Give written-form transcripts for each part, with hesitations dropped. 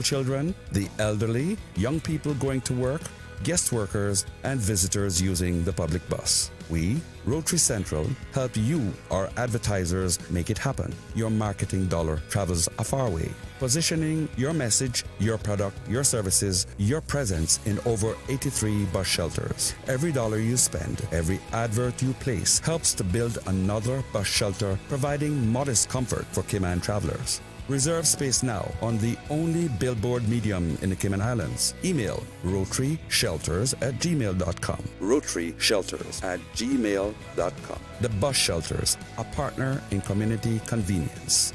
Children, the elderly, young people going to work, guest workers, and visitors using the public bus. We, Rotary Central, help you, our advertisers, make it happen. Your marketing dollar travels a far way. Positioning your message, your product, your services, your presence in over 83 bus shelters. Every dollar you spend, every advert you place helps to build another bus shelter, providing modest comfort for Cayman travelers. Reserve space now on the only billboard medium in the Cayman Islands. Email rotaryshelters@gmail.com. rotaryshelters@gmail.com. The Bus Shelters, a partner in community convenience.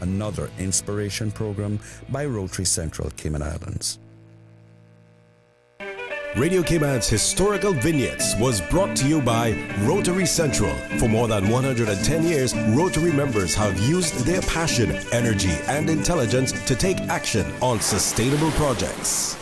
Another inspiration program by Rotary Central Cayman Islands. Radio Cayman's historical vignettes was brought to you by Rotary Central. For more than 110 years, Rotary members have used their passion, energy, and intelligence to take action on sustainable projects.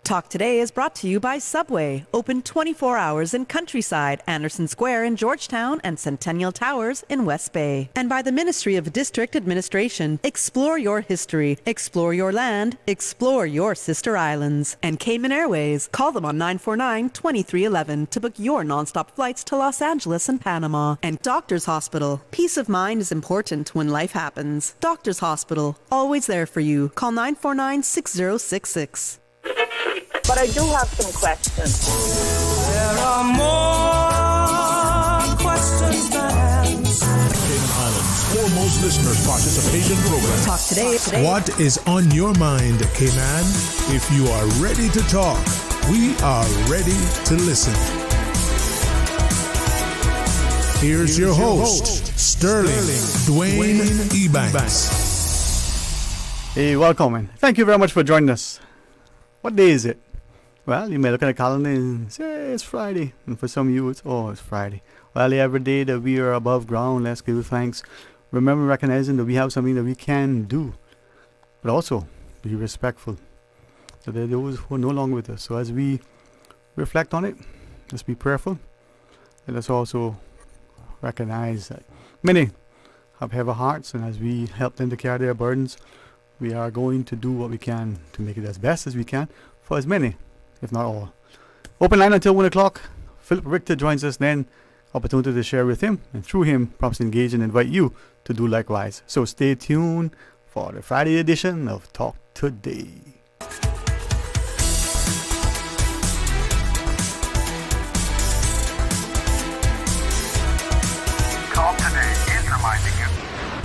Talk Today is brought to you by Subway, open 24 hours in Countryside, Anderson Square in Georgetown, and Centennial Towers in West Bay. And by the Ministry of District Administration. Explore your history, explore your land, explore your sister islands. And Cayman Airways. Call them on 949-2311 to book your nonstop flights to Los Angeles and Panama. And Doctors Hospital. Peace of mind is important when life happens. Doctors Hospital, always there for you. Call 949-6066. But I do have some questions. There are more questions than answers. Cayman Islands foremost listeners participation program. Talk today. What is on your mind, Cayman? If you are ready to talk, we are ready to listen. Here's your host, Sterling Dwayne Ebanks. Hey, welcome, and thank you very much for joining us. What day is it? Well, you may look at the calendar and say it's Friday. And for some of you, it's Friday. Well, every day that we are above ground, let's give thanks. Remember, recognizing that we have something that we can do. But also, be respectful. So there are those who are no longer with us. So as we reflect on it, let's be prayerful. And let's also recognize that many have heavy hearts. And as we help them to carry their burdens, we are going to do what we can to make it as best as we can for as many, if not all. Open line until 1 o'clock. Philip Richter joins us then. Opportunity to share with him, and through him, perhaps engage and invite you to do likewise. So stay tuned for the Friday edition of Talk Today. Talk Today is reminding you.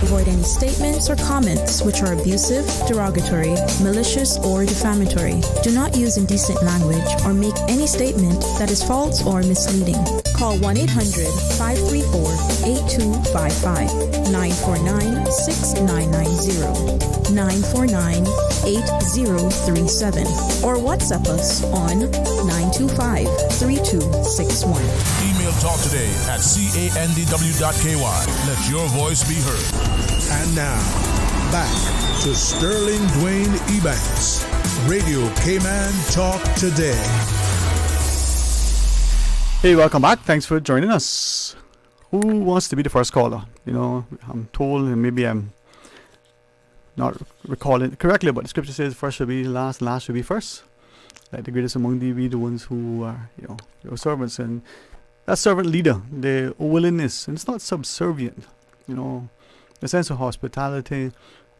Avoid any statements or comments which are abusive, derogatory, malicious, or defamatory. Do not use indecent language or make any statement that is false or misleading. Call 1-800-534-8255, 949-6990, 949-8037, or WhatsApp us on 925-3261. Email Talk Today at candw.ky. Let your voice be heard. And now, back to Sterling Dwayne Ebanks. Radio Cayman Talk Today. Hey, welcome back. Thanks for joining us. Who wants to be the first caller? You know, I'm told, and maybe I'm not recalling it correctly, but the scripture says first should be last, last should be first. Let the greatest among thee be the ones who are, your servants. And that servant leader, their willingness, and it's not subservient, the sense of hospitality,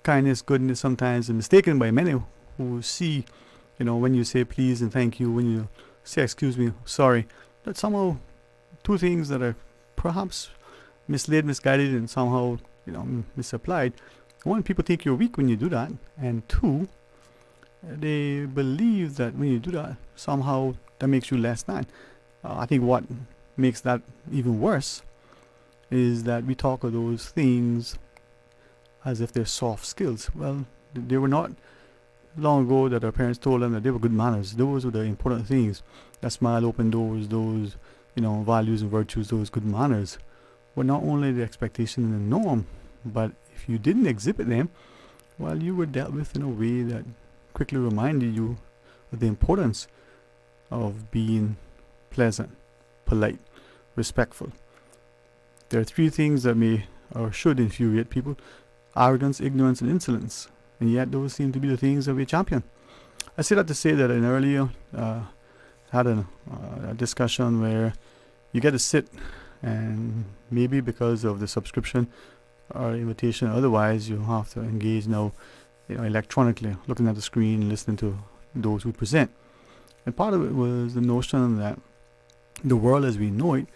kindness, goodness sometimes is mistaken by many who see, when you say please and thank you, when you say excuse me, sorry, that somehow two things that are perhaps misled, misguided, and somehow, misapplied. One, people think you're weak when you do that. And two, they believe that when you do that, somehow that makes you less than. I think what makes that even worse is that we talk of those things as if they're soft skills. Well, they were not long ago that our parents told them that they were good manners. Those were the important things. That smile, open doors, those, values and virtues, those good manners were not only the expectation and the norm, but if you didn't exhibit them, well, you were dealt with in a way that quickly reminded you of the importance of being pleasant, polite, respectful. There are three things that may or should infuriate people. arrogance, ignorance, and insolence. And yet those seem to be the things that we champion. I say that to say that in earlier had a discussion where you get to sit, and maybe because of the subscription or invitation, otherwise you have to engage now, electronically, looking at the screen, listening to those who present. And part of it was the notion that the world as we know it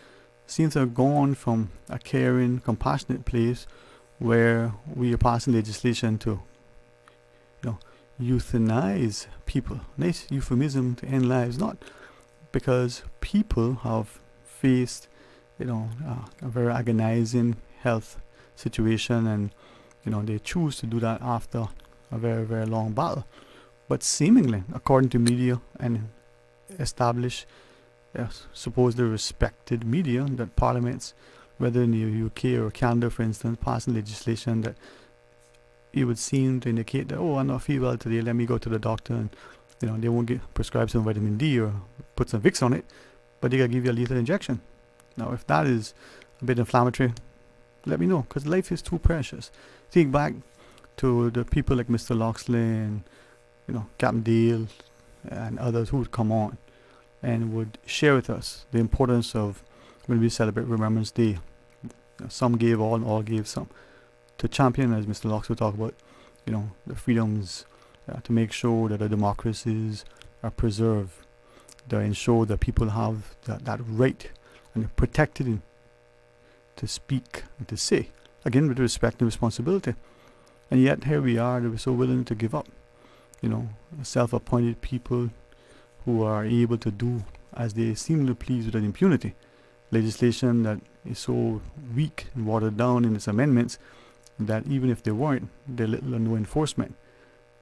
seems to have gone from a caring, compassionate place where we are passing legislation to, euthanize people. Nice euphemism to end lives, not because people have faced, a very agonizing health situation, and they choose to do that after a very, very long battle. But seemingly, according to media and established, supposedly respected media, that parliaments, whether in the UK or Canada, for instance, passing legislation that it would seem to indicate that, I'm not feeling well today, let me go to the doctor, and they won't prescribe some vitamin D or put some Vicks on it, but they gotta give you a lethal injection. Now, if that is a bit inflammatory, let me know, because life is too precious. Think back to the people like Mr. Loxley and Captain Dale and others who would come on and would share with us the importance of when we celebrate Remembrance Day. Some gave all and all gave some. To champion, as Mr. Loxley would talk about, the freedoms, to make sure that the democracies are preserved, to ensure that people have that right and are protected to speak and to say, again with respect and responsibility. And yet here we are, they were so willing to give up, self-appointed people who are able to do as they seem to please without impunity. Legislation that is so weak and watered down in its amendments that even if they weren't, there's little or no enforcement.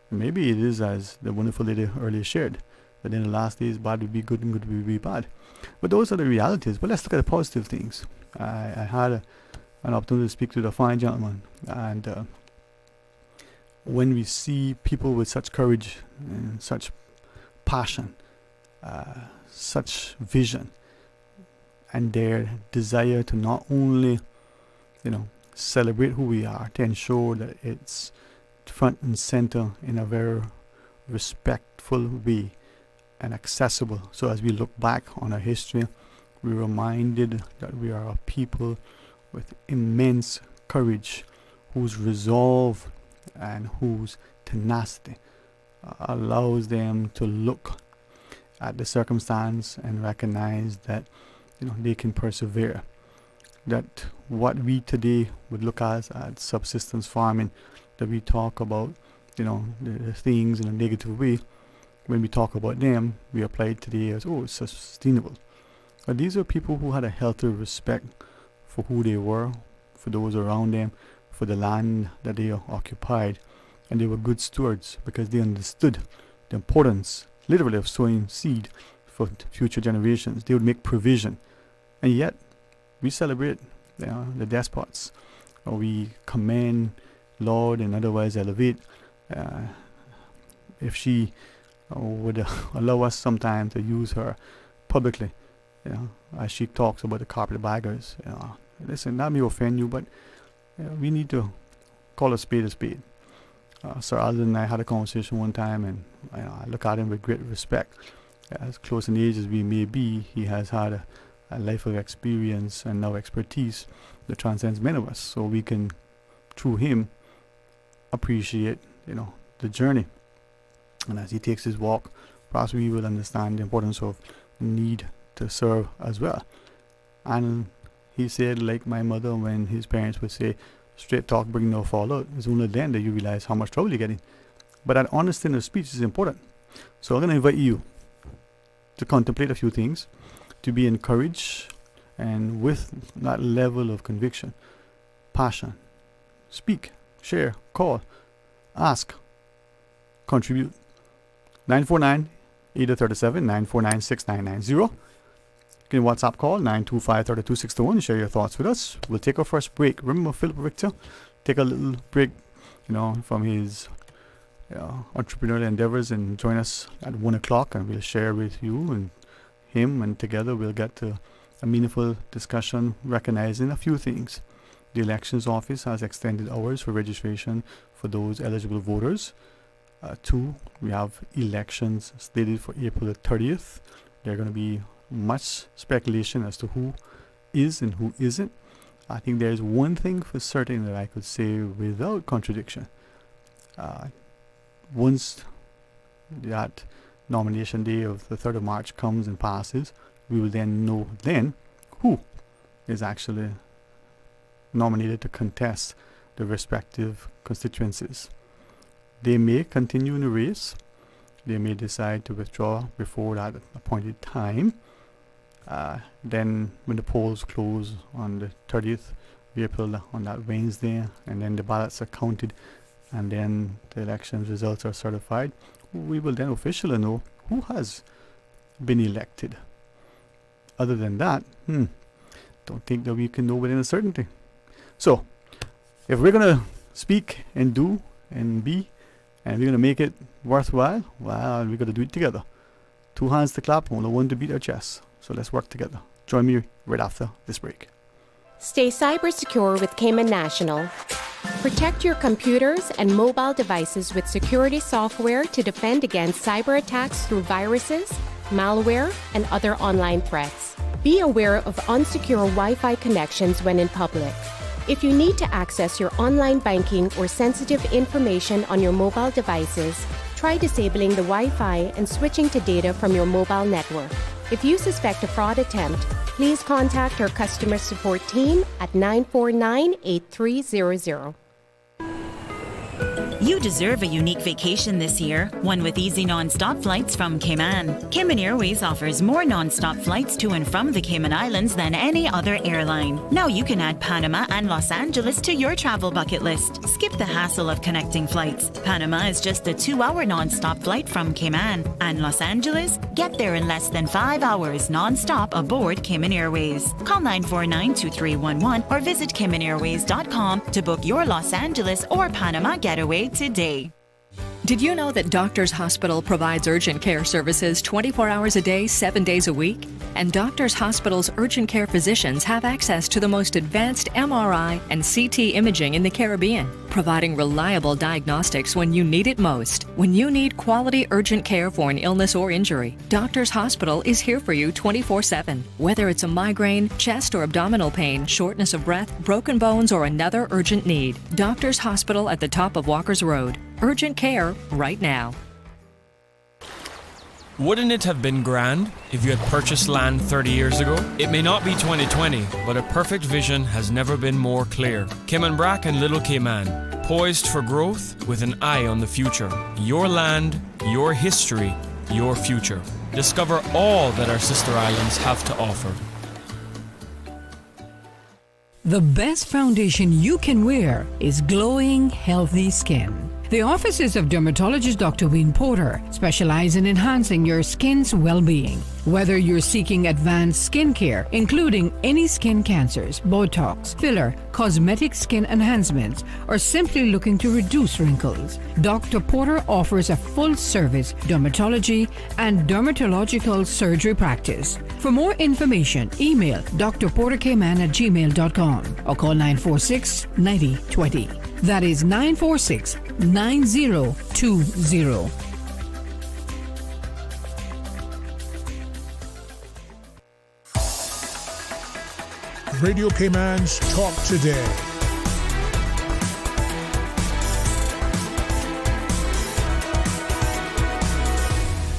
Maybe it is as the wonderful lady earlier shared, that in the last days bad would be good and good would be bad. But those are the realities. But let's look at the positive things. I had an opportunity to speak to the fine gentleman, and when we see people with such courage and such passion, such vision, and their desire to not only, celebrate who we are, to ensure that it's front and center in a very respectful way and accessible. So as we look back on our history, we're reminded that we are a people with immense courage, whose resolve and whose tenacity allows them to look at the circumstance and recognize that they can persevere. That what we today would look at as subsistence farming, that we talk about, the things in a negative way, when we talk about them, we apply it today as, it's sustainable. But these are people who had a healthy respect for who they were, for those around them, for the land that they occupied, and they were good stewards because they understood the importance, literally, of sowing seed for future generations. They would make provision, and yet we celebrate the despots, or we commend, laud, and otherwise elevate. If she would allow us sometime to use her publicly, as she talks about the carpetbaggers. Listen, that may offend you, but we need to call a spade a spade. Sir Alden and I had a conversation one time, and I look at him with great respect. As close in age as we may be, he has had a life of experience and now expertise that transcends many of us. So we can, through him, appreciate, the journey. And as he takes his walk, perhaps we will understand the importance of need to serve as well. And he said, like my mother, when his parents would say, straight talk, bring no fallout, it's only then that you realize how much trouble you're getting. But that honesty in the speech is important. So I'm going to invite you to contemplate a few things, to be encouraged, and with that level of conviction, passion, speak, share, call, ask, contribute. 949-8037, 949-6990. You can WhatsApp call 925-3261. Share your thoughts with us. We'll take our first break. Remember Philip Richter? Take a little break, from his entrepreneurial endeavors, and join us at 1 o'clock, and we'll share with you and him, and together we'll get to a meaningful discussion, recognizing a few things. The elections office has extended hours for registration for those eligible voters. 2, we have elections slated for April the 30th. There are going to be much speculation as to who is and who isn't. I think there's one thing for certain that I could say without contradiction. Once that nomination day of the 3rd of March comes and passes, we will then know then who is actually nominated to contest the respective constituencies. They may continue in the race. They may decide to withdraw before that appointed time. Then when the polls close on the 30th of April on that Wednesday, and then the ballots are counted, and then the election results are certified, we will then officially know who has been elected. Other than that, don't think that we can know with any certainty. So, if we're going to speak and do and be, and we're going to make it worthwhile, well, we're going to do it together. 2 hands to clap, only 1 to beat our chest. So let's work together. Join me right after this break. Stay cyber secure with Cayman National. Protect your computers and mobile devices with security software to defend against cyber attacks through viruses, malware, and other online threats. Be aware of unsecure Wi-Fi connections when in public. If you need to access your online banking or sensitive information on your mobile devices, try disabling the Wi-Fi and switching to data from your mobile network. If you suspect a fraud attempt, please contact our customer support team at 949-8300. You deserve a unique vacation this year, one with easy non-stop flights from Cayman. Cayman Airways offers more non-stop flights to and from the Cayman Islands than any other airline. Now you can add Panama and Los Angeles to your travel bucket list. Skip the hassle of connecting flights. Panama is just a 2-hour non-stop flight from Cayman. And Los Angeles? Get there in less than 5 hours non-stop aboard Cayman Airways. Call 949-2311 or visit CaymanAirways.com to book your Los Angeles or Panama getaway today. Did you know that Doctors Hospital provides urgent care services 24 hours a day, 7 days a week? And Doctors Hospital's urgent care physicians have access to the most advanced MRI and CT imaging in the Caribbean, providing reliable diagnostics when you need it most. When you need quality urgent care for an illness or injury, Doctors Hospital is here for you 24/7. Whether it's a migraine, chest or abdominal pain, shortness of breath, broken bones, or another urgent need, Doctors Hospital at the top of Walker's Road. Urgent care right now. Wouldn't it have been grand if you had purchased land 30 years ago? It may not be 2020, but a perfect vision has never been more clear. Cayman Brac and Little Cayman, poised for growth with an eye on the future. Your land, your history, your future. Discover all that our sister islands have to offer. The best foundation you can wear is glowing, healthy skin. The offices of dermatologist Dr. Dwayne Porter specialize in enhancing your skin's well-being. Whether you're seeking advanced skin care, including any skin cancers, Botox, filler, cosmetic skin enhancements, or simply looking to reduce wrinkles, Dr. Porter offers a full-service dermatology and dermatological surgery practice. For more information, email drportercayman@gmail.com or call 946-9020. That is 946-9020. Radio Cayman's Talk Today.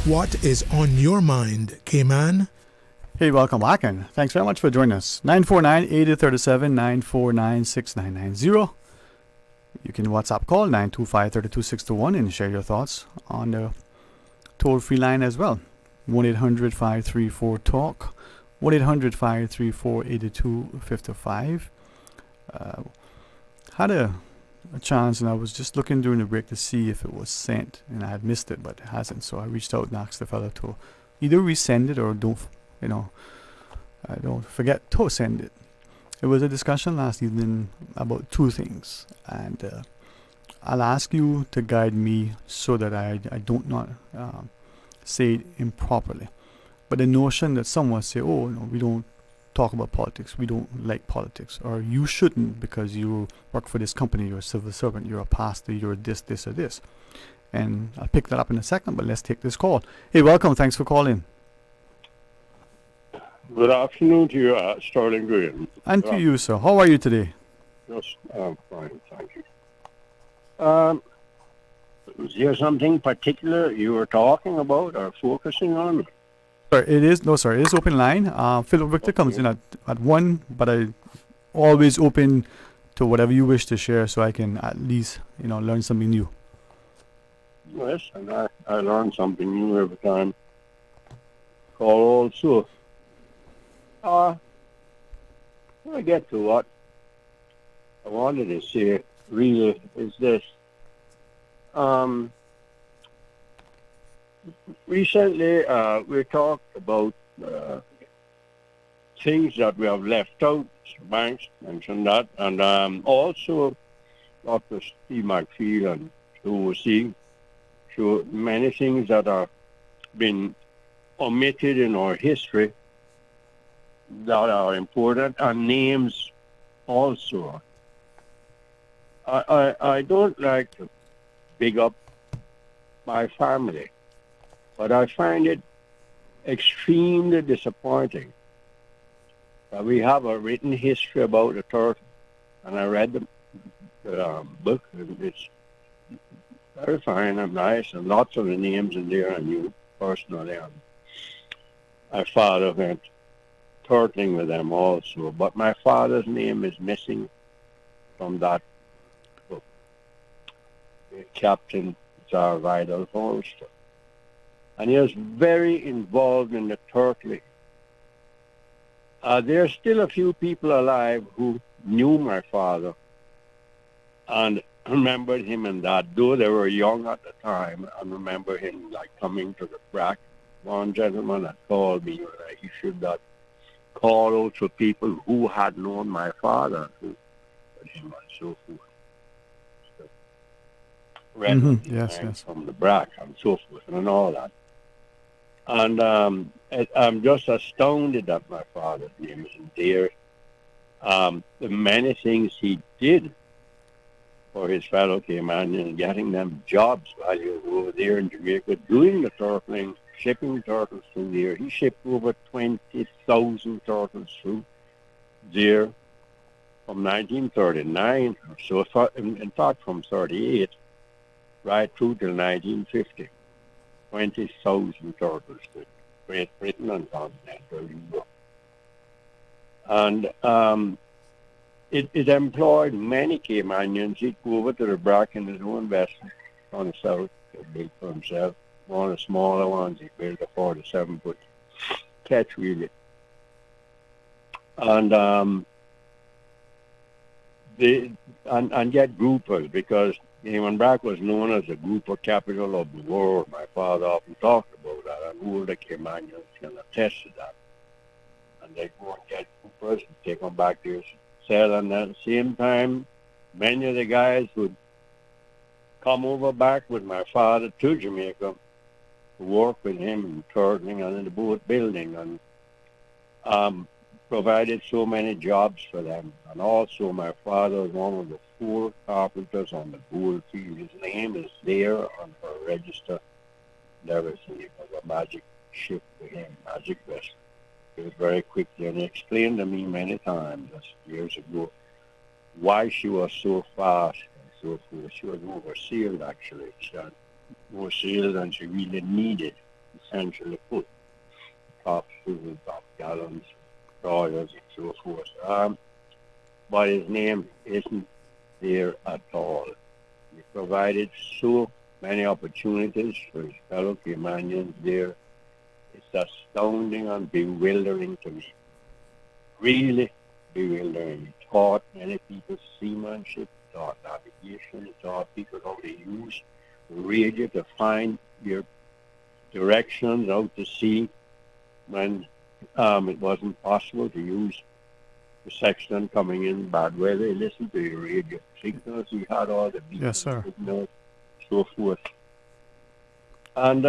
What is on your mind, Cayman? Hey, welcome back, and thanks very much for joining us. 949-8037, 949-6990. You can WhatsApp call 925-32621 and share your thoughts on the toll-free line as well. 1-800-534-TALK, 1-800-534-8255. Had a chance, and I was just looking during the break to see if it was sent, and I had missed it, but it hasn't. So I reached out and asked the fellow to either resend it or don't forget to send it. It was a discussion last evening about two things, and I'll ask you to guide me so that I don't not say it improperly. But the notion that someone say, oh, no, we don't talk about politics. We don't like politics, or you shouldn't because you work for this company. You're a civil servant. You're a pastor. You're this, or this. And I'll pick that up in a second. But let's take this call. Hey, welcome. Thanks for calling. Good afternoon to you, Sterling Green. And to you, sir. How are you today? Yes, I'm fine, thank you. Was there something particular you were talking about or focusing on? Sir, it is open line. Philip Victor comes in at 1, but I always open to whatever you wish to share, so I can at least learn something new. Yes, and I learn something new every time. Call also. When I get to what I wanted to say, really, is this. Recently, we talked about things that we have left out. Mr. Banks mentioned that, and also Dr. Steve McPhee and OC show many things that are been omitted in our history that are important, and names also. I don't like to big up my family, but I find it extremely disappointing that we have a written history about the turtle, and I read the book, and it's very fine and nice, and lots of the names in there I knew personally. And my father went turtling with them also, but my father's name is missing from that book. Captain Tsar Vidal Holster. And he was very involved in the turtling. There's still a few people alive who knew my father and remembered him and that, though they were young at the time, and remember him like coming to the brack. One gentleman had called me when I issued that call out to people who had known my father, who him and so forth. So, yes. From the brack and so forth and all that. And I'm just astounded that my father's name isn't there. The many things he did for his fellow Caymanians, getting them jobs while he was over there in Jamaica, doing the turtling, shipping turtles through there. He shipped over 20,000 turtles through there from 1939 or so, in fact from 38 right through till 1950. 20,000 turtles to Great Britain and continental Europe. And it employed many Caymanians. He'd go over to the brack in his own vessel on the south, to build for himself. One of the smaller ones, he built a 47-foot catch really. And get groupers, because Cayman Brack was known as the grouper capital of the world. My father often talked about that, and all the Caymanians can attest to that. And they go and get groupers and take them back to sell, and at the same time, many of the guys would come over back with my father to Jamaica to work with him in turtling and in the boat building, and provided so many jobs for them. And also my father was one of the 4 carpenters on the gold field. His name is there on her register. Never seen it was a magic ship for him, magic vessel. It was very quickly, and he explained to me many times, years ago, why she was so fast and so forth. She was oversealed, actually. She had more sail than she really needed, essentially put. Top fuel, top gallons, royals, and so forth. But his name isn't there at all. He provided so many opportunities for his fellow Caymanians there. It's astounding and bewildering to me. Really bewildering. He taught many people seamanship, taught navigation, he taught people how to use radio to find your directions out to sea when it wasn't possible to use the sextant coming in bad weather. He listened to your radio signals. He had all the yes, sir. Signals, so forth. And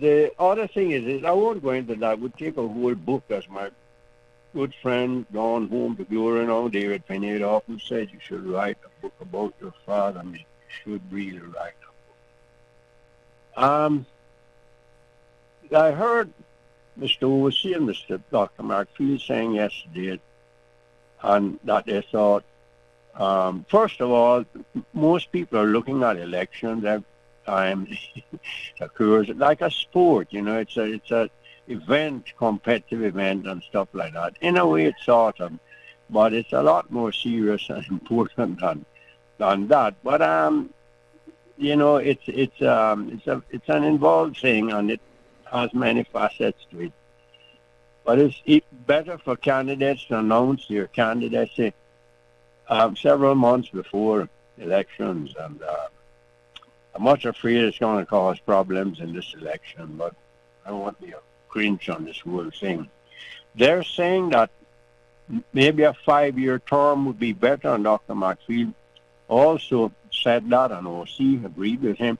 the other thing is I won't go into that. It would take a whole book, as my good friend gone home to glory now, David Finney, often said you should write a book about your father. I mean, you should really write a book. I heard Mr. Oversee and Mr. Dr. Markfield saying yesterday and that they thought, first of all, most people are looking at elections every time it occurs like a sport. You know, it's a event, competitive event and stuff like that. In a way, it's sort of, but it's a lot more serious and important than that. But you know, it's an involved thing, and it has many facets to it. But it's better for candidates to announce their candidacy several months before elections, and I'm much afraid it's going to cause problems in this election, but I don't want to cringe on this whole thing. They're saying that maybe a 5-year term would be better, and Dr. Maxfield also said that, and OC agreed with him.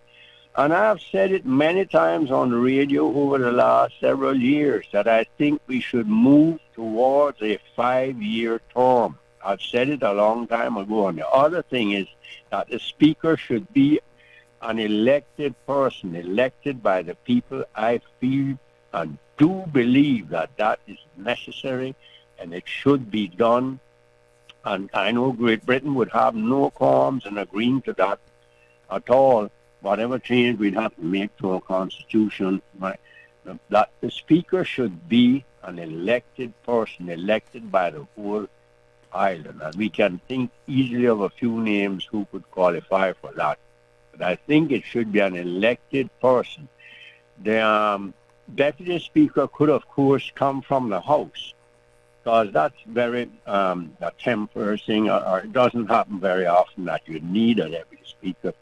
And I've said it many times on the radio over the last several years that I think we should move towards a 5-year term. I've said it a long time ago. And the other thing is that the speaker should be an elected person, elected by the people. I feel and do believe that that is necessary and it should be done. And I know Great Britain would have no qualms in agreeing to that at all. Whatever change we'd have to make to our constitution, that the speaker should be an elected person, elected by the whole island. And we can think easily of a few names who could qualify for that. But I think it should be an elected person. The deputy speaker could, of course, come from the House, because that's very a temporary thing, or it doesn't happen very often that you need a deputy speaker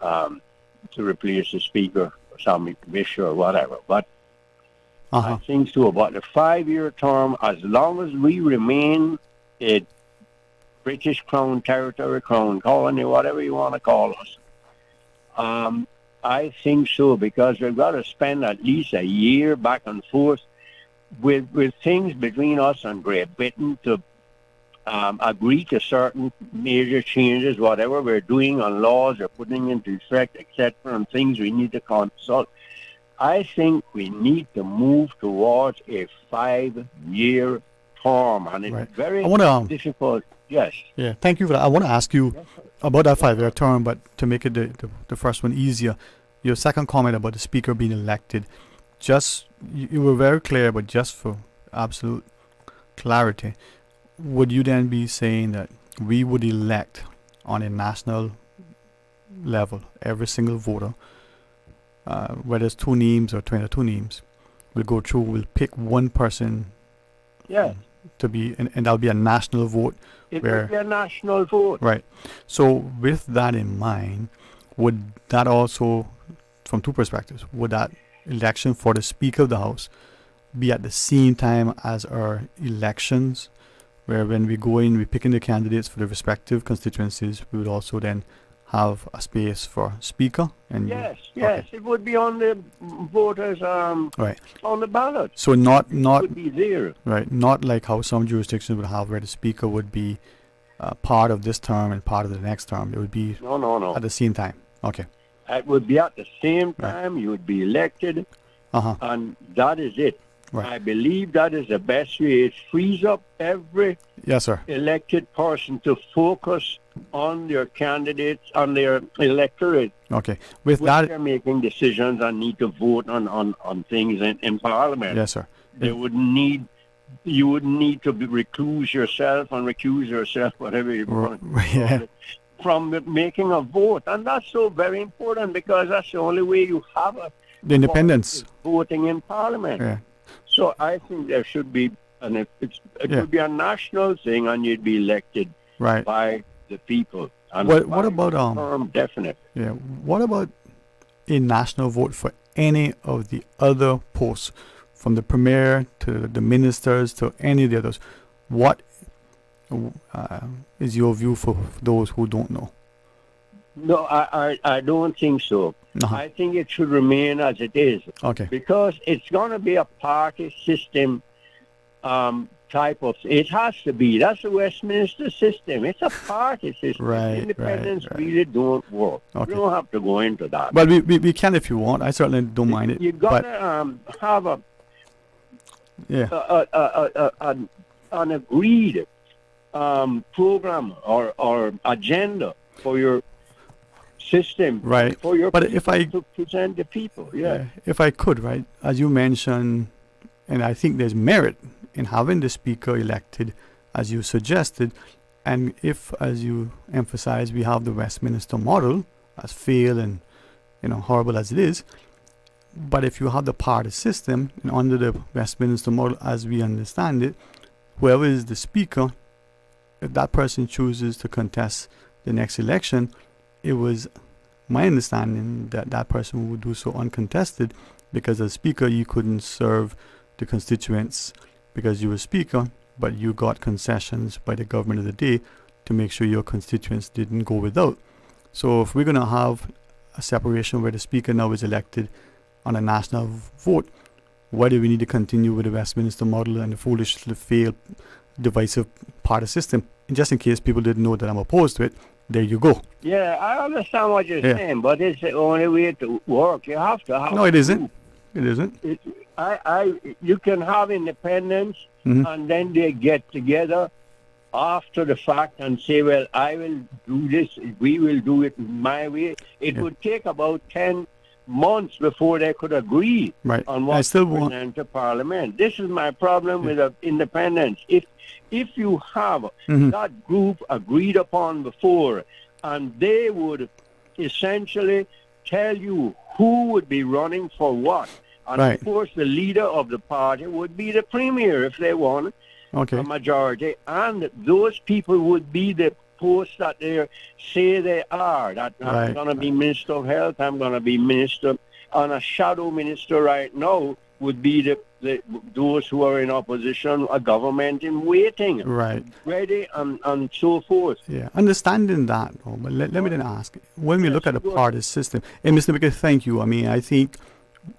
to replace the speaker or some commissioner or whatever. But I think so. But the 5-year term, as long as we remain a British Crown territory, Crown colony, whatever you want to call us, I think so, because we've got to spend at least a year back and forth with things between us and Great Britain to agree to certain major changes, whatever we're doing on laws or putting into effect, etc., and things we need to consult. I think we need to move towards a 5-year term, and it's very difficult. Yes. Yeah, thank you for that. I want to ask you about that 5-year term, but to make it the first one easier, your second comment about the speaker being elected, just you were very clear, but just for absolute clarity, would you then be saying that we would elect on a national level every single voter, whether it's 2 names or 22 names, we'll go through, we'll pick one person to be, and that'll be a national vote? It would be a national vote. Right. So with that in mind, would that also, from 2 perspectives, would that election for the Speaker of the House be at the same time as our elections, where when we go in, we're picking the candidates for the respective constituencies, we would also then have a space for Speaker? And yes, it would be on the voters on the ballot. So not it would be there. Right, not like how some jurisdictions would have, where the Speaker would be part of this term and part of the next term. It would be no at the same time. Okay. It would be at the same time. You would be elected, and that is it. Right. I believe that is the best way. It frees up every elected person to focus on their candidates, on their electorate. Okay. With that, they're making decisions and need to vote on things in Parliament. Yes, sir. You wouldn't need to recuse yourself, whatever you want to call it, from making a vote. And that's so very important, because that's the only way you have the independence voting in Parliament. Yeah. So I think there should be, and it would be a national thing, and you'd be elected by the people. And what about term definite? Yeah. What about a national vote for any of the other posts, from the premier to the ministers to any of the others? What is your view for those who don't know? No, I don't think so. I think it should remain as it is. Okay. Because it's going to be a party system type of, it has to be. That's the Westminster system. It's a party system. Independence really don't work. Okay. You don't have to go into that. Well, we can if you want. I certainly don't mind it. You got to have an agreed program or agenda for your system, right? For your but people if I to present the people, if I could, right, as you mentioned, and I think there's merit in having the speaker elected, as you suggested, and if, as you emphasize, we have the Westminster model, as failed and horrible as it is, but if you have the party system and under the Westminster model, as we understand it, whoever is the speaker, if that person chooses to contest the next election, it was my understanding that that person would do so uncontested, because as speaker you couldn't serve the constituents because you were speaker, but you got concessions by the government of the day to make sure your constituents didn't go without. So if we're going to have a separation where the speaker now is elected on a national vote, why do we need to continue with the Westminster model and the foolishly failed divisive party system? And just in case people didn't know that I'm opposed to it, there you go. Yeah, I understand what you're saying, but it's the only way to work. You have to have. No, it isn't. It isn't. You can have independence, and then they get together after the fact and say, well, I will do this, we will do it my way. It would take about 10 months before they could agree on what to present to Parliament. This is my problem with independence. If you have that group agreed upon before, and they would essentially tell you who would be running for what, and of course the leader of the party would be the premier if they won a majority, and those people would be the posts that they say they are. That I'm going to be Minister of Health, I'm going to be Minister, and a shadow minister right now would be those who are in opposition, a government in waiting, ready, and so forth. Yeah, understanding that, but let me then ask, when we look at the party system, and Mr. Bickett, thank you. I mean, I think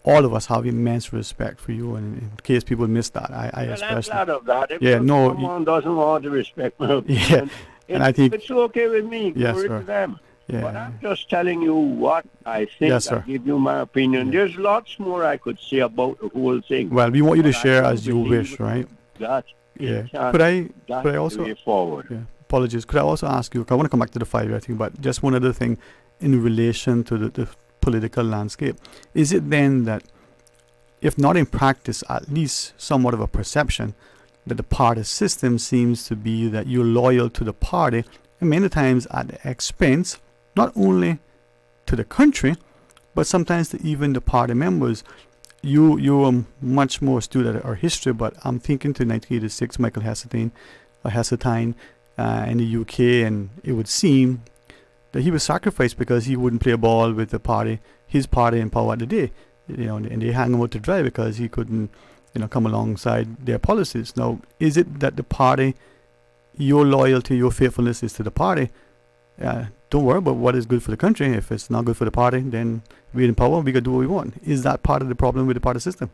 all of us have immense respect for you, and in case people miss that, I especially. I'm glad of that. If someone doesn't want to respect my opinion, and I think it's okay with me. Yes, go sir. to them. Yeah. But I'm just telling you what I think. Yes, sir. I give you my opinion. There's lots more I could say about the whole thing. Well, we want you to share as you wish, right? That Could I also forward? Yeah. Apologies. Could I also ask you? I want to come back to the 5-year thing, but just one other thing in relation to the political landscape. Is it then that, if not in practice, at least somewhat of a perception, that the party system seems to be that you're loyal to the party, and many times at the expense not only to the country, but sometimes to even the party members? You are much more astute at our history, but I'm thinking to 1986, Michael Heseltine in the UK, and it would seem that he was sacrificed because he wouldn't play ball with the party, his party in power at the day, and they hang him out to dry because he couldn't, come alongside their policies. Now, is it that the party, your loyalty, your faithfulness is to the party? Don't worry about what is good for the country. If it's not good for the party, then we're in power, we can do what we want. Is that part of the problem with the party system?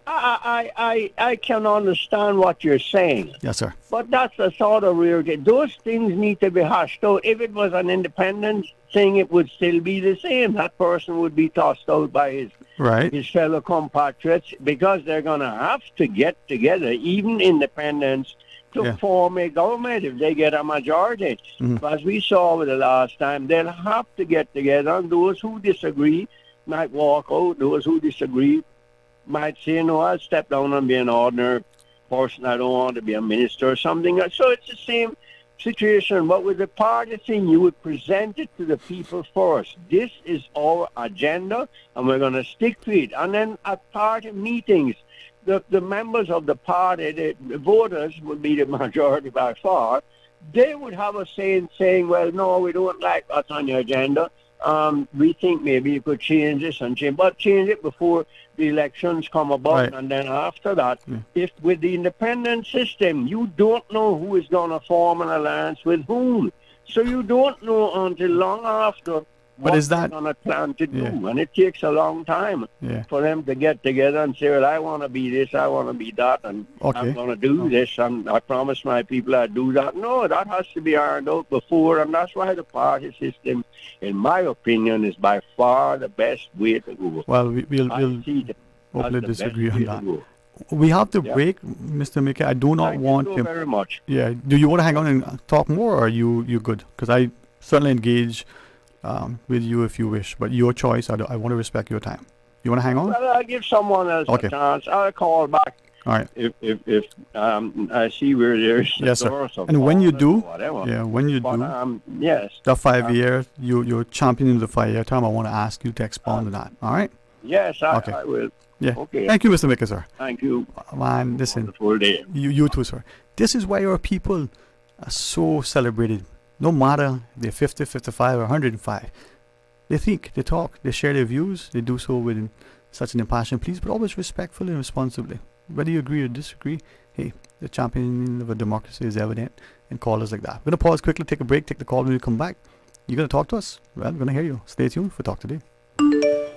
I can understand what you're saying. Yes, sir. But that's a sort of weird. Those things need to be hashed out. If it was an independent thing, it would still be the same. That person would be tossed out by his fellow compatriots, because they're going to have to get together, even independents, to form a government if they get a majority. As we saw with the last time, they'll have to get together, and those who disagree might walk out. Those who disagree might say, no, I'll step down and be an ordinary person. I don't want to be a minister or something. So it's the same situation. But with the party thing, you would present it to the people first. This is our agenda, and we're going to stick to it. And then at party meetings, the members of the party, the voters would be the majority by far. They would have a say in saying, well, no, we don't like what's on your agenda. We think maybe you could change this and change, but change it before the elections come about. And then after that, if with the independent system, you don't know who is going to form an alliance with whom. So you don't know until long after what is that they're going to plan to do. Yeah. And it takes a long time Yeah. for them to get together and say, well, I want to be this, I want to be that, and Okay. I'm going to do this, and I promise my people I'd do that. No, that has to be ironed out before, and that's why the party system, in my opinion, is by far the best way to go. Well, we'll I see that as hopefully the best disagree on way to that. go. We have to Yeah. break, Mr. Mickey. I do not Thank want you to. so very much. Yeah. Do you want to hang on and talk more, or are you good? Because I certainly engage with you if you wish, but your choice. I want to respect your time. You want to hang on? Well, I'll give someone else Okay. a chance. I'll call back All right. if I see where there's Yes, a sir. source of And when you water do, or whatever. yeah, when you But, do, yes. the 5 year, you're championing the 5 year term. I want to ask you to expound on that. All right? Yes, Okay. I will. Yeah. Okay. Thank you, Mr. Mickey, sir. Thank you. Man, listen. Wonderful day. You too, sir. This is why our people are so celebrated. No matter they're 50, 55, or 105. They think, they talk, they share their views. They do so with such an impassioned please, but always respectfully and responsibly. Whether you agree or disagree, hey, the championing of a democracy is evident in callers like that. We're going to pause quickly, take a break, take the call. When we come back, you're going to talk to us. Well, we're going to hear you. Stay tuned for Talk Today.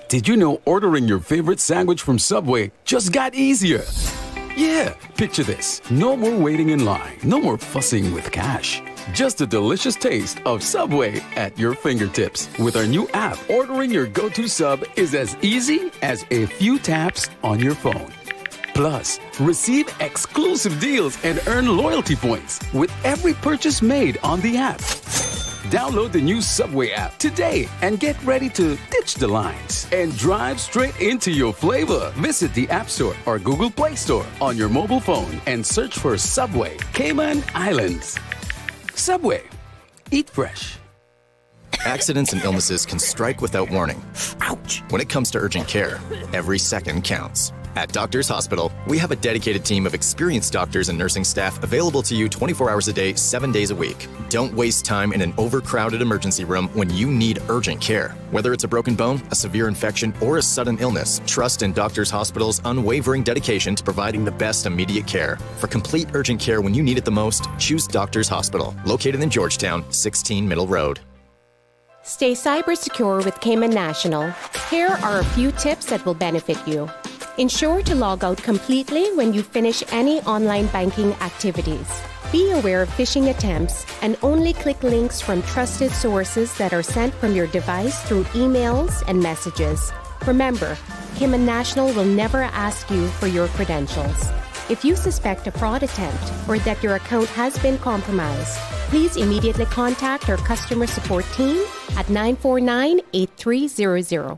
Did you know ordering your favorite sandwich from Subway just got easier? Yeah, picture this. No more waiting in line. No more fussing with cash. Just a delicious taste of Subway at your fingertips. With our new app, ordering your go-to sub is as easy as a few taps on your phone. Plus, receive exclusive deals and earn loyalty points with every purchase made on the app. Download the new Subway app today and get ready to ditch the lines and drive straight into your flavor. Visit the App Store or Google Play Store on your mobile phone and search for Subway Cayman Islands. Subway. Eat fresh. Accidents and illnesses can strike without warning. Ouch! When it comes to urgent care, every second counts. At Doctors Hospital, we have a dedicated team of experienced doctors and nursing staff available to you 24 hours a day, 7 days a week. Don't waste time in an overcrowded emergency room when you need urgent care. Whether it's a broken bone, a severe infection, or a sudden illness, trust in Doctors Hospital's unwavering dedication to providing the best immediate care. For complete urgent care when you need it the most, choose Doctors Hospital, located in Georgetown, 16 Middle Road. Stay cyber secure with Cayman National. Here are a few tips that will benefit you. Ensure to log out completely when you finish any online banking activities. Be aware of phishing attempts and only click links from trusted sources that are sent from your device through emails and messages. Remember, Cayman National will never ask you for your credentials. If you suspect a fraud attempt or that your account has been compromised, please immediately contact our customer support team at 949-8300.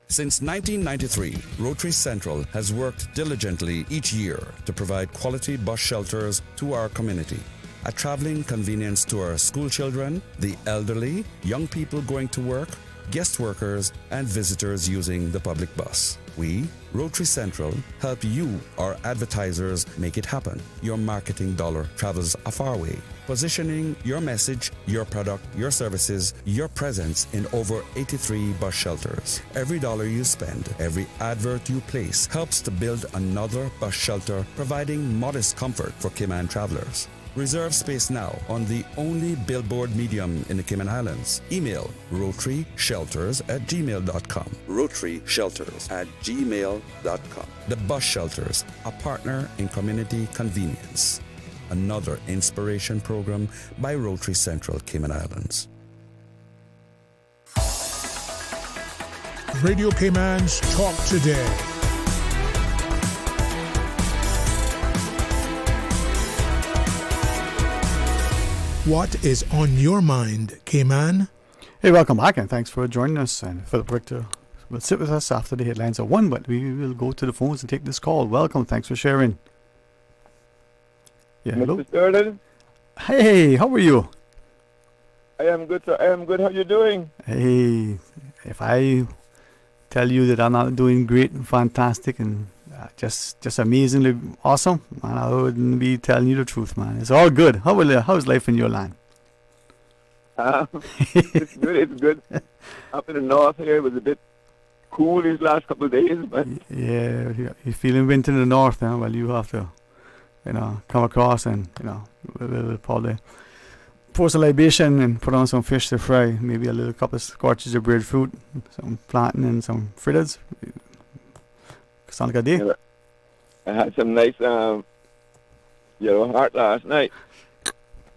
Since 1993, Rotary Central has worked diligently each year to provide quality bus shelters to our community. A traveling convenience to our school children, the elderly, young people going to work, guest workers, and visitors using the public bus. We, Rotary Central, help you, our advertisers, make it happen. Your marketing dollar travels a far way. Positioning your message, your product, your services, your presence in over 83 bus shelters. Every dollar you spend, every advert you place helps to build another bus shelter, providing modest comfort for Cayman travelers. Reserve space now on the only billboard medium in the Cayman Islands. Email rotaryshelters@gmail.com. rotaryshelters@gmail.com. The Bus Shelters, a partner in community convenience. Another inspiration program by Rotary Central Cayman Islands. Radio Cayman's Talk Today. What is on your mind, Cayman? Hey, welcome back, and thanks for joining us. And Philip Richter will sit with us after the headlines are 1, but we will go to the phones and take this call. Welcome, thanks for sharing. Yeah, hello. Mr. Sterling? Hey, how are you? I am good, sir. I am good. How you doing? Hey, if I tell you that I'm not doing great and fantastic and just amazingly awesome, man, I wouldn't be telling you the truth, man. It's all good. How's life in your land? It's good. It's good. Up in the north here, it was a bit cool these last couple of days, but Yeah, you're feeling winter in the north, huh? Well, you have to, come across and, we'll probably pour some libation and put on some fish to fry. Maybe a little couple of scorches of breadfruit, some plantain and some fritters. Sound like a day? Yeah, I had some nice yellow heart last night.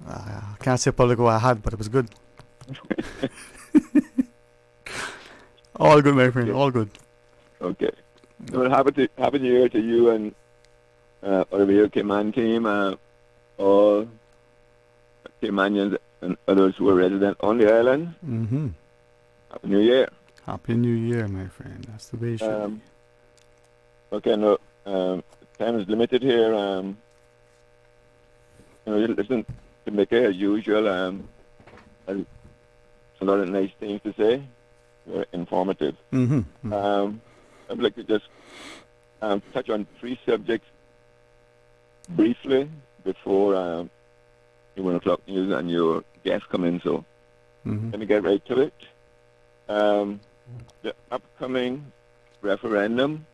I can't say public what I had, but it was good. All good, my friend. All good. Okay. Well, happy New Year to you and all of your Cayman team, all Caymanians and others who are resident on the island. Mm-hmm. Happy New Year. Happy New Year, my friend. That's the way it should be. Okay, no, time is limited here. Listen to Mickey as usual. Has a lot of nice things to say. Very informative. Mm-hmm. I'd like to just touch on 3 subjects briefly before your 1 o'clock news and your guests come in. So let me get right to it. The upcoming referendum,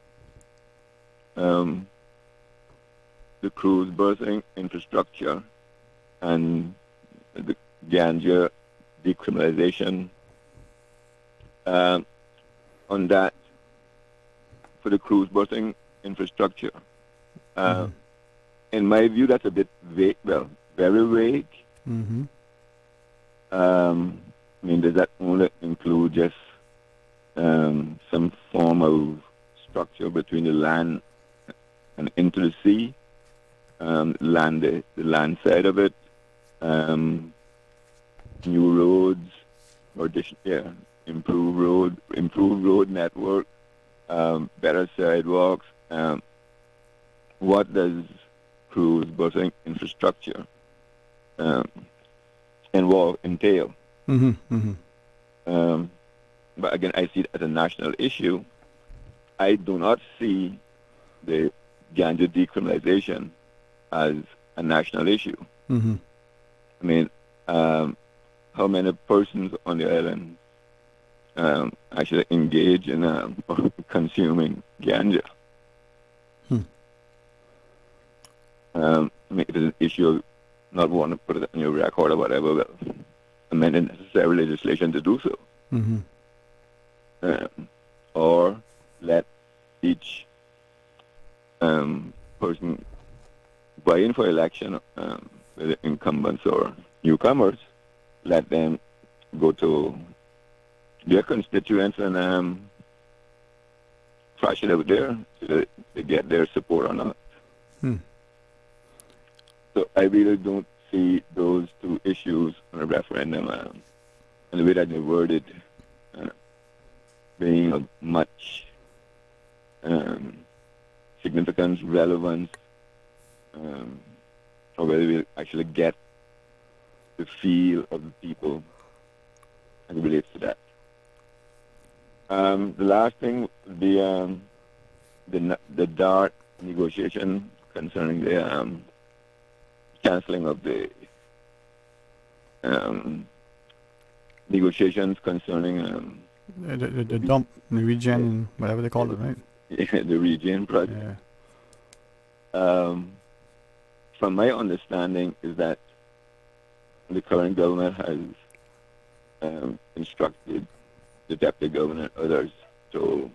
the cruise berthing infrastructure, and the ganja decriminalization. On that, for the cruise berthing infrastructure, in my view, that's a bit vague. Well, very vague. Mm-hmm. I mean, does that only include just some form of structure between the land and into the sea, the land side of it, new roads, or improved road network, better sidewalks. What does cruise berthing infrastructure entail? Mm-hmm. Mm-hmm. But again, I see it as a national issue. I do not see the ganja decriminalization as a national issue. Mm-hmm. I mean, how many persons on the island actually engage in consuming ganja? I mean, it is an issue of not wanting to put it on your record or whatever, but amending necessary legislation to do so. Mm-hmm. Or let each person vying for election, whether incumbents or newcomers, let them go to their constituents and thrash it out there so that they get their support or not. So I really don't see those 2 issues on a referendum and the way that they worded being of much significance, relevance, or whether we actually get the feel of the people as it relates to that. The last thing would be the DART negotiation concerning the cancelling of the negotiations concerning the dump, the regen, whatever they call it, right? Yeah, the regen project. Yeah. From my understanding is that the current government has instructed the deputy governor and others to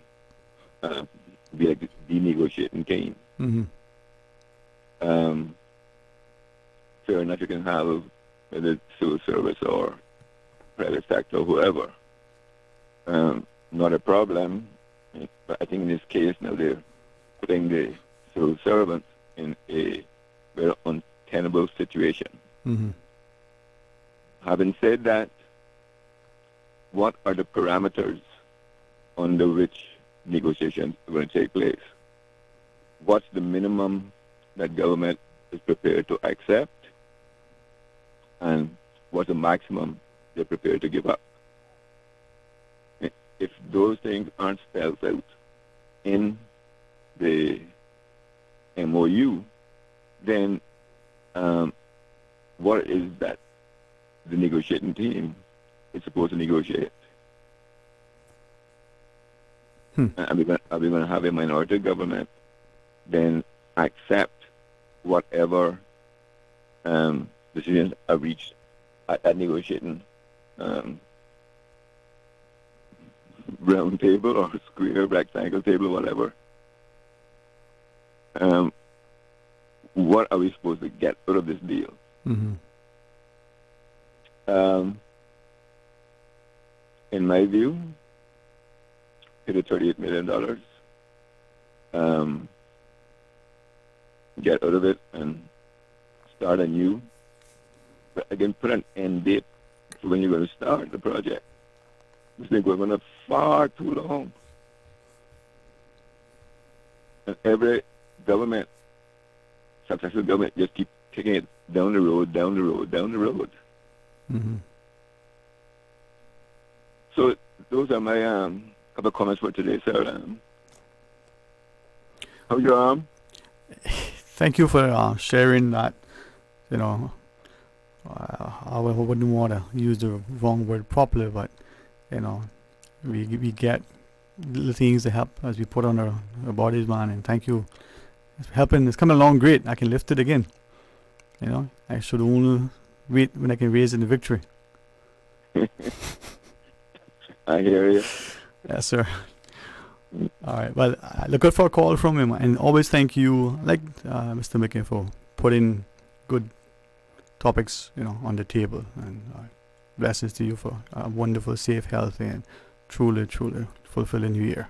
be like the negotiating team. Mm-hmm. Fair enough, you can have whether it's civil service or private sector or whoever. Not a problem, but I think in this case now they're putting the civil servants in a very untenable situation. Mm-hmm. Having said that, what are the parameters under which negotiations are going to take place? What's the minimum that government is prepared to accept? And what's the maximum they're prepared to give up? If those things aren't spelled out in the MOU, then what is that the negotiating team is supposed to negotiate? Are we going to have a minority government then accept whatever decisions are reached at negotiating round table or square, rectangle table, whatever. What are we supposed to get out of this deal? Mm-hmm. In my view, it is $38 million. Get out of it and start anew. But again, put an end date for when you're going to start the project. This thing we're going to far too long. And every government, successive government, just keep taking it down the road. Mm-hmm. So those are my couple comments for today, sir. How's your arm? Thank you for sharing that. You know, I wouldn't want to use the wrong word properly, but you know, we get the things that help as we put on our bodies, man. And thank you. It's helping. It's coming along great. I can lift it again. You know, I should only wait when I can raise it in victory. I hear you. Yes, sir. All right. Well, I look out for a call from him, and always thank you, like Mr. McKay, for putting good topics, you know, on the table. And blessings to you for a wonderful, safe, healthy, and truly, truly fulfilling new year.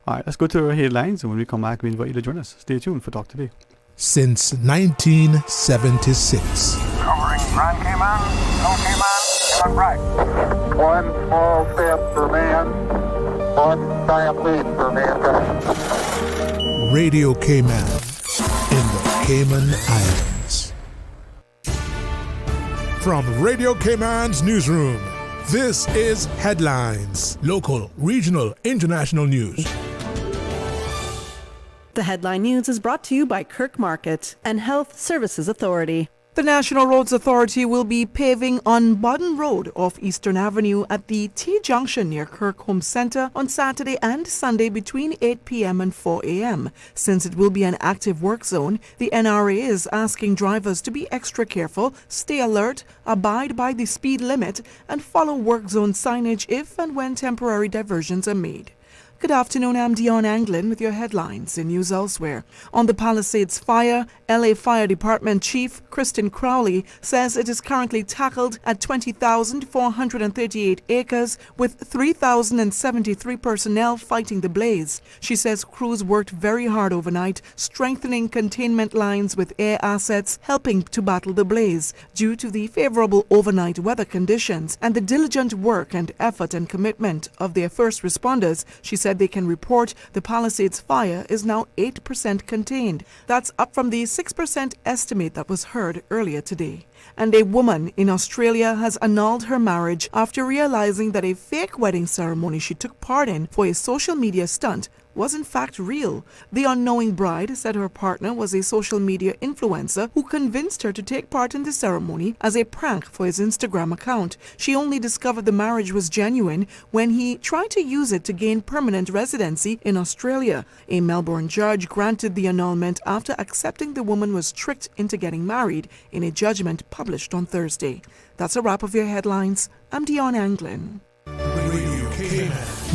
All right. Let's go to our headlines, and when we come back, we invite you to join us. Stay tuned for Talk Today. Since 1976. Covering Grand Cayman, Little Cayman, and right. One small step for man, one giant leap for mankind. Radio Cayman in the Cayman Islands. From Radio Cayman's newsroom, this is Headlines. Local, regional, international news. The Headline News is brought to you by Kirk Market and Health Services Authority. The National Roads Authority will be paving on Budden Road off Eastern Avenue at the T-Junction near Kirk Home Centre on Saturday and Sunday between 8 p.m. and 4 a.m. Since it will be an active work zone, the NRA is asking drivers to be extra careful, stay alert, abide by the speed limit, and follow work zone signage if and when temporary diversions are made. Good afternoon, I'm Dion Anglin with your headlines in news elsewhere. On the Palisades fire, LA Fire Department Chief Kristen Crowley says it is currently tackled at 20,438 acres with 3,073 personnel fighting the blaze. She says crews worked very hard overnight, strengthening containment lines with air assets, helping to battle the blaze. Due to the favorable overnight weather conditions and the diligent work and effort and commitment of their first responders, she said they can report the Palisades fire is now 8% contained. That's up from the 6% estimate that was heard earlier today. And a woman in Australia has annulled her marriage after realizing that a fake wedding ceremony she took part in for a social media stunt was in fact real. The unknowing bride said her partner was a social media influencer who convinced her to take part in the ceremony as a prank for his Instagram account. She only discovered the marriage was genuine when he tried to use it to gain permanent residency in Australia. A Melbourne judge granted the annulment after accepting the woman was tricked into getting married in a judgment published on Thursday. That's a wrap of your headlines. I'm Dion Anglin.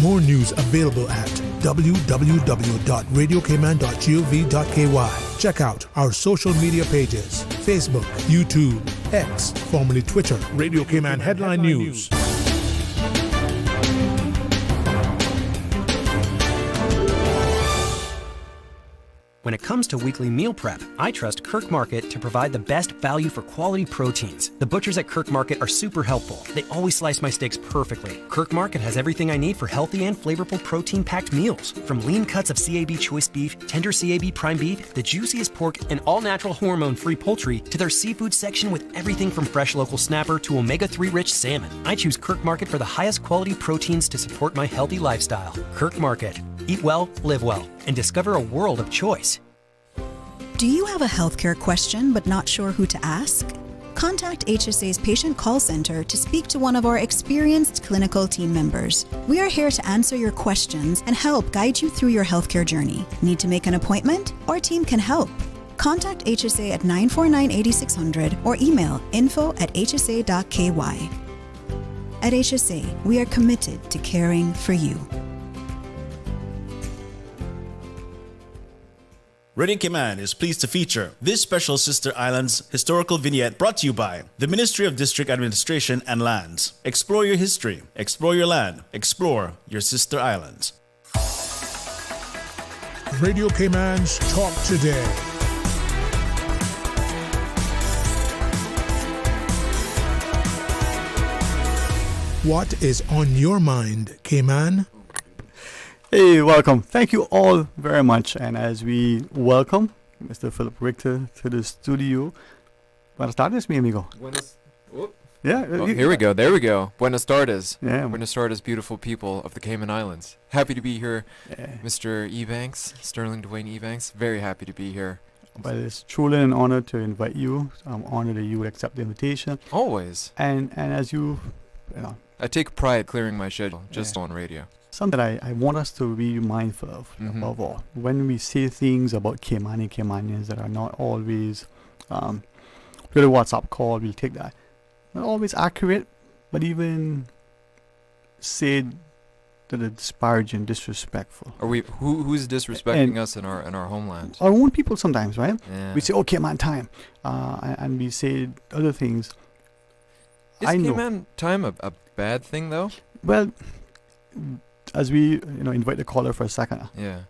More news available at www.radiocayman.gov.ky. Check out our social media pages: Facebook, YouTube, X, formerly Twitter, Radio Cayman Headline News. When it comes to weekly meal prep, I trust Kirk Market to provide the best value for quality proteins. The butchers at Kirk Market are super helpful. They always slice my steaks perfectly. Kirk Market has everything I need for healthy and flavorful protein-packed meals. From lean cuts of CAB choice beef, tender CAB prime beef, the juiciest pork, and all-natural hormone-free poultry, to their seafood section with everything from fresh local snapper to omega-3 rich salmon. I choose Kirk Market for the highest quality proteins to support my healthy lifestyle. Kirk Market. Eat well, live well, and discover a world of choice. Do you have a healthcare question but not sure who to ask? Contact HSA's Patient Call Center to speak to one of our experienced clinical team members. We are here to answer your questions and help guide you through your healthcare journey. Need to make an appointment? Our team can help. Contact HSA at 949-8600 or email info@hsa.ky. At HSA, we are committed to caring for you. Radio Cayman is pleased to feature this special Sister Islands historical vignette brought to you by the Ministry of District Administration and Lands. Explore your history, explore your land, explore your Sister Islands. Radio Cayman's Talk Today. What is on your mind, Cayman? Hey, welcome. Thank you all very much. And as we welcome Mr. Philip Richter to the studio, buenas tardes, mi amigo. Yeah. Here we go. There we go. Buenas tardes. Yeah. Buenas tardes, beautiful people of the Cayman Islands. Happy to be here, Mr. Ebanks, Sterling Dwayne Ebanks. Very happy to be here. But it's truly an honor to invite you. I'm honored that you would accept the invitation. Always. And as you know, I take pride clearing my schedule just on radio. Something that I want us to be mindful of, above all. When we say things about Caymani, Caymanians that are not always, with a WhatsApp call, we'll take that. Not always accurate, but even said that it's disparaging, disrespectful. Are we? Who's disrespecting us in our homeland? Our own people sometimes, right? Yeah. We say, "Oh, Cayman time," and we say other things. Is Cayman time a bad thing though? Well, as we invite the caller for a second. Yeah.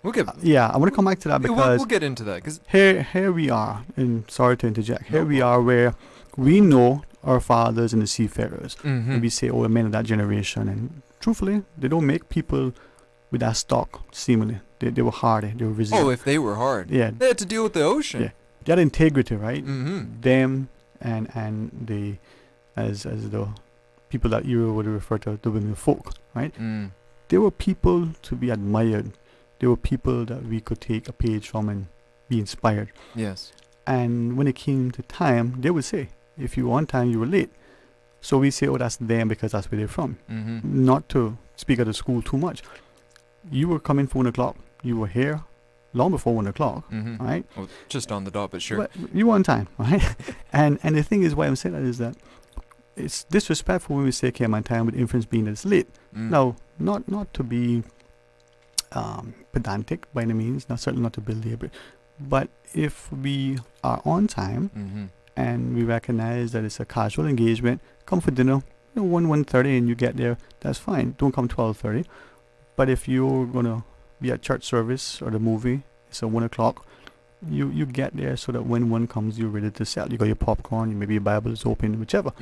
We'll get. I want to come back to that because we'll get into that because here we are, and sorry to interject. Here we are where we know our fathers and the seafarers, and we say, "Oh, the men of that generation," and truthfully, they don't make people with that stock. Seemingly, they were hardy, they were resilient. Oh, if they were hard, yeah, they had to deal with the ocean. Yeah, they had integrity, right? Them and the as the people that you would refer to the women folk, right? They were people to be admired. They were people that we could take a page from and be inspired. Yes. And when it came to time, they would say, if you were on time, you were late. So we say, oh, that's them because that's where they're from. Not to speak at the school too much. You were coming for 1 o'clock. You were here long before 1 o'clock, right? Well, just on the dot, but sure. But you were on time, right? and the thing is, why I'm saying that is that it's disrespectful when we say came on time with inference being that it's late. Now, not to be pedantic by any means, certainly not to belabor it, but if we are on time and we recognize that it's a casual engagement, come for dinner, 1:30 and you get there, that's fine. Don't come 12:30. But if you're gonna be at church service or the movie, it's at 1 o'clock. You get there so that when one comes, you're ready to sell. You got your popcorn, maybe your Bible is open, whichever.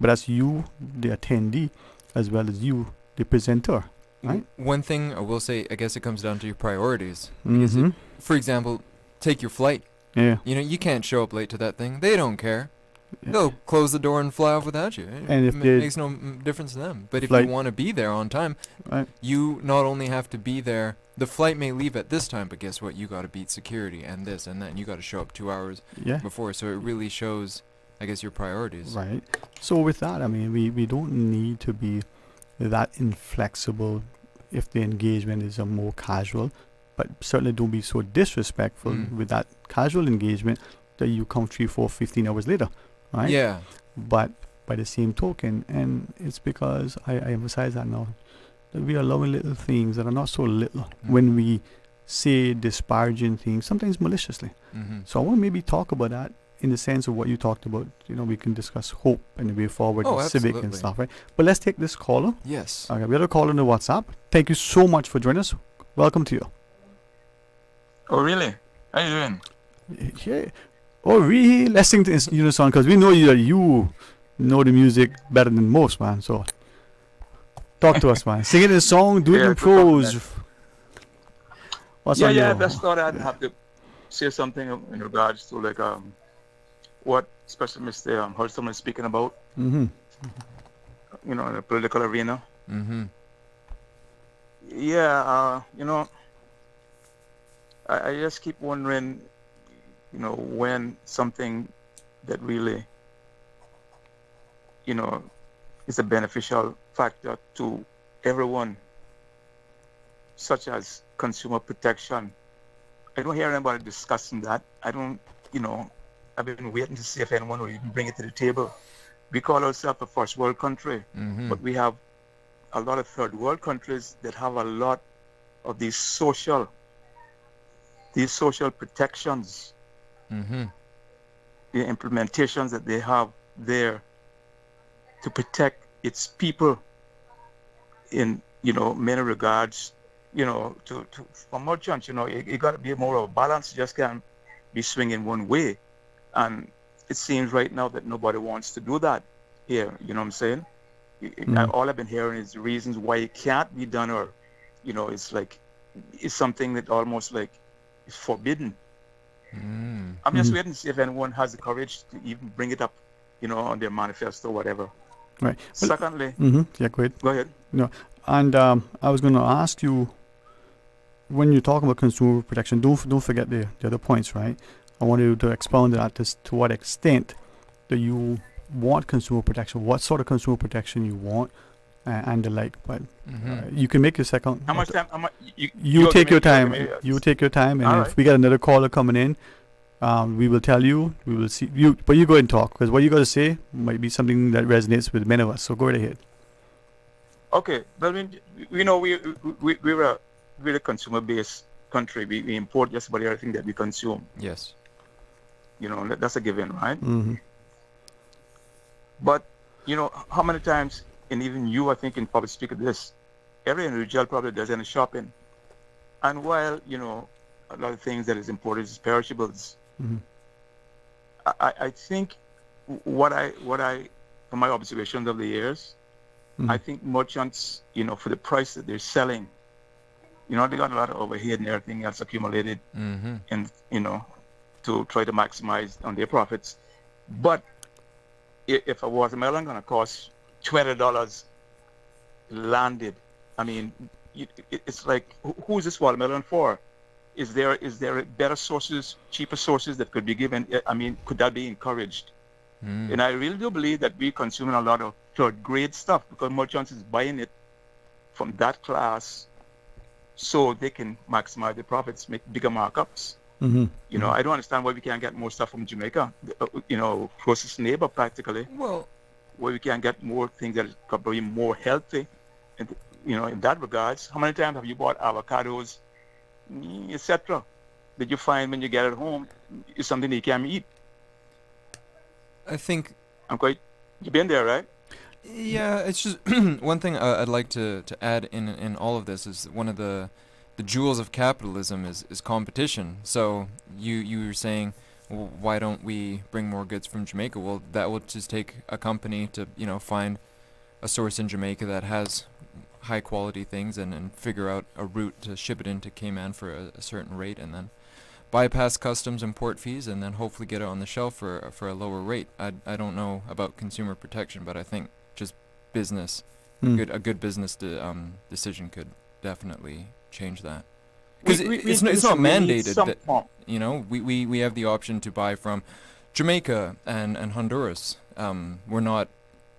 But that's you, the attendee, as well as you, the presenter, right? One thing I will say, I guess it comes down to your priorities. Because for example, take your flight. Yeah. You can't show up late to that thing. They don't care. They'll close the door and fly off without you. And if it makes no difference to them. But if you want to be there on time, you not only have to be there. The flight may leave at this time, but guess what? You got to beat security and this and that. And you got to show up 2 hours before. So it really shows, I guess, your priorities. Right. So with that, I mean, we don't need to be that inflexible if the engagement is a more casual, but certainly don't be so disrespectful with that casual engagement that you come 3, 4, 15 hours later, right? Yeah. But by the same token, and it's because I emphasize that now, that we are allowing little things that are not so little when we say disparaging things, sometimes maliciously. So I want to maybe talk about that in the sense of what you talked about. We can discuss hope and the way forward, civic and stuff, right? But let's take this caller. Yes. Okay, we have a caller on the WhatsApp. Thank you so much for joining us. Welcome to you. Oh, really? How you doing? Yeah. Oh, really? Let's sing to unison because we know you know the music better than most, man. So talk to us, man. Sing it in song, do it in prose. What's on I just thought I'd have to say something in regards to what Special Mr. Heard someone speaking about. In the political arena. I just keep wondering, when something that really, is a beneficial factor to everyone, such as consumer protection I don't hear anybody discussing that. I don't, I've been waiting to see if anyone will even bring it to the table. We call ourselves a first world country, but we have a lot of third world countries that have a lot of these social protections, the implementations that they have there to protect its people in, many regards, for merchants, you got to be more of a balance. You just can't be swinging one way. And it seems right now that nobody wants to do that here. You know what I'm saying? All I've been hearing is reasons why it can't be done, or, it's something that almost like is forbidden. I'm just waiting to see if anyone has the courage to even bring it up, on their manifesto or whatever. Right. Secondly, yeah, go ahead. Go ahead. No, and I was going to ask you, when you talk about consumer protection, don't forget the other points, right? I want you to expound on that to what extent that you want consumer protection, what sort of consumer protection you want, and the like. But you can make your second. How much time? You take your time. You take your time, and if we get another caller coming in, we will tell you. We will see you, but you go and talk, because what you got to say might be something that resonates with many of us. So go right ahead. Okay, well, we're a consumer-based country. We import just about everything that we consume. Yes. That's a given, right? But, how many times, and even you, I think, can probably speak of this, every individual probably does any shopping. And while, a lot of things that is imported is perishables, I think what I, from my observations of the years, I think merchants, for the price that they're selling, they got a lot of overhead and everything else accumulated, and to try to maximize on their profits. But if a watermelon gonna cost $20 landed, I mean, it's like, who's this watermelon for? Is there better sources, cheaper sources that could be given? I mean, could that be encouraged? And I really do believe that we're consuming a lot of third-grade stuff because merchants is buying it from that class so they can maximize their profits, make bigger markups. I don't understand why we can't get more stuff from Jamaica, closest neighbor practically. Well, where we can get more things that are probably more healthy, and in that regards. How many times have you bought avocados, etc., that you find when you get it home is something that you can eat? I think you've been there, right? Yeah, it's just one thing I'd like to add in all of this is one of the jewels of capitalism is competition. So you were saying, well, why don't we bring more goods from Jamaica? Well, that will just take a company to find a source in Jamaica that has high quality things and figure out a route to ship it into Cayman for a certain rate, and then bypass customs and port fees, and then hopefully get it on the shelf for a lower rate. I don't know about consumer protection, but I think just business, a good business decision could definitely change that. Because it's not mandated that we have the option to buy from Jamaica and Honduras. We're not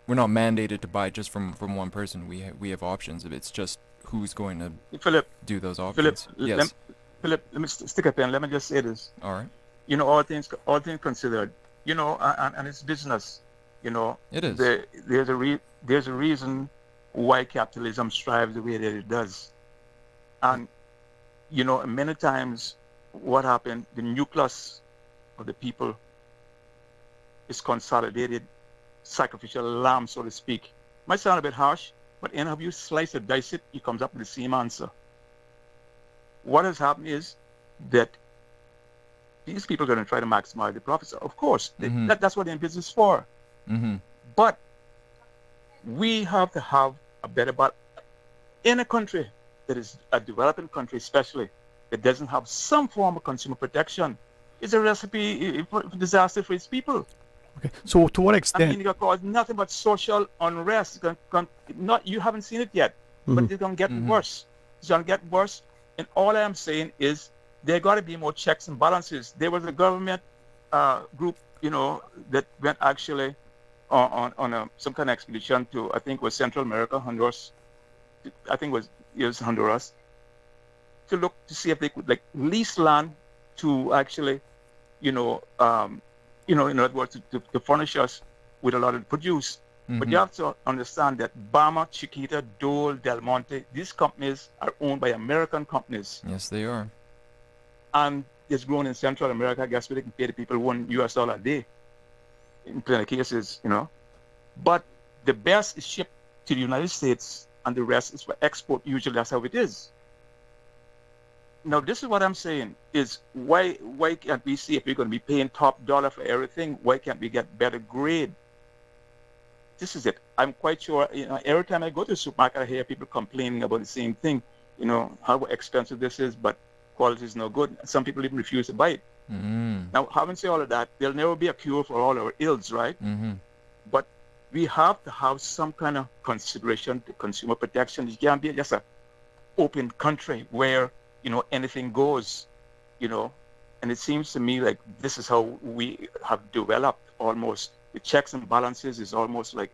mandated to buy just from one person. We have options. It's just who's going to do those options. Philip, let me stick up here and let me just say this. All right. All things considered, and it's business. It is. There's a reason why capitalism strives the way that it does, and many times what happened, the nucleus of the people is consolidated, sacrificial lamb, so to speak. Might sound a bit harsh, but anyhow you slice it, dice it, it comes up with the same answer. What has happened is that these people are going to try to maximize the profits. Of course, that's what they're in business for. But we have to have a better balance. In a country that is a developing country, especially, that doesn't have some form of consumer protection, is a recipe for disaster for its people. Okay. So to what extent? I mean, it's going to cause nothing but social unrest. You haven't seen it yet, but it's going to get worse. It's going to get worse. And all I'm saying is there got to be more checks and balances. There was a government group, that went actually on some kind of expedition to, I think it was Central America, Honduras. I think it was Honduras, to look to see if they could lease land to actually, in other words, to furnish us with a lot of produce. But you have to understand that Bama, Chiquita, Dole, Del Monte, these companies are owned by American companies. Yes, they are. And it's grown in Central America. I guess where they can pay the people $1 a day in plenty cases, But the best is shipped to the United States, and the rest is for export. Usually that's how it is. Now, this is what I'm saying, is why can't we see, if we're going to be paying top dollar for everything, why can't we get better grade? This is it. I'm quite sure, every time I go to the supermarket, I hear people complaining about the same thing, how expensive this is, but quality is no good. Some people even refuse to buy it. Now, having said all of that, there'll never be a cure for all our ills, right? But we have to have some kind of consideration to consumer protection. It can't be just an open country where, anything goes, and it seems to me like this is how we have developed almost. The checks and balances is almost like,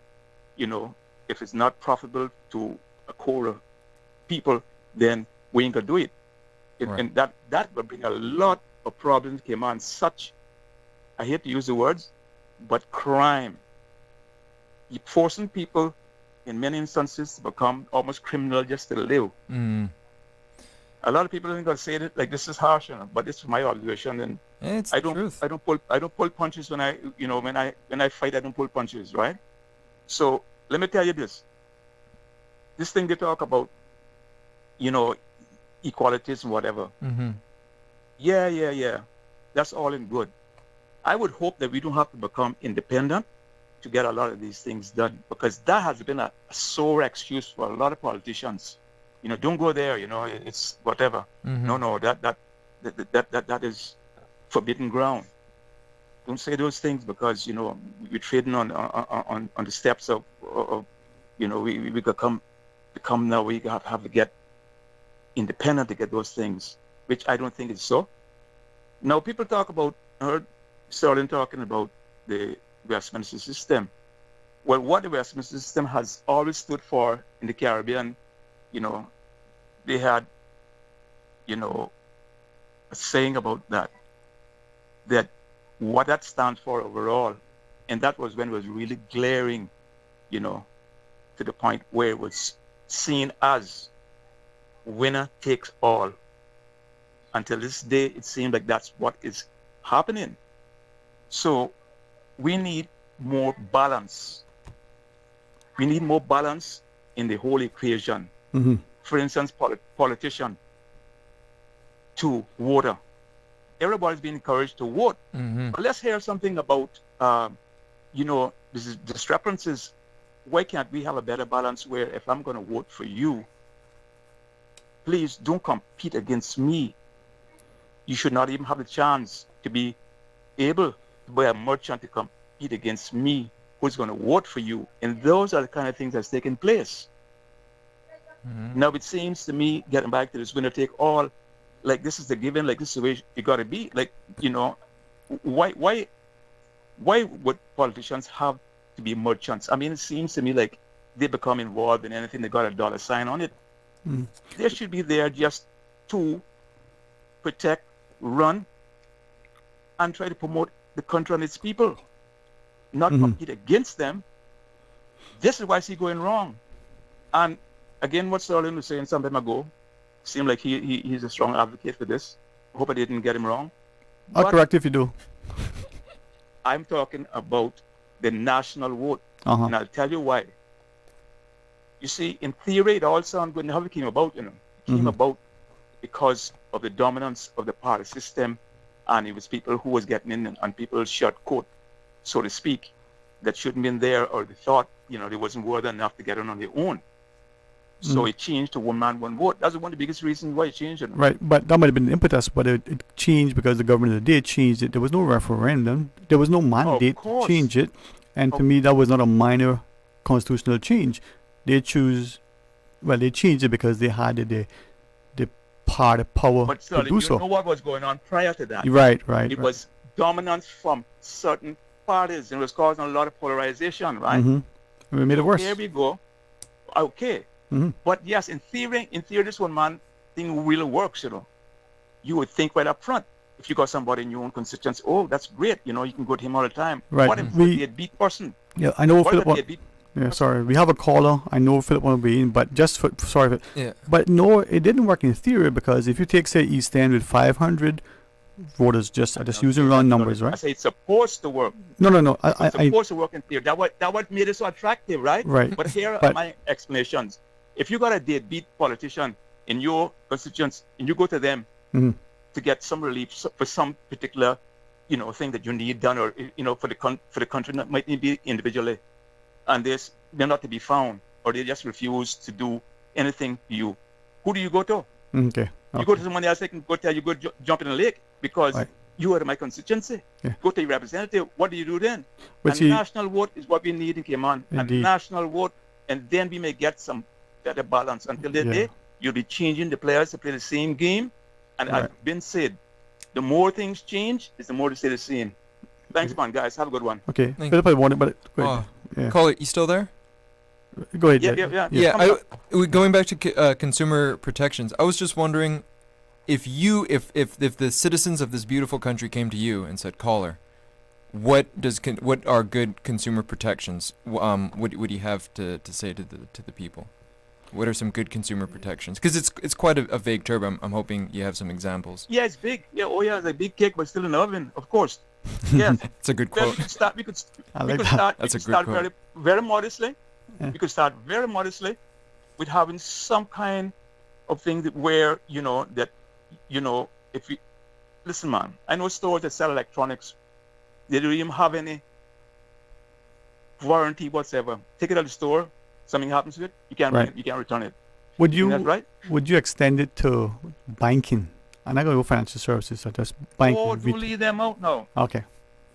if it's not profitable to a core of people, then we ain't gonna do it. Right. And that will bring a lot of problems came on. Such, I hate to use the words, but crime. You're forcing people in many instances to become almost criminal just to live. A lot of people ain't gonna say it like this is harsh, but it's my observation, and it's I the truth. I don't pull punches when I fight. I don't pull punches, right? So let me tell you this. This thing they talk about, equalities and whatever. Yeah. That's all in good. I would hope that we don't have to become independent to get a lot of these things done, because that has been a sore excuse for a lot of politicians. Don't go there. It's whatever. No, that is forbidden ground. Don't say those things, because we're trading on the steps of we become now we have to get independent to get those things, which I don't think is so. Now people talk about, I heard Sterling talking about the Westminster system. Well, what the Westminster system has always stood for in the Caribbean, they had, a saying about that what that stands for overall, and that was when it was really glaring, to the point where it was seen as winner takes all. Until this day, it seemed like that's what is happening. So we need more balance. We need more balance in the whole equation. For instance, politician to voter. Everybody's being encouraged to vote. But let's hear something about, these discrepancies. Why can't we have a better balance where if I'm going to vote for you, please don't compete against me. You should not even have the chance to be able to buy a merchant to compete against me who's going to vote for you. And those are the kind of things that's taking place. Now it seems to me, getting back to this winner take all, like this is the given, like this is the way it got to be. Like, why would politicians have to be merchants? I mean, it seems to me like they become involved in anything that got a dollar sign on it. They should be there just to protect, run, and try to promote the country and its people, not compete against them. This is why I see going wrong. And again, what Sterling was saying some time ago, seemed like he's a strong advocate for this. I hope I didn't get him wrong. I'll correct if you do. I'm talking about the national vote, and I'll tell you why. You see, in theory, it all sounds good. And how it came about, It came about because of the dominance of the party system, and it was people who was getting in on people's short coat, so to speak, that shouldn't been there, or they thought, they wasn't worthy enough to get in on their own. So it changed to one man, one vote. That's one of the biggest reasons why it changed. Right, but that might have been the impetus, but it changed because the government of the day changed it. There was no referendum. There was no mandate to change it. And to me, that was not a minor constitutional change. They changed it because they had the power but to do so. You know what was going on prior to that? Right. It was dominance from certain parties, and it was causing a lot of polarization, right? We made it worse. Here we go. Okay. But yes, in theory, this one man thing really works, You would think right up front, if you got somebody in your own constituency, oh, that's great. You know, you can go to him all the time. Right. What if the deadbeat person? Yeah, I know What Philip. if the deadbeat Yeah, sorry. We have a caller. I know Philip want to be in, but just for sorry. Yeah. But no, it didn't work in theory because if you take say East End with 500 voters, just using round numbers, I right? say it's supposed to work. No. It's supposed to work in theory. That what made it so attractive, right? Right. But here are But- my explanations. If you got a deadbeat politician in your constituency and you go to them Mhm. to get some relief for some particular, you know, thing that you need done, or you know, for the country, that might need be individually, and they're not to be found, or they just refuse to do anything to you, who do you go to? Okay. You go to someone else, they can go tell you go jump in the lake because Right. you are my constituency. Yeah. Go to your representative. What do you do then? But And see- national vote is what we need in Cayman. A Indeed. national vote, and then we may get some better balance. Until that Yeah. day, you'll be changing the players to play the same game. And Right. I've been said, the more things change, is the more they stay the same. Thanks, man, guys. Have a good one. Okay. Thank Philip, I wanted, but go ahead. Oh. Yeah. Caller, you still there? Go ahead. Yeah. Yeah, going back to consumer protections, I was just wondering if the citizens of this beautiful country came to you and said, "Caller, what are good consumer protections?" What would you have to say to the people? What are some good consumer protections? Because it's quite a vague term. I'm hoping you have some examples. Yeah, it's big. Yeah, it's a big cake, but still in the oven, of course. Yes. It's a good Well, quote. we could I like that. start. That's we a could good start quote. very, very modestly. Yeah. We could start very modestly with having some kind of thing where if you listen, man. I know stores that sell electronics. They don't even have any warranty whatsoever. Take it out of the store. Something happens to it. You can't Right. you can't return it. Would Isn't you that right? Would you extend it to banking? I'm not going to go financial services. I just banking. Oh, don't leave them out now. Okay.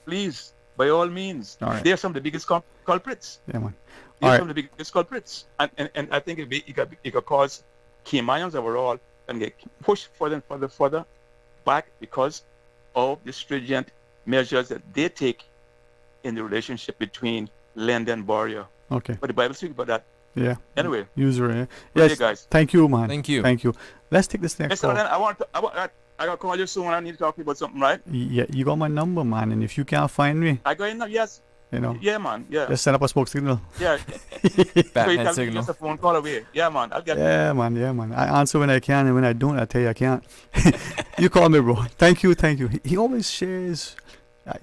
Please, by all means. All right. They're some of the biggest culprits. Yeah, man. These All are right. some of the biggest culprits, and I think it could cause Caymanians overall and get pushed further back because of the stringent measures that they take in the relationship between lender and borrower. Okay. But the Bible speaks about that. Yeah. Anyway. User. Yeah. Good Yes. day, guys. Thank you, man. Thank you. Thank you. Let's take this next Mr. call. Allen, I got to call you soon. I need to talk to you about something, right? Yeah, you got my number, man. And if you can't find me, I got in now. Yes. you know, Yeah, man. Yeah. just set up a smoke signal. Yeah. Batman so signal. just a phone call away. Yeah, man. I'll get. Yeah, man. Yeah, man. I answer when I can, and when I don't, I tell you I can't. You call me, bro. Thank you. Thank you. He always shares.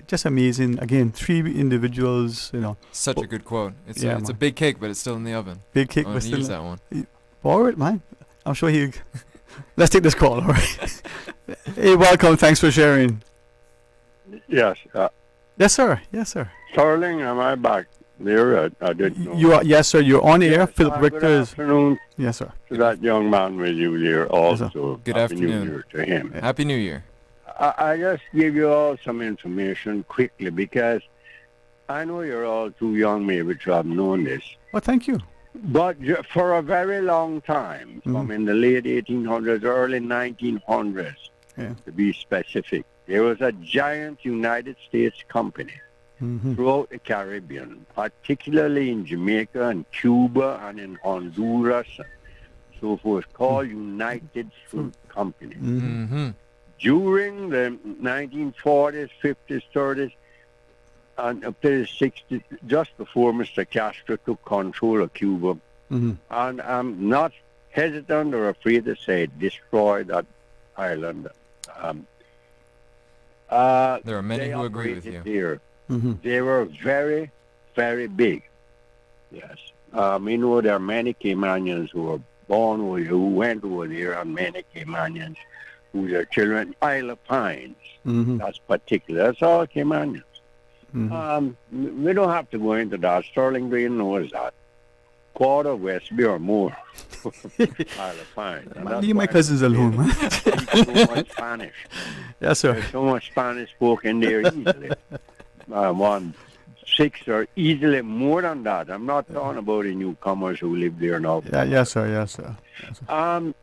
Just amazing. Again, 3 individuals. You know. Such a good quote. It's Yeah, a man. big cake, but it's still in the oven. Big cake, I'm but gonna still. use that one. Borrow it, man. I'm sure he. Let's take this call. All right. Hey, welcome. Thanks for sharing. Yes. Yes, sir. Yes, sir. Sterling, am I back there? I didn't know. You are. Yes, sir. You're on air. Philip Good Richter is. afternoon Yes, sir. to that young man with you there also. Good Happy New afternoon. Year to him. Happy New Year. I just give you all some information quickly because I know you're all too young maybe to have known this. Well, thank you. But for a very long time, from in the late 1800s, early 1900s, Yeah. to be specific, there was a giant United States company Mm-hmm. throughout the Caribbean, particularly in Jamaica and Cuba and in Honduras and so forth, called United Fruit Company. Mm-hmm. During the 1940s, 50s, 30s, and up to the 60s, just before Mr. Castro took control of Cuba, Mm-hmm. and I'm not hesitant or afraid to say destroy that island. There are many they who agree with operated you. There. Mm-hmm. They were very, very big. Yes. We know there are many Caymanians who were born over here, who went over there, and many Caymanians who their children, Isle of Pines. Mm-hmm. That's particular. That's all Caymanians. Mm-hmm. We don't have to go into that. Sterling Dwayne knows that. Quarter Westby or more. Isle of Pines. And that's Leave my why cousins alone, man. they speak so much Spanish. Yes, sir. There's so much Spanish spoken there easily. 1/6 or easily more than that. I'm not talking about the newcomers who live there now. Yeah, yes, sir. Yes, sir. Yes, sir.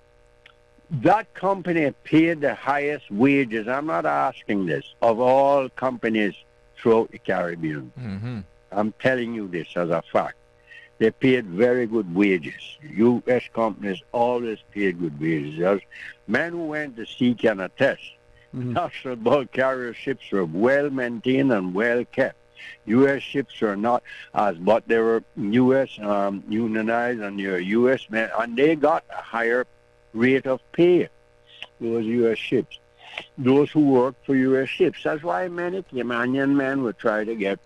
That company paid the highest wages. I'm not asking this of all companies throughout the Caribbean. Mm-hmm. I'm telling you this as a fact. They paid very good wages. U.S. companies always paid good wages. As men who went to sea can attest. National bulk carrier ships were well maintained and well kept. U.S. ships are not as, but they were U.S. Unionized, and your U.S. men, and they got a higher rate of pay. Those U.S. ships, those who work for U.S. ships. That's why many Caymanian men would try to get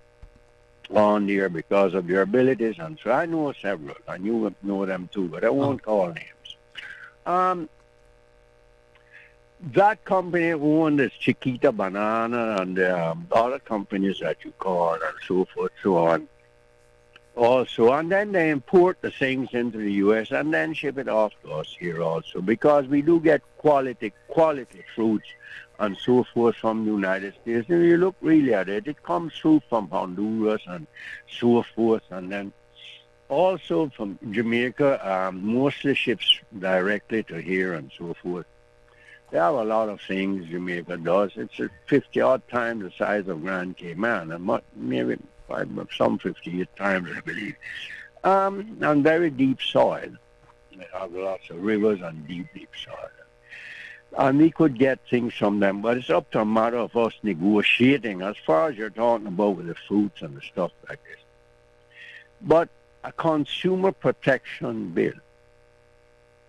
on there because of their abilities. And so I know several, and you would know them too, but I won't call names. That company owned this Chiquita Banana and other companies that you called and so forth, so on. Also, and then they import the things into the U.S. and then ship it off to us here also, because we do get quality fruits and so forth from the United States. And you look really at it, it comes through from Honduras and so forth, and then also from Jamaica, mostly ships directly to here and so forth. They have a lot of things Jamaica does. It's 50-odd times the size of Grand Cayman, and maybe some 58 times, I believe. And very deep soil. They have lots of rivers and deep soil. And we could get things from them, but it's up to a matter of us negotiating as far as you're talking about with the fruits and the stuff like this. But a consumer protection bill,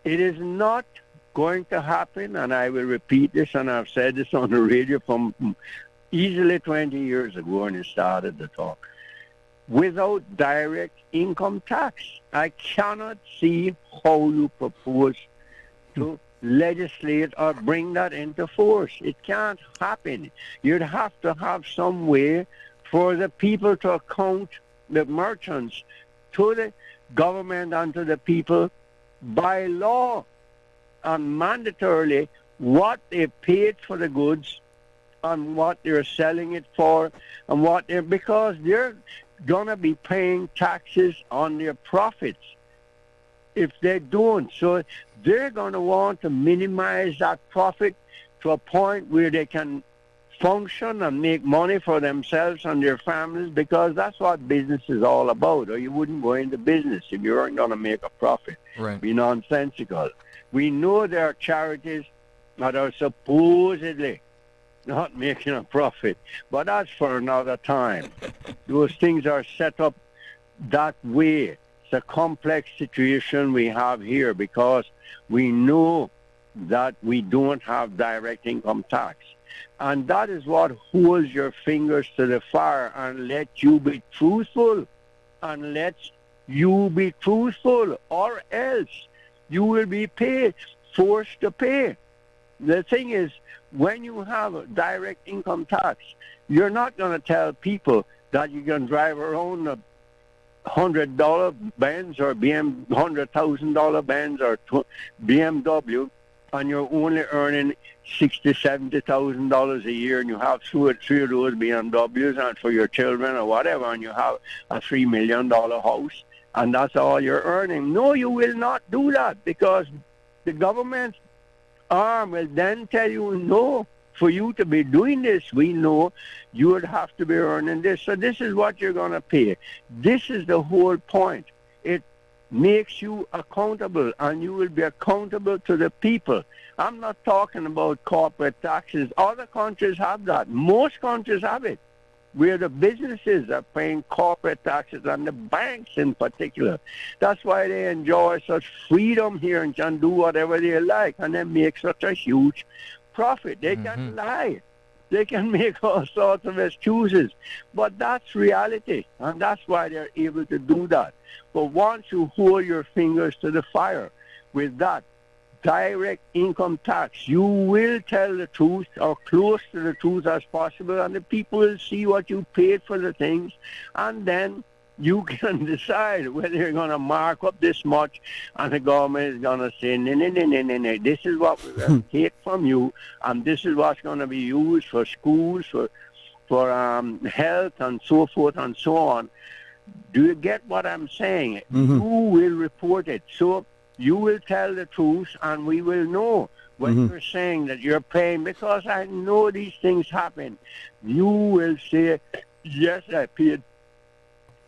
it is not going to happen, and I will repeat this, and I've said this on the radio from easily 20 years ago when it started to talk, without direct income tax. I cannot see how you propose to legislate or bring that into force. It can't happen. You'd have to have some way for the people to account, the merchants, to the government and to the people by law and mandatorily what they paid for the goods and what they're selling it for, and what they're, because they're going to be paying taxes on their profits if they don't. So they're going to want to minimize that profit to a point where they can function and make money for themselves and their families, because that's what business is all about, or you wouldn't go into business if you weren't going to make a profit. Right. Be nonsensical. We know there are charities that are supposedly not making a profit, but that's for another time. Those things are set up that way. It's a complex situation we have here because we know that we don't have direct income tax. And that is what holds your fingers to the fire and let you be truthful. And let you be truthful, or else you will be forced to pay. The thing is, when you have a direct income tax, you're not going to tell people that you can drive around a $100 Benz or $100,000 Benz or BMW, and you're only earning $60,000-$70,000 a year, and you have three of those BMWs and for your children or whatever, and you have a $3 million house, and that's all you're earning. No, you will not do that, because the government arm will then tell you, no, for you to be doing this, we know you would have to be earning this. So this is what you're going to pay. This is the whole point. It makes you accountable, and you will be accountable to the people. I'm not talking about corporate taxes. Other countries have that. Most countries have it, where the businesses are paying corporate taxes, and the banks in particular. That's why they enjoy such freedom here and can do whatever they like, and they make such a huge profit. They can lie. They can make all sorts of excuses. But that's reality, and that's why they're able to do that. But once you hold your fingers to the fire with that direct income tax, you will tell the truth, or close to the truth as possible, and the people will see what you paid for the things, and then you can decide whether you're going to mark up this much, and the government is going to say, no, this is what we're going to take from you, and this is what's going to be used for schools, for health, and so forth and so on. Do you get what I'm saying? You will report it. So you will tell the truth, and we will know when you're saying that you're paying, because I know these things happen. You will say, yes, I paid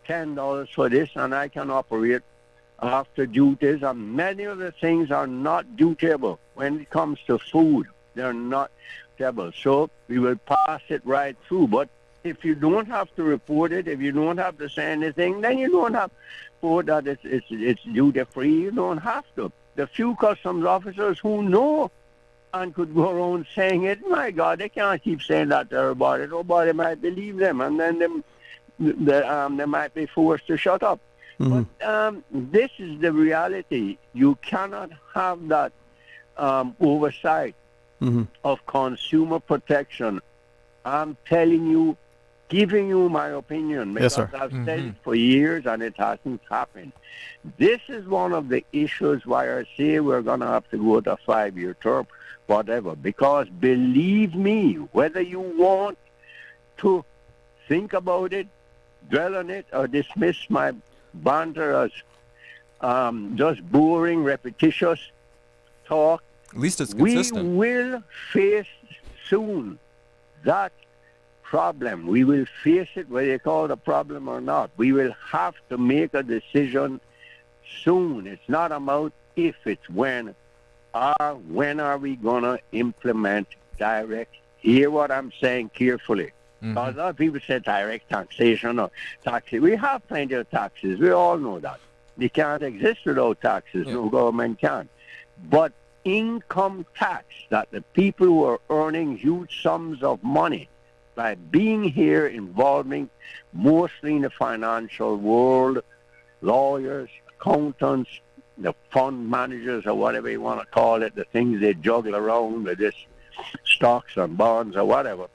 $10 for this, and I can operate after duties, and many of the things are not dutiable when it comes to food. They're not. unacceptable. So we will pass it right through. But if you don't have to report it, if you don't have to say anything, then you don't have to that it's duty-free. You don't have to. The few customs officers who know and could go around saying it, my God, they can't keep saying that to everybody. Nobody might believe them, and then they might be forced to shut up. Mm-hmm. But this is the reality. You cannot have that oversight of consumer protection. I'm telling you, giving you my opinion, because Yes, sir. I've said it for years and it hasn't happened. This is one of the issues why I say we're going to have to go to a 5-year term, whatever, because believe me, whether you want to think about it, dwell on it, or dismiss my banter as just boring, repetitious talk, At least it's we consistent. will face soon that problem. We will face it, whether you call it a problem or not. We will have to make a decision soon. It's not about if, it's when. When are we going to implement direct? Hear what I'm saying carefully. Because a lot of people say direct taxation or taxes. We have plenty of taxes. We all know that. They can't exist without taxes. Yeah. No government can. But income tax, that the people who are earning huge sums of money by being here, involving mostly in the financial world, lawyers, accountants, the fund managers, or whatever you want to call it, the things they juggle around with this stocks and bonds or whatever,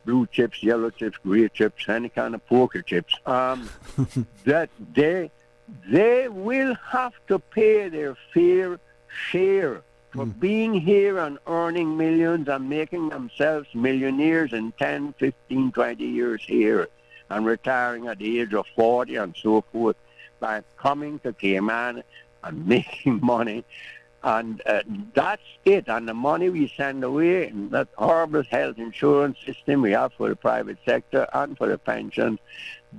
blue chips, yellow chips, gray chips, any kind of poker chips, that they will have to pay their fair share for being here and earning millions and making themselves millionaires in 10, 15, 20 years here and retiring at the age of 40 and so forth by coming to Cayman and making money. And that's it. And the money we send away, and that horrible health insurance system we have for the private sector and for the pensions,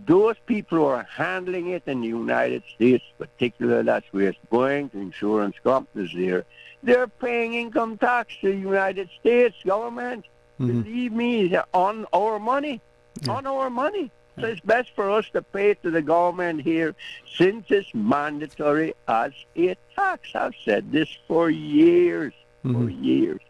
those people who are handling it in the United States, particularly that's where it's going to insurance companies there, they're paying income tax to the United States government. Believe me, on our money. On our money. So it's best for us to pay to the government here since it's mandatory as a tax. I've said this for years, for years.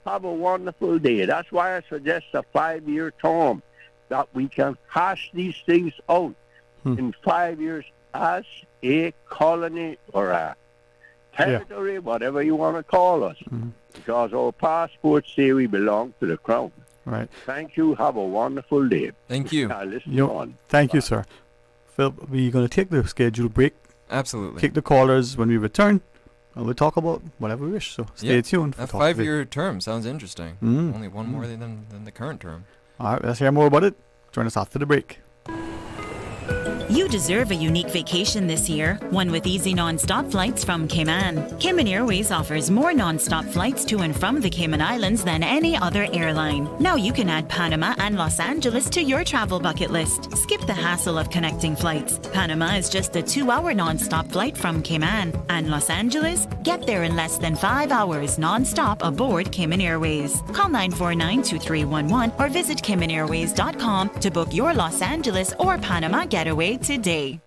Have a wonderful day. That's why I suggest a 5-year term, that we can hash these things out in 5 years as a colony or a territory, whatever you want to call us, because our passports say we belong to the crown. Right. Thank you. Have a wonderful day. Thank you. Thank you, sir. Phil, we're going to take the scheduled break. Absolutely. Take the callers when we return, and we'll talk about whatever we wish. So stay tuned. A 5-year term sounds interesting. Only one more than the current term. All right, let's hear more about it. Join us after the break. You deserve a unique vacation this year, one with easy non-stop flights from Cayman. Cayman Airways offers more non-stop flights to and from the Cayman Islands than any other airline. Now you can add Panama and Los Angeles to your travel bucket list. Skip the hassle of connecting flights. Panama is just a 2-hour non-stop flight from Cayman. And Los Angeles? Get there in less than 5 hours non-stop aboard Cayman Airways. Call 949-2311 or visit CaymanAirways.com to book your Los Angeles or Panama getaway today.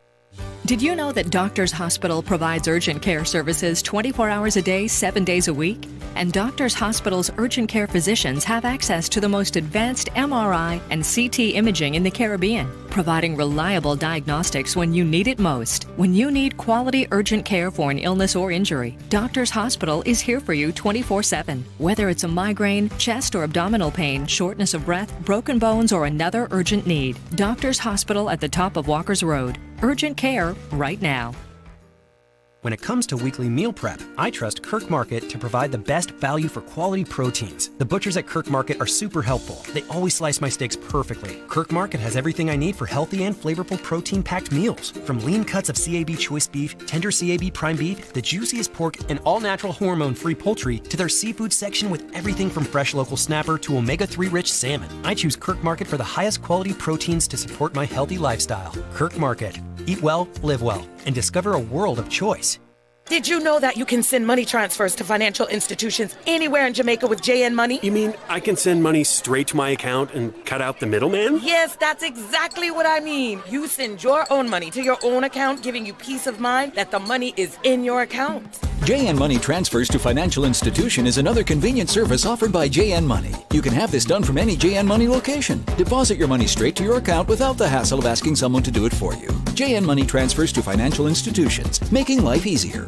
Did you know that Doctors Hospital provides urgent care services 24 hours a day, 7 days a week? And Doctors Hospital's urgent care physicians have access to the most advanced MRI and CT imaging in the Caribbean, providing reliable diagnostics when you need it most. When you need quality urgent care for an illness or injury, Doctors Hospital is here for you 24/7. Whether it's a migraine, chest or abdominal pain, shortness of breath, broken bones, or another urgent need, Doctors Hospital at the top of Walker's Road. Urgent care right now. When it comes to weekly meal prep, I trust Kirk Market to provide the best value for quality proteins. The butchers at Kirk Market are super helpful. They always slice my steaks perfectly. Kirk Market has everything I need for healthy and flavorful protein-packed meals. From lean cuts of CAB choice beef, tender CAB prime beef, the juiciest pork, and all-natural hormone-free poultry, to their seafood section with everything from fresh local snapper to omega-3 rich salmon. I choose Kirk Market for the highest quality proteins to support my healthy lifestyle. Kirk Market. Eat well, live well, and discover a world of choice. Did you know that you can send money transfers to financial institutions anywhere in Jamaica with JN Money? You mean I can send money straight to my account and cut out the middleman? Yes, that's exactly what I mean. You send your own money to your own account, giving you peace of mind that the money is in your account. JN Money Transfers to Financial Institution is another convenient service offered by JN Money. You can have this done from any JN Money location. Deposit your money straight to your account without the hassle of asking someone to do it for you. JN Money Transfers to Financial Institutions, making life easier.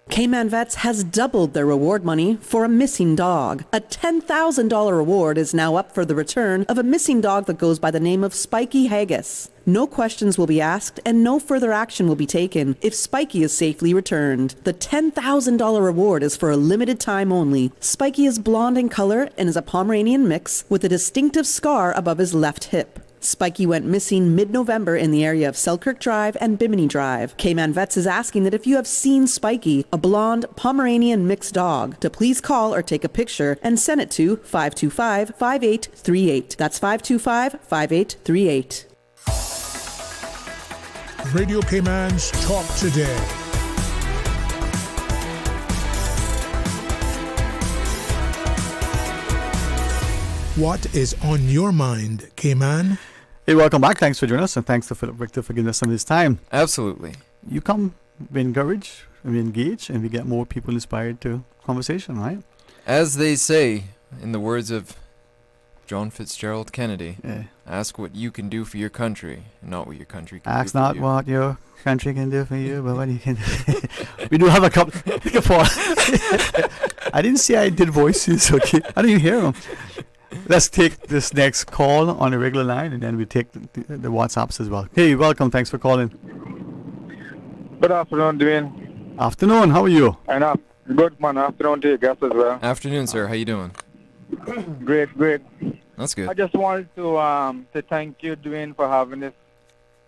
Cayman Vets has doubled their reward money for a missing dog. A $10,000 reward is now up for the return of a missing dog that goes by the name of Spiky Haggis. No questions will be asked and no further action will be taken if Spiky is safely returned. The $10,000 reward is for a limited time only. Spiky is blonde in color and is a Pomeranian mix with a distinctive scar above his left hip. Spiky went missing mid-November in the area of Selkirk Drive and Bimini Drive. Cayman Vets is asking that if you have seen Spiky, a blonde Pomeranian mixed dog, to please call or take a picture and send it to 525-5838. That's 525-5838. Radio Cayman's Talk Today. What is on your mind, Cayman? Hey, welcome back. Thanks for joining us, and thanks to Philip Richter for giving us some of his time. Absolutely. You come, we encourage, we engage, and we get more people inspired to conversation, right? As they say, in the words of John Fitzgerald Kennedy, yeah. Ask what you can do for your country, and not what your country can Ask do for not you. what your country can do for you, but what you can do. We do have a couple. I didn't say I did voices, okay? I didn't hear them. Let's take this next call on a regular line, and then we take the WhatsApps as well. Hey, welcome. Thanks for calling. Good afternoon, Dwayne. Afternoon. How are you? And good man. Afternoon to your guests as well. Afternoon, sir. How you doing? Great. That's good. I just wanted to thank you, Dwayne, for having this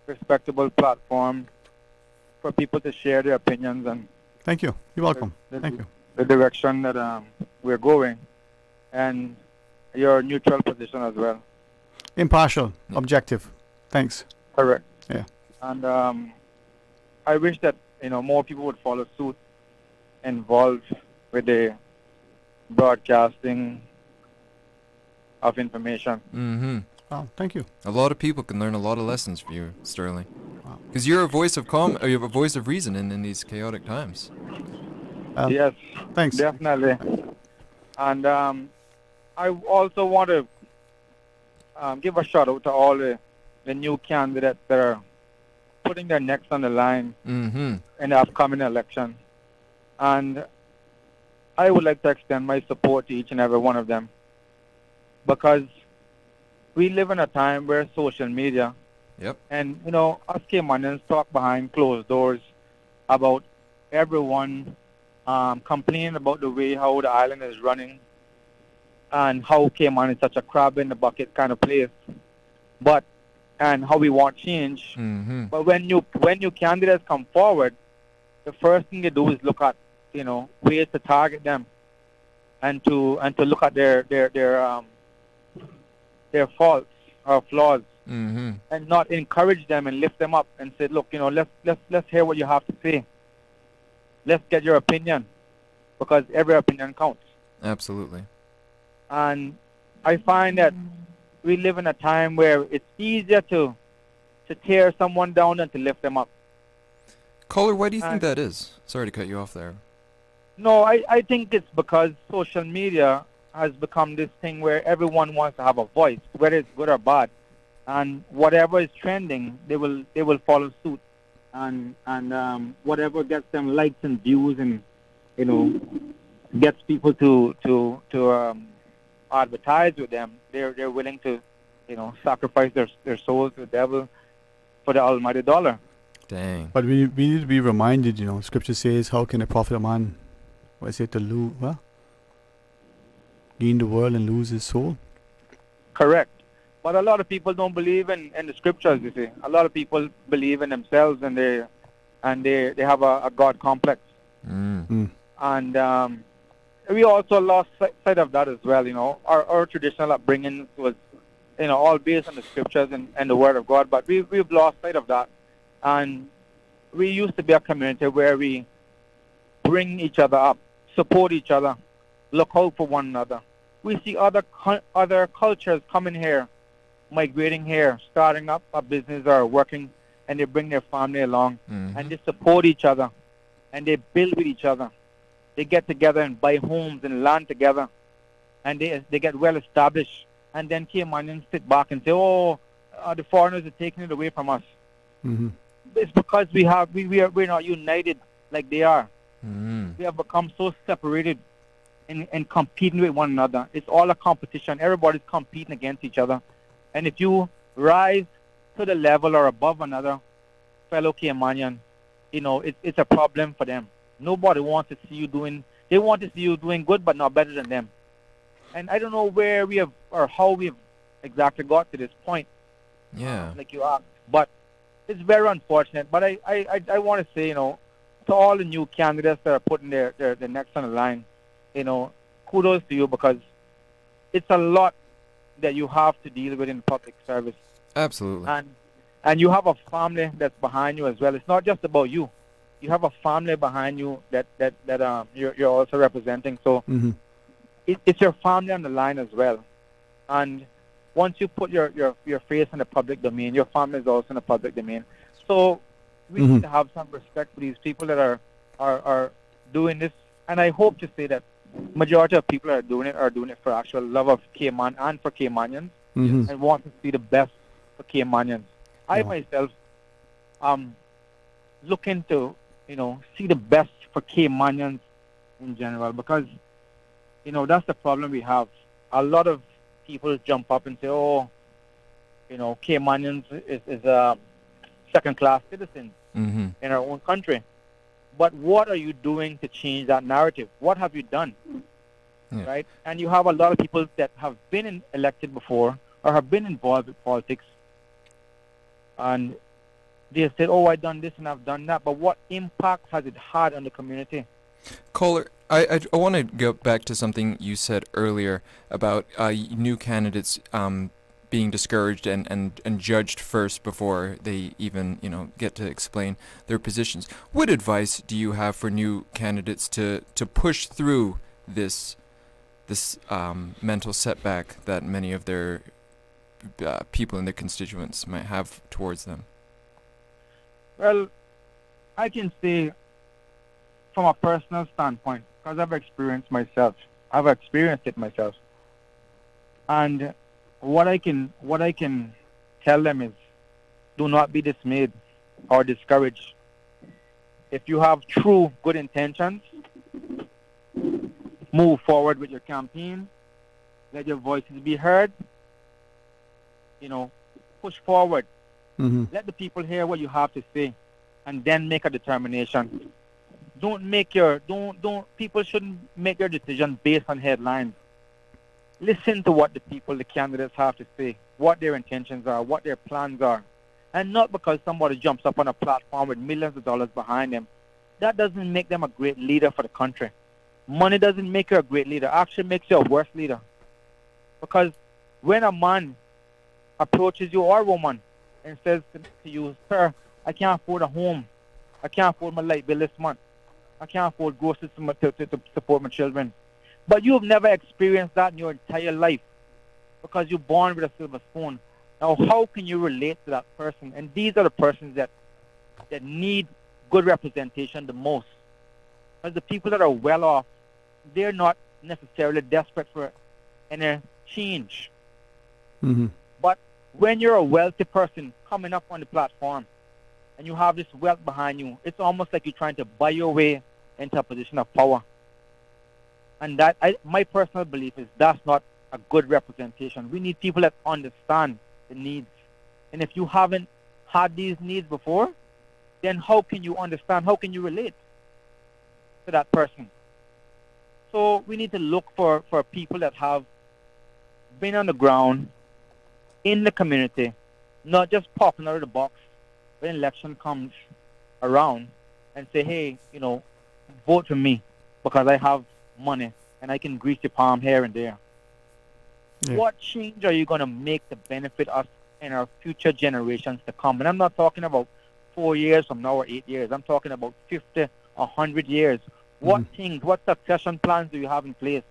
respectable platform for people to share their opinions and. Thank you. You're welcome. Thank you. The direction that we're going, and your neutral position as well. Impartial, objective. Thanks. Correct. Yeah. And I wish that more people would follow suit, involved with the broadcasting of information. Mm-hmm. Oh, thank you. A lot of people can learn a lot of lessons from you, Sterling. Because you're a voice of you have a voice of reason in these chaotic times. Yes. Thanks. Definitely. And I also want to give a shout out to all the new candidates that are putting their necks on the line in the upcoming election. And I would like to extend my support to each and every one of them, because we live in a time where social media and us Caymanians talk behind closed doors about everyone complaining about the way how the island is running and how Cayman is such a crab in the bucket kind of place, and how we want change. But when new candidates come forward, the first thing they do is look at ways to target them, and to look at their faults or flaws, and not encourage them and lift them up and say, look, let's hear what you have to say. Let's get your opinion, because every opinion counts. Absolutely. And I find that we live in a time where it's easier to tear someone down than to lift them up. Caller, why do you think that is? Sorry to cut you off there. No, I think it's because social media has become this thing where everyone wants to have a voice, whether it's good or bad. And whatever is trending, they will follow suit. And whatever gets them likes and views and, gets people to advertise with them, they're willing to, sacrifice their souls to the devil for the almighty dollar. Dang. But we need to be reminded, Scripture says, how can a profit a man, gain the world and lose his soul? Correct. But a lot of people don't believe in the scriptures, you see. A lot of people believe in themselves, and they have a God complex. And we also lost sight of that as well, Our traditional upbringing was, all based on the scriptures and the word of God, but we've lost sight of that. And we used to be a community where we bring each other up, support each other, look out for one another. We see other cultures coming here, migrating here, starting up a business or working, and they bring their family along, and they support each other, and they build with each other. They get together and buy homes and land together, and they get well established. And then Caymanians sit back and say, "Oh, the foreigners are taking it away from us." It's because we're not united like they are. We have become so separated and competing with one another. It's all a competition. Everybody's competing against each other. And if you rise to the level or above another fellow Caymanian, it's a problem for them. Nobody wants to see you they want to see you doing good, but not better than them. And I don't know where we have or how we have exactly got to this point. Yeah. Like you asked. But it's very unfortunate. But I want to say, to all the new candidates that are putting their necks on the line, kudos to you, because it's a lot that you have to deal with in public service. Absolutely. And you have a family that's behind you as well. It's not just about you. You have a family behind you that you're also representing. So it's your family on the line as well. And once you put your face in the public domain, your family is also in the public domain. So we need to have some respect for these people that are doing this. And I hope to say that majority of people that are doing it for actual love of Cayman and for Caymanians and want to see the best for Caymanians. I myself looking to see the best for Caymanians in general, because that's the problem we have. A lot of people jump up and say, "Oh, Caymanians is second-class citizens in our own country." But what are you doing to change that narrative? What have you done? Right? And you have a lot of people that have been elected before or have been involved with politics, and they said, "Oh, I've done this and I've done that." But what impact has it had on the community? Caller, I want to go back to something you said earlier about new candidates being discouraged and judged first before they even get to explain their positions. What advice do you have for new candidates to push through this mental setback that many of their people and their constituents might have towards them? Well, I can say from a personal standpoint, because I've experienced it myself, and what I can tell them is, do not be dismayed or discouraged. If you have true good intentions, move forward with your campaign. Let your voices be heard. Push forward. Let the people hear what you have to say, and then make a determination. People shouldn't make their decision based on headlines. Listen to what the candidates have to say, what their intentions are, what their plans are. And not because somebody jumps up on a platform with millions of dollars behind them, that doesn't make them a great leader for the country. Money doesn't make you a great leader. Actually makes you a worse leader. Because when a man approaches you or a woman and says to you, "Sir, I can't afford a home. I can't afford my light bill this month. I can't afford groceries to support my children." But you've never experienced that in your entire life because you're born with a silver spoon. Now, how can you relate to that person? And these are the persons that need good representation the most. Because the people that are well off, they're not necessarily desperate for any change. But when you're a wealthy person coming up on the platform and you have this wealth behind you, it's almost like you're trying to buy your way into a position of power. And my personal belief is that's not a good representation. We need people that understand the needs. And if you haven't had these needs before, then how can you understand? How can you relate to that person? So we need to look for people that have been on the ground, in the community, not just popping out of the box when election comes around and say, "Hey, vote for me because I have money and I can grease your palm here and there." What change are you going to make to benefit us and our future generations to come? And I'm not talking about 4 years from now or 8 years. I'm talking about 50, 100 years. What things, what succession plans do you have in place?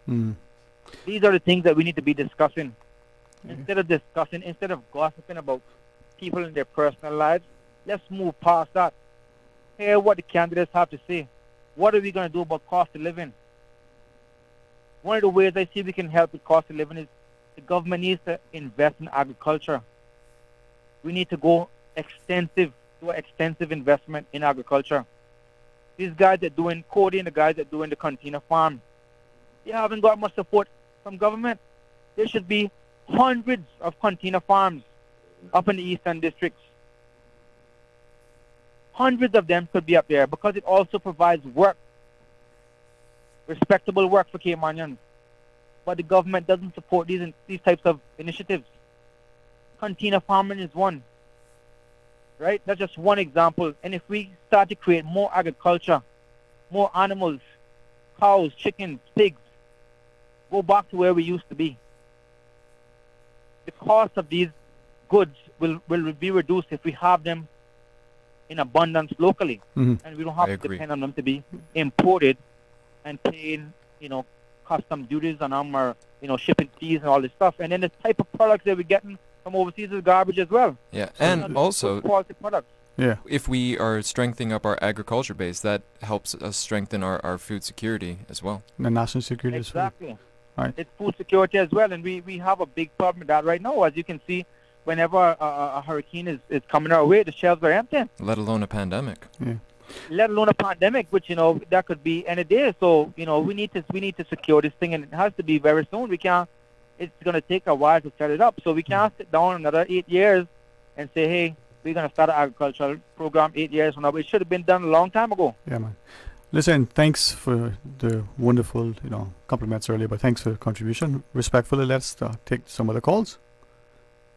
Mm. These are the things that we need to be discussing. Instead of gossiping about people in their personal lives, let's move past that. Hear what the candidates have to say. What are we going to do about cost of living? One of the ways I see we can help with cost of living is the government needs to invest in agriculture. We need to do extensive investment in agriculture. These guys that doing Cody and the guys that doing the container farm, they haven't got much support from government. There should be hundreds of container farms up in the eastern districts. Hundreds of them could be up there because it also provides work, respectable work for Caymanians. But the government doesn't support these types of initiatives. Container farming is one, right? That's just one example. And if we start to create more agriculture, more animals, cows, chickens, pigs, go back to where we used to be. The cost of these goods will be reduced if we have them in abundance locally. Mm-hmm. And we don't have to depend on them to be imported and paying, custom duties on them or, shipping fees and all this stuff. And then the type of products that we're getting from overseas is garbage as well. Yeah, So and also, quality products. Yeah. If we are strengthening up our agriculture base, that helps us strengthen our food security as well. The national security as well. Exactly. Right. It's food security as well, and we have a big problem with that right now. As you can see, whenever a hurricane is coming our way, the shelves are empty. Let alone a pandemic. Yeah. Let alone a pandemic, which that could be any day. So we need to secure this thing, and it has to be very soon. We can't. It's going to take a while to set it up. So we can't sit down another 8 years and say, hey, we're going to start an agricultural program 8 years from now. It should have been done a long time ago. Yeah, man. Listen, thanks for the wonderful, compliments earlier, but thanks for the contribution. Respectfully, let's take some of the calls.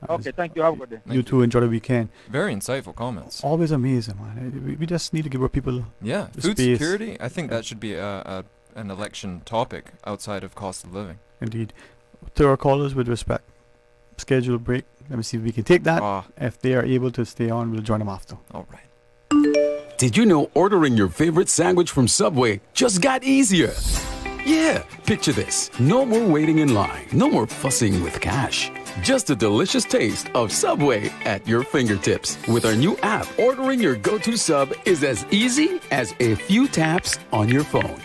Okay, thank you. Have a good day. You too. Enjoy the weekend. Very insightful comments. Always amazing, man. We just need to give our people food space. security. I think that should be an election topic outside of cost of living. Indeed. To our callers, with respect, schedule a break. Let me see if we can take that. If they are able to stay on, we'll join them after. All right. Did you know ordering your favorite sandwich from Subway just got easier? Yeah, picture this. No more waiting in line. No more fussing with cash. Just a delicious taste of Subway at your fingertips. With our new app, ordering your go-to sub is as easy as a few taps on your phone.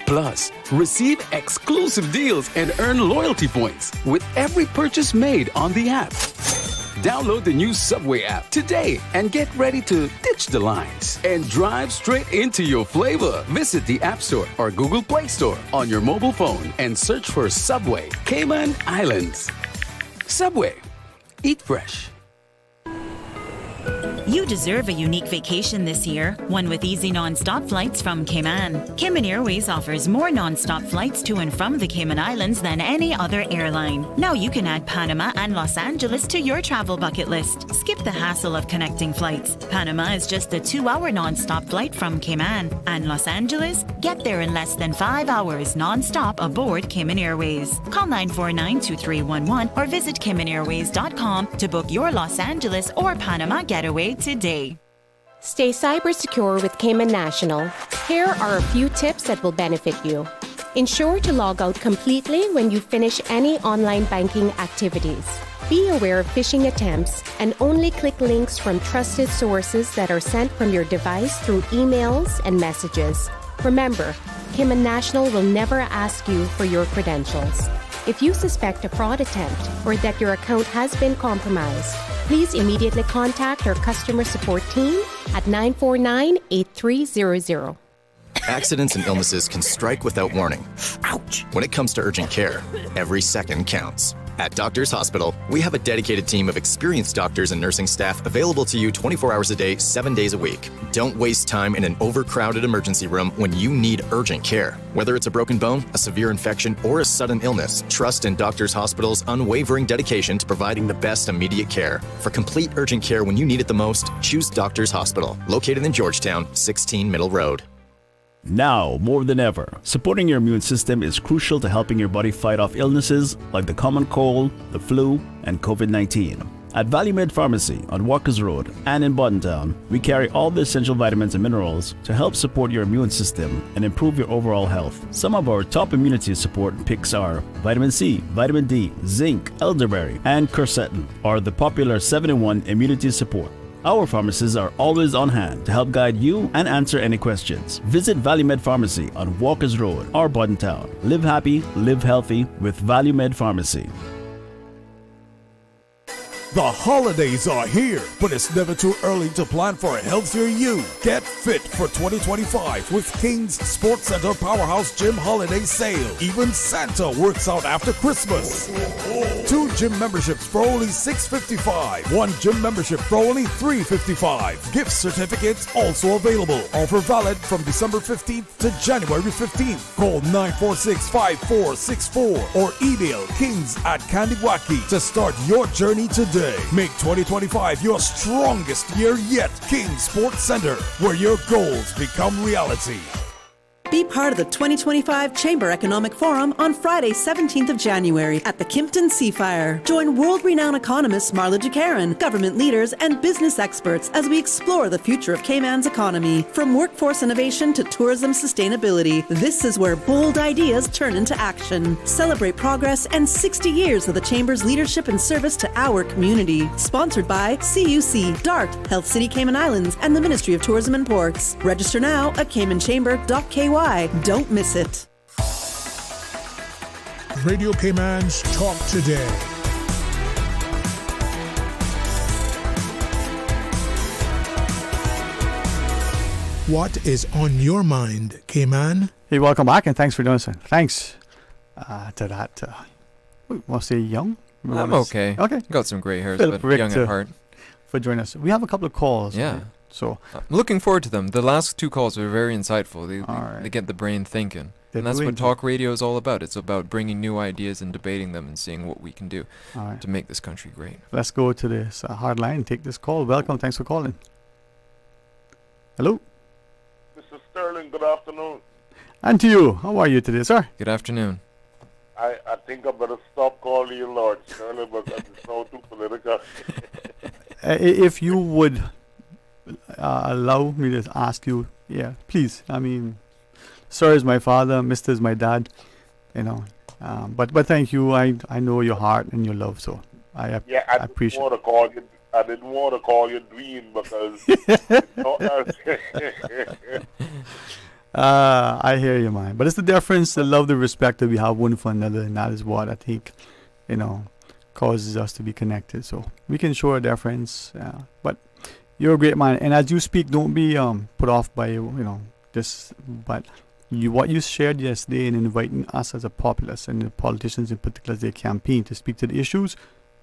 Plus, receive exclusive deals and earn loyalty points with every purchase made on the app. Download the new Subway app today and get ready to ditch the lines and drive straight into your flavor. Visit the App Store or Google Play Store on your mobile phone and search for Subway Cayman Islands. Subway. Eat fresh. You deserve a unique vacation this year, one with easy non-stop flights from Cayman. Cayman Airways offers more non-stop flights to and from the Cayman Islands than any other airline. Now you can add Panama and Los Angeles to your travel bucket list. Skip the hassle of connecting flights. Panama is just a 2-hour non-stop flight from Cayman. And Los Angeles? Get there in less than 5 hours non-stop aboard Cayman Airways. Call 949-2311 or visit CaymanAirways.com to book your Los Angeles or Panama getaway today. Stay cyber secure with Cayman National. Here are a few tips that will benefit you. Ensure to log out completely when you finish any online banking activities. Be aware of phishing attempts and only click links from trusted sources that are sent from your device through emails and messages. Remember, Cayman National will never ask you for your credentials. If you suspect a fraud attempt or that your account has been compromised, please immediately contact our customer support team at 949-8300. Accidents and illnesses can strike without warning. Ouch! When it comes to urgent care, every second counts. At Doctors Hospital, we have a dedicated team of experienced doctors and nursing staff available to you 24 hours a day, 7 days a week. Don't waste time in an overcrowded emergency room when you need urgent care. Whether it's a broken bone, a severe infection, or a sudden illness, trust in Doctors Hospital's unwavering dedication to providing the best immediate care. For complete urgent care when you need it the most, choose Doctors Hospital, located in Georgetown, 16 Middle Road. Now, more than ever, supporting your immune system is crucial to helping your body fight off illnesses like the common cold, the flu, and COVID-19. At Valley Med Pharmacy on Walkers Road and in Town, we carry all the essential vitamins and minerals to help support your immune system and improve your overall health. Some of our top immunity support picks are vitamin C, vitamin D, zinc, elderberry, and quercetin are the popular 7-in-1 immunity support. Our pharmacists are always on hand to help guide you and answer any questions. Visit Valley Med Pharmacy on Walkers Road or Town. Live happy, live healthy with Valley Med Pharmacy. The holidays are here, but it's never too early to plan for a healthier you. Get fit for 2025 with King's Sports Center Powerhouse Gym Holiday Sale. Even Santa works out after Christmas. 2 gym memberships for only $6.55. 1 gym membership for only $3.55. Gift certificates also available. Offer valid from December 15th to January 15th. Call 946-5464 or email kings@candiwaki to start your journey today. Make 2025 your strongest year yet. King Sports Center, where your goals become reality. Be part of the 2025 Chamber Economic Forum on Friday, 17th of January at the Kimpton Seafire. Join world-renowned economists Marla Ducarin, government leaders, and business experts as we explore the future of Cayman's economy. From workforce innovation to tourism sustainability, this is where bold ideas turn into action. Celebrate progress and 60 years of the Chamber's leadership and service to our community. Sponsored by CUC, DART, Health City Cayman Islands, and the Ministry of Tourism and Ports. Register now at caymanchamber.ky. Don't miss it. Radio Cayman's Talk Today. What is on your mind, Cayman? Hey, welcome back, and thanks for doing this. Thanks to that. Want to say young? I'm okay. Okay. Got some gray hairs, Philip but Rick young at heart. For joining us. We have a couple of calls. Yeah. Right? So I'm looking forward to them. The last 2 calls were very insightful. They get the brain thinking. And that's what talk radio is all about. It's about bringing new ideas and debating them and seeing what we can do to make this country great. Let's go to this hard line and take this call. Welcome. Thanks for calling. Hello. Mr. Sterling, good afternoon. And to you. How are you today, sir? Good afternoon. I think I better stop calling you Lord Sterling because it's so too political. If you would allow me to ask you, yeah, please. I mean, sir is my father, Mr. is my dad, you know. But thank you. I know your heart and your love, so I appreciate. I didn't want to call you Dwayne because. I hear you, man. But it's the difference, the love, the respect that we have one for another, and that is what I think, you know, causes us to be connected. So we can show a difference. But you're a great man, and as you speak, don't be put off by this. But what you shared yesterday in inviting us as a populace and the politicians in particular as they campaign to speak to the issues,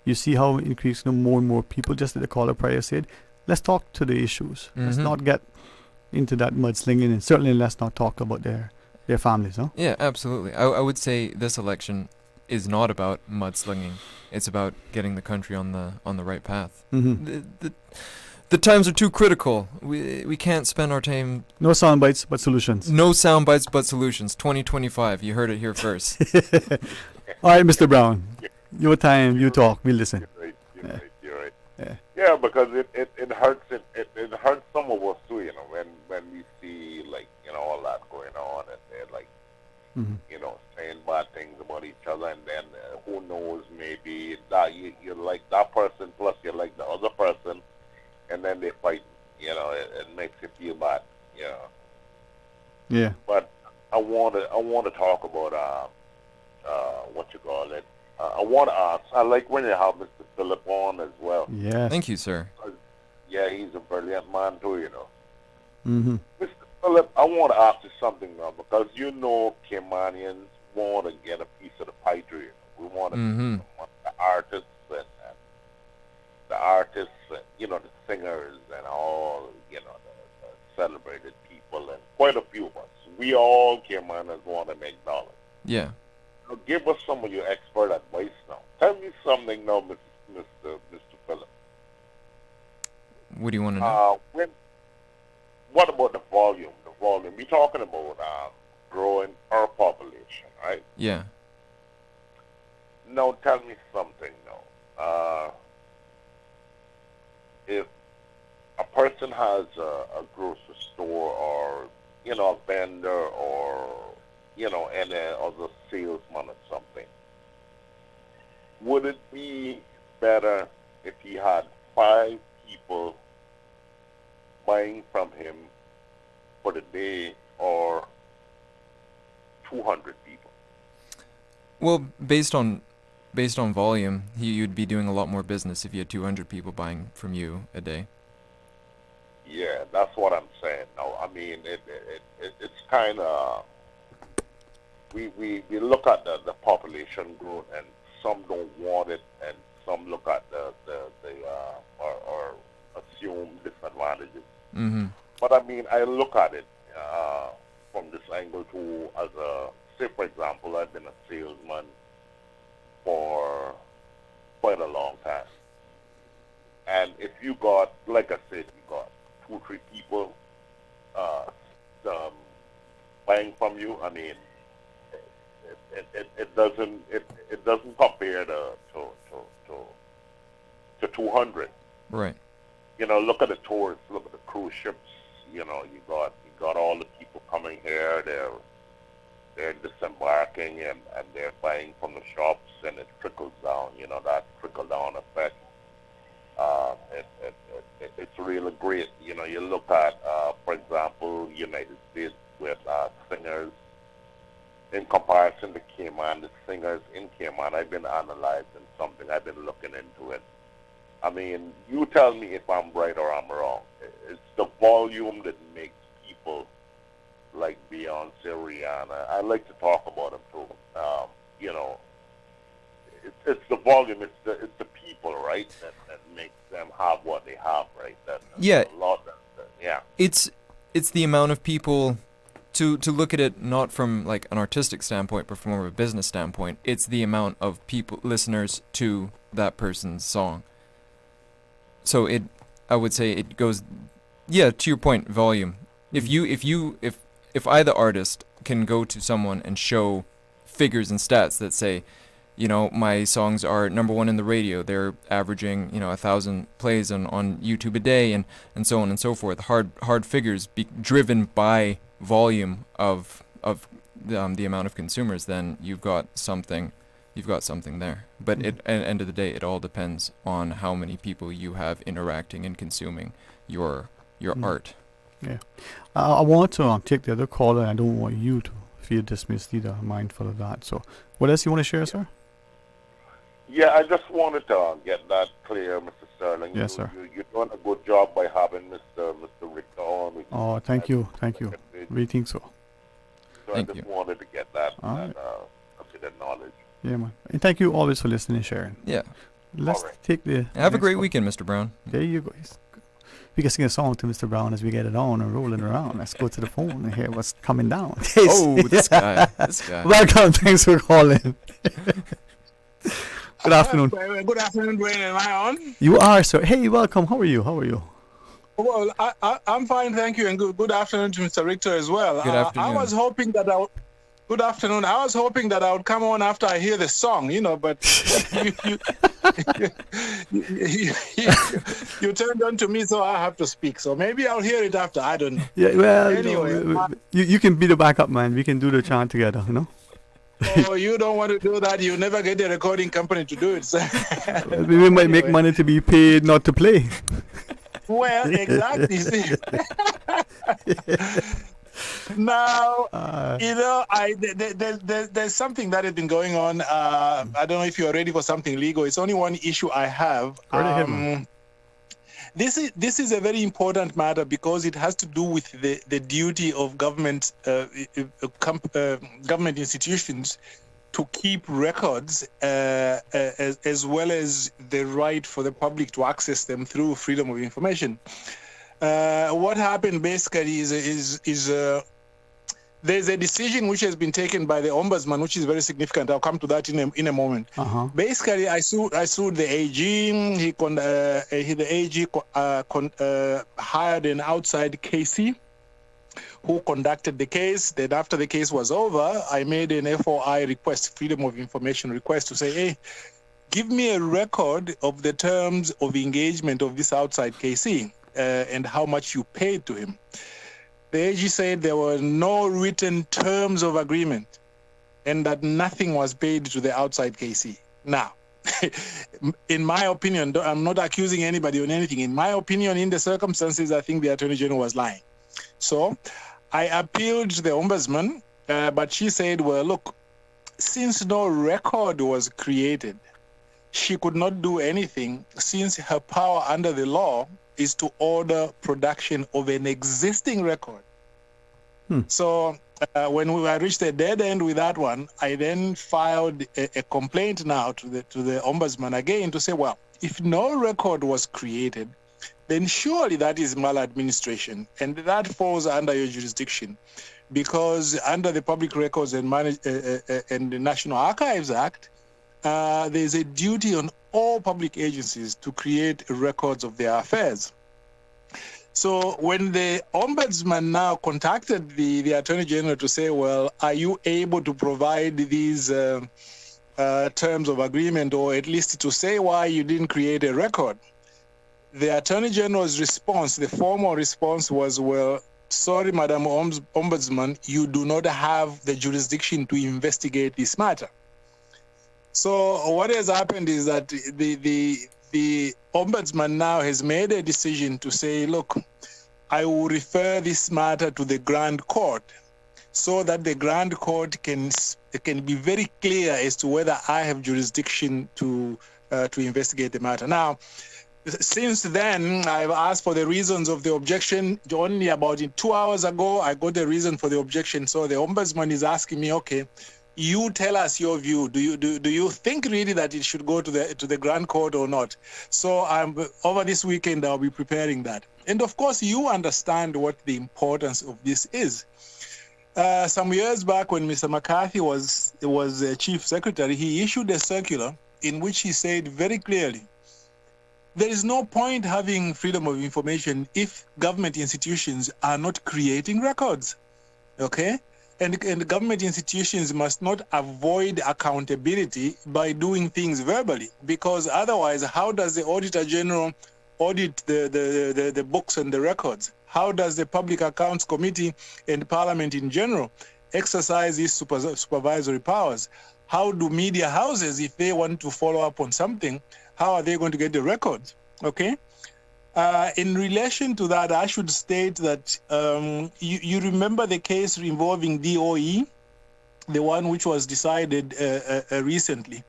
you see how increasing more and more people, just as the caller prior said, let's talk to the issues. Mm-hmm. Let's not get into that mudslinging, and certainly let's not talk about their families, huh? Yeah, absolutely. I would say this election is not about mudslinging. It's about getting the country on the right path. Mm-hmm. The times are too critical. We can't spend our time. No sound bites, but solutions. No sound bites, but solutions. 2025. You heard it here first. All right, Mr. Brown. Your time. You talk. We listen. You're right. Yeah, because it hurts. It hurts some of us too. When we see all that going on, and they're saying bad things about each other, and then who knows, maybe that you like that person plus you like the other person. And then they fight, it makes you feel bad, Yeah. But I want to talk about what you call it. I want to ask. I like when you have Mr. Philip on as well. Yeah. Thank you, sir. Yeah, he's a brilliant man too, Mm-hmm. Mr. Philip, I want to ask you something now because Caymanians want to get a piece of the pie too. We want to mm-hmm. the artists and the artists, the singers and all, the celebrated people, and quite a few of us. We all Caymanians want to make dollars. Yeah. Now, give us some of your expert advice now. Tell me something now, Mr. Philip. What do you want to know? What about the volume? We're talking about growing our population, right? Yeah. Now, tell me something now. if a person has a grocery store or, a vendor or, any other salesman or something, would it be better if he had 5 people buying from him for the day or 200 people? Well, based on volume, you'd be doing a lot more business if you had 200 people buying from you a day. Yeah, that's what I'm saying. No, I mean it's kind of we look at the population growth, and some don't want it, and some look at the or assume disadvantages. Mm-hmm. But I mean, I look at it from this angle too. As say, for example, I've been a salesman for quite a long time, and if you got, like I said, you got 2-3 people buying from you, I mean, it doesn't compare to 200. Right. Look at the tourists, look at the cruise ships. You got all the people coming here. They're disembarking and they're buying from the shops, and it trickles down. That trickle down effect. It's really great. You look at, for example, United States with singers in comparison to Cayman. The singers in Cayman, I've been analyzing something. I've been looking into it. I mean, you tell me if I'm right or I'm wrong. It's the volume that makes people like Beyonce, Rihanna. I like to talk about them too. It's the volume. It's the people, right? That makes them have what they have, right? Yeah. It's the amount of people. To look at it not from like an artistic standpoint, but from more of a business standpoint, it's the amount of people, listeners to that person's song. So I would say it goes, yeah, to your point, volume. If I, the artist, can go to someone and show figures and stats that say, my songs are #1 in the radio, they're averaging, 1,000 plays on YouTube a day, and so on and so forth. Hard figures driven by volume of the amount of consumers, then you've got something there. But at the end of the day, it all depends on how many people you have interacting and consuming your art. Yeah. I want to take the other caller. I don't want you to feel dismissed either. I'm mindful of that. So what else you want to share, sir? Yeah, I just wanted to get that clear, Mr. Sterling. Yes, sir. You're doing a good job by having Mr. Richter on. Oh, thank you. We think so. So I just wanted to get that a bit of knowledge. Yeah, man. And thank you always for listening and sharing. Yeah. Let's take the... Have a great weekend, Mr. Brown. There you go. We can sing a song to Mr. Brown as we get it on and rolling around. Let's go to the phone and hear what's coming down. Oh, this guy. Welcome. Thanks for calling. Good afternoon. Good afternoon, Dwayne. Am I on? You are, sir. Hey, welcome. How are you? Well, I'm fine, thank you, and good afternoon to Mr. Richter as well. Good afternoon. I was hoping that Good afternoon. I was hoping that I would come on after I hear the song, but you turned on to me, so I have to speak. So maybe I'll hear it after. I don't know. Yeah, well, anyway, you can be the backup man. We can do the chant together, Oh, you don't want to do that. You never get the recording company to do it. So. We might make money to be paid, not to play. Well, exactly. Now, there's something that has been going on. I don't know if you are ready for something legal. It's only one issue I have. This is a very important matter because it has to do with the duty of government institutions to keep records as well as the right for the public to access them through freedom of information. What happened basically is there's a decision which has been taken by the ombudsman, which is very significant. I'll come to that in a moment. Basically, I sued the AG. The AG hired an outside KC who conducted the case. Then after the case was over, I made an FOI request, freedom of information request, to say, hey, give me a record of the terms of engagement of this outside KC and how much you paid to him. The AG said there were no written terms of agreement and that nothing was paid to the outside KC. Now, in my opinion, I'm not accusing anybody on anything. In my opinion, in the circumstances, I think the Attorney General was lying. So I appealed to the Ombudsman, but she said, well, look, since no record was created, she could not do anything since her power under the law is to order production of an existing record. So when we reached a dead end with that one, I then filed a complaint now to the Ombudsman again to say, well, if no record was created, then surely that is maladministration, and that falls under your jurisdiction, because under the Public Records and the National Archives Act, there's a duty on all public agencies to create records of their affairs. So when the Ombudsman now contacted the Attorney General to say, well, are you able to provide these terms of agreement, or at least to say why you didn't create a record? The Attorney General's response, the formal response was, well, sorry, Madam Ombudsman, you do not have the jurisdiction to investigate this matter. So what has happened is that the Ombudsman now has made a decision to say, look, I will refer this matter to the Grand Court so that the Grand Court can be very clear as to whether I have jurisdiction to investigate the matter. Now, since then, I've asked for the reasons of the objection. Only about 2 hours ago, I got the reason for the objection. So the Ombudsman is asking me, okay, you tell us your view. Do you think really that it should go to the Grand Court or not? So over this weekend, I'll be preparing that. And of course, you understand what the importance of this is. Some years back, when Mr. McCarthy was Chief Secretary, he issued a circular in which he said very clearly, there is no point having freedom of information if government institutions are not creating records, okay? And government institutions must not avoid accountability by doing things verbally, because otherwise, how does the Auditor General audit the books and the records? How does the Public Accounts Committee and Parliament in general exercise these supervisory powers? How do media houses, if they want to follow up on something, how are they going to get the records? Okay. In relation to that, I should state that you remember the case involving DOE, the one which was decided recently.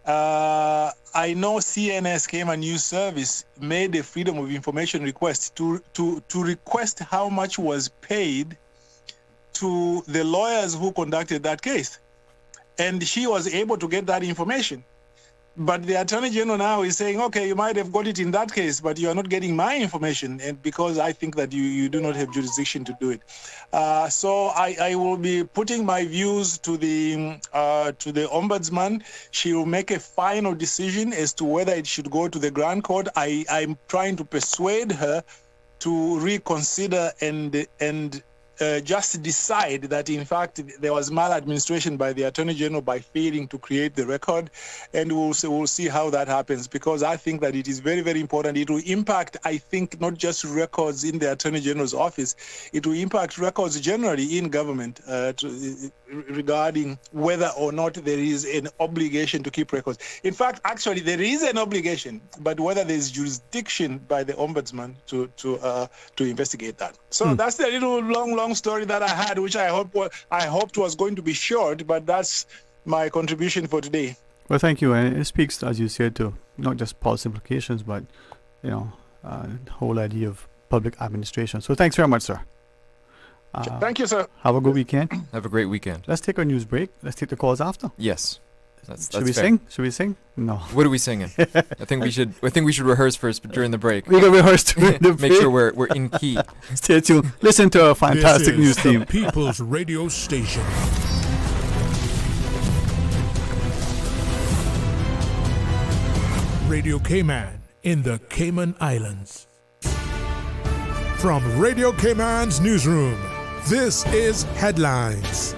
I know CNS, Cayman News Service, made a Freedom of Information request to request how much was paid to the lawyers who conducted that case. And she was able to get that information. But the Attorney General now is saying, okay, you might have got it in that case, but you are not getting my information, and because I think that you do not have jurisdiction to do it. So I will be putting my views to the Ombudsman. She will make a final decision as to whether it should go to the Grand Court. I'm trying to persuade her to reconsider and just decide that, in fact, there was maladministration by the Attorney General by failing to create the record, and we'll see how that happens, because I think that it is very, very important. It will impact, I think, not just records in the Attorney General's office, it will impact records generally in government regarding whether or not there is an obligation to keep records. In fact, actually, there is an obligation, but whether there is jurisdiction by the Ombudsman to investigate that. So that's the little long story that I had, which I hoped was going to be short, but that's my contribution for today. Well, thank you, and it speaks, as you said, to not just policy implications, but the whole idea of public administration. So thanks very much, sir. Thank you, sir. Have a good weekend. Have a great weekend. Let's take our news break. Let's take the calls after. Yes. That's Should we fair. sing? Should we sing? No. What are we singing? I think we should rehearse first during the break. We can rehearse during the break. Make sure we're in key. Stay tuned. Listen to our fantastic news This is team. the People's Radio Station. Radio Cayman in the Cayman Islands. From Radio Cayman's newsroom, this is Headlines.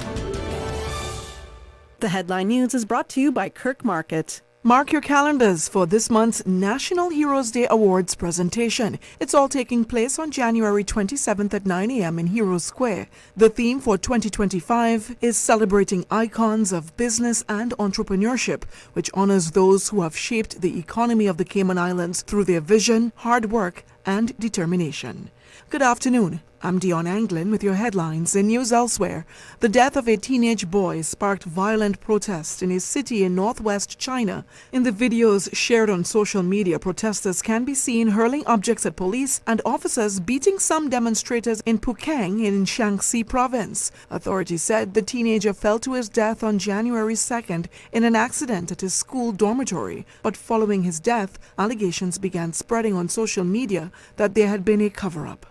The headline news is brought to you by Kirk Market. Mark your calendars for this month's National Heroes Day Awards presentation. It's all taking place on January 27th at 9 a.m. in Heroes Square. The theme for 2025 is celebrating icons of business and entrepreneurship, which honors those who have shaped the economy of the Cayman Islands through their vision, hard work, and determination. Good afternoon. I'm Dion Anglin with your headlines in news elsewhere. The death of a teenage boy sparked violent protests in a city in northwest China. In the videos shared on social media, protesters can be seen hurling objects at police and officers beating some demonstrators in Pukang in Shaanxi province. Authorities said the teenager fell to his death on January 2nd in an accident at his school dormitory. But following his death, allegations began spreading on social media that there had been a cover-up.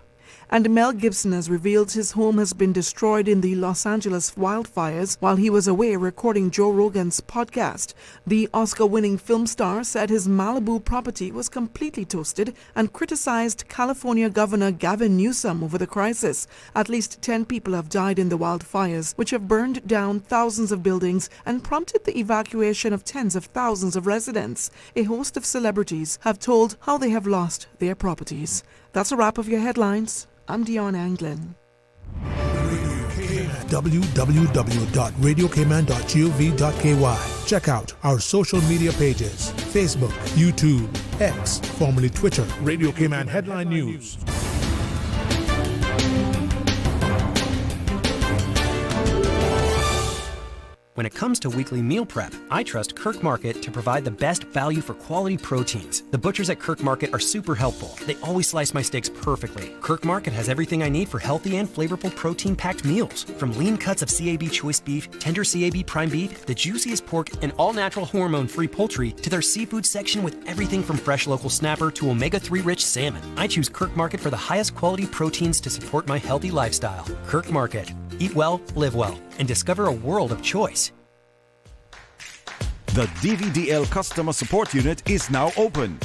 And Mel Gibson has revealed his home has been destroyed in the Los Angeles wildfires while he was away recording Joe Rogan's podcast. The Oscar-winning film star said his Malibu property was completely toasted and criticized California Governor Gavin Newsom over the crisis. At least 10 people have died in the wildfires, which have burned down thousands of buildings and prompted the evacuation of tens of thousands of residents. A host of celebrities have told how they have lost their properties. That's a wrap of your headlines. I'm Dion Anglin. www.radiocayman.gov.ky. Check out our social media pages: Facebook, YouTube, X, formerly Twitter, Radio Cayman Headline News. When it comes to weekly meal prep, I trust Kirk Market to provide the best value for quality proteins. The butchers at Kirk Market are super helpful. They always slice my steaks perfectly. Kirk Market has everything I need for healthy and flavorful protein-packed meals. From lean cuts of CAB choice beef, tender CAB prime beef, the juiciest pork, and all-natural hormone-free poultry, to their seafood section with everything from fresh local snapper to omega-3 rich salmon. I choose Kirk Market for the highest quality proteins to support my healthy lifestyle. Kirk Market. Eat well, live well, and discover a world of choice. The DVDL Customer Support Unit is now open.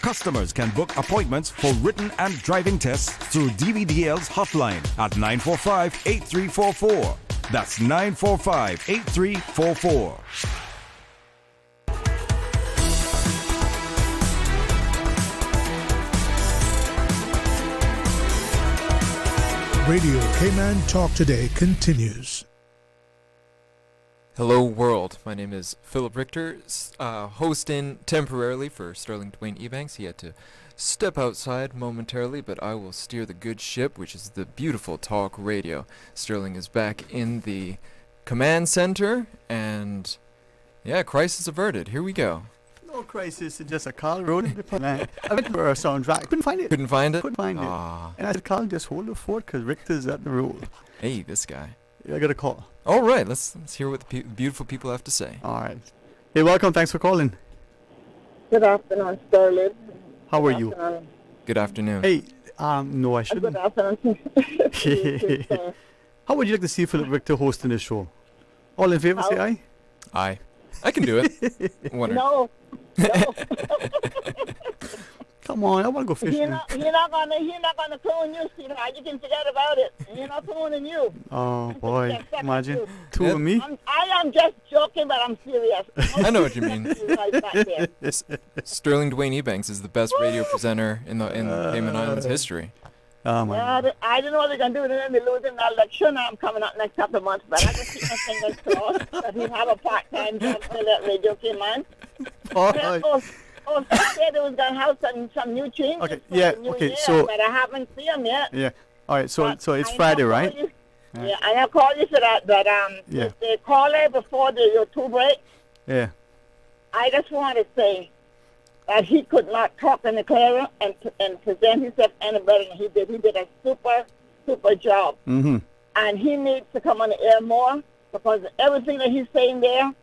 Customers can book appointments for written and driving tests through DVDL's hotline at 945-8344. That's 945-8344. Radio Cayman Talk Today continues. Hello world, my name is Philip Richter, hosting temporarily for Sterling Dwayne Ebanks. He had to step outside momentarily, but I will steer the good ship, which is the beautiful talk radio. Sterling is back in the command center, and yeah, crisis averted. Here we go. No crisis, it's just a call road. I went for a soundtrack, couldn't find it. Couldn't find it? Couldn't find it. And I said, Carl, just hold the fort because Richter's at the roll. Hey, this guy. I got a call. All right, let's hear what the beautiful people have to say. All right. Hey, welcome. Thanks for calling. Good afternoon, Sterling. How are you? Good afternoon. Hey, no, I shouldn't. Good afternoon. How would you like to see Philip Richter hosting this show? All in favor, say aye? Aye. I can do it. No. Come on, I want to go fishing. He's not gonna clone you, sweetheart. You can forget about it. He's not cloning you. Oh boy, imagine two of me. I am just joking, but I'm serious. I know what you mean. Sterling Dwayne Ebanks is the best radio presenter in Cayman Islands history. Oh my. Yeah, I don't know what they're gonna do. They're gonna be losing the election. I'm coming up next couple of months, but I just keep my fingers crossed that he'll have a part-time job for that Radio Cayman. Oh, he said it was going to have some new changes. Okay, yeah, okay, year, so... But I haven't seen them yet. Yeah, all right, so it's Friday, right? Yeah, and I'll call you for that, but yeah. if they call it before your two break, yeah. I just want to say that he could not talk in the clearer and present himself any better than he did. He did a super job. Mm-hmm. And he needs to come on the air more because everything that he's saying there,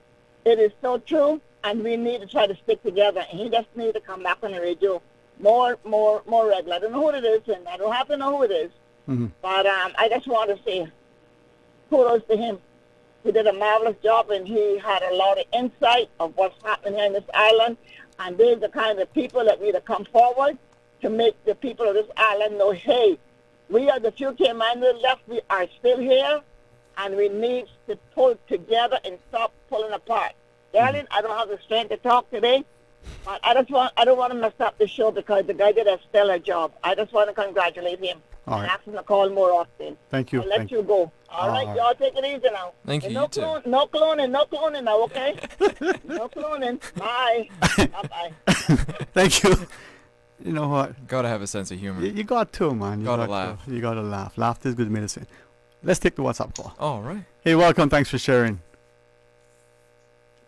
it is so true. And we need to try to stick together. And he just needs to come back on the radio more regular. I don't know who it is, and I don't have to know who it is. Mm-hmm. But I just want to say kudos to him. He did a marvelous job, and he had a lot of insight of what's happening here in this island. And they're the kind of people that need to come forward to make the people of this island know, hey, we are the few Caymanians left. We are still here, and we need to pull together and stop pulling apart. darling, I don't have the strength to talk today. But I don't want to mess up the show because the guy did a stellar job. I just want to congratulate him and ask him to call more often. Thank you. I'll let you go. All right, y'all take it easy now. Thank you. No cloning now, okay? No cloning. Bye. Bye-bye. Thank you. You know what? Gotta have a sense of humor. You got to, man. You Gotta got laugh. You gotta laugh. Laughter is good medicine. Let's take the WhatsApp call. All right. Hey, welcome. Thanks for sharing.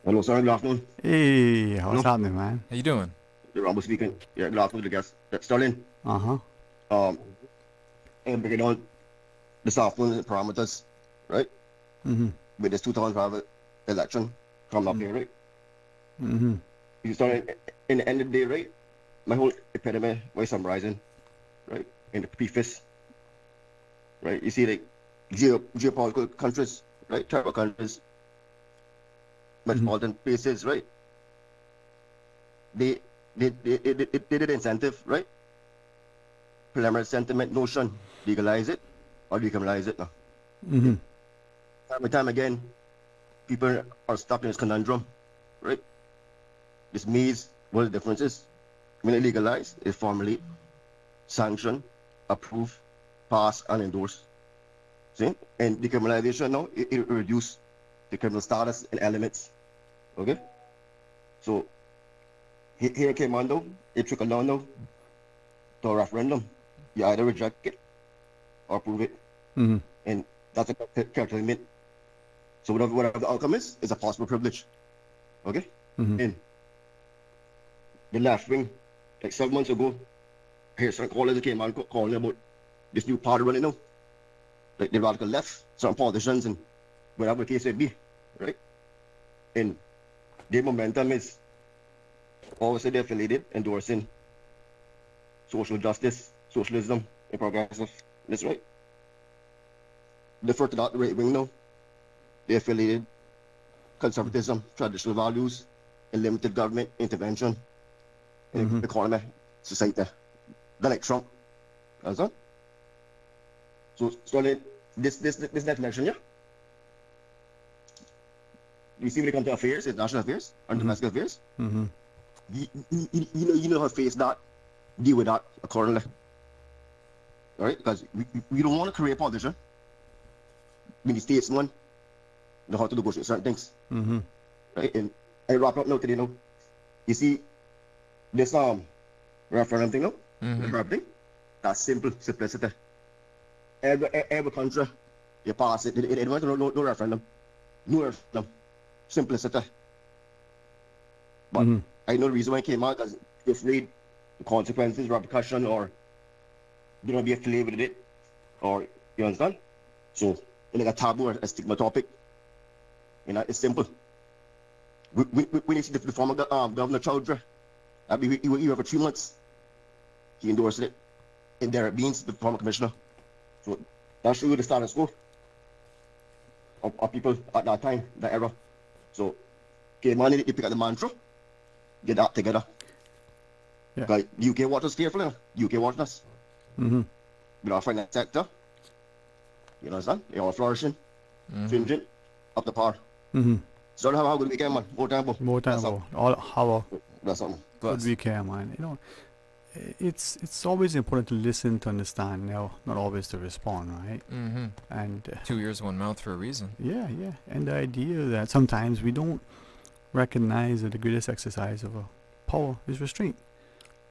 Hello, sir. Good afternoon. Hey, what's happening, man? How you doing? You're Rambo speaking. Yeah, good afternoon, the guest. Sterling. Uh-huh. I'm bringing on this afternoon the parameters, right? Mm-hmm. With this 2005 election coming up here, right? Mm-hmm. You start in the end of the day, right? My whole epitome, why summarizing, right? In the preface, right? You see, like, geopolitical countries, right? Tribal countries, metropolitan places, right? They did incentive, right? Preliminary sentiment notion, legalize it or decriminalize it now. Mm-hmm. Time and time again, people are stuck in this conundrum, right? This maze, what the difference is. When they legalize, they formulate, sanction, approve, pass, and endorse. See? And decriminalization now, it reduce the criminal status and elements. Okay? So, here came on though, it trickled down though to a referendum. You either reject it or approve it. Mm-hmm. And that's a character limit. So whatever the outcome is a possible privilege. Okay? Mm-hmm. And the left wing, like 7 months ago, here's some callers that came on calling about this new party running now. Like the radical left, some politicians and whatever the case may be, right? And their momentum is obviously they're affiliated, endorsing social justice, socialism, and progressiveness, right? They refer to that the right wing now. They're affiliated conservatism, traditional values, and limited government intervention in the economy, society. They're like Trump. Understand? So this next election, yeah? You see when it comes to affairs, international affairs, and domestic affairs, Mm-hmm. you know how to face that, deal with that accordingly. All right? Because we don't want to create a politician. We need statesmen know how to negotiate certain things. Mm-hmm. Right? And I wrap up now today, now. You see, this referendum thing now, the herb thing, that's simple, simplicity. Every country, you pass it, it went no referendum. No referendum. Simplicity. But I know the reason why it came out, because you're afraid the consequences, repercussion, or you don't be affiliated with it, or you understand? So it's like a taboo or a stigma topic. You know, it's simple. When you see the former Governor Chowdhury, he for 3 months, he endorsed it. And Derek Beans, the former commissioner. So that shows you the status quo of people at that time, that era. So, okay, man, you pick up the mantra, get that together. Yeah. Like, the UK watch us carefully, UK watching us. Mm-hmm. With our finance sector, you understand? They're all flourishing, stringent, up to par. Mm-hmm. So have a good weekend, man. More time, More time, bro. All how that's something. good weekend, man. You know, it's always important to listen to understand. Now, not always to respond, right? Mm-hmm. And 2 ears, 1 mouth for a reason. yeah. And the idea that sometimes we don't recognize that the greatest exercise of power is restraint.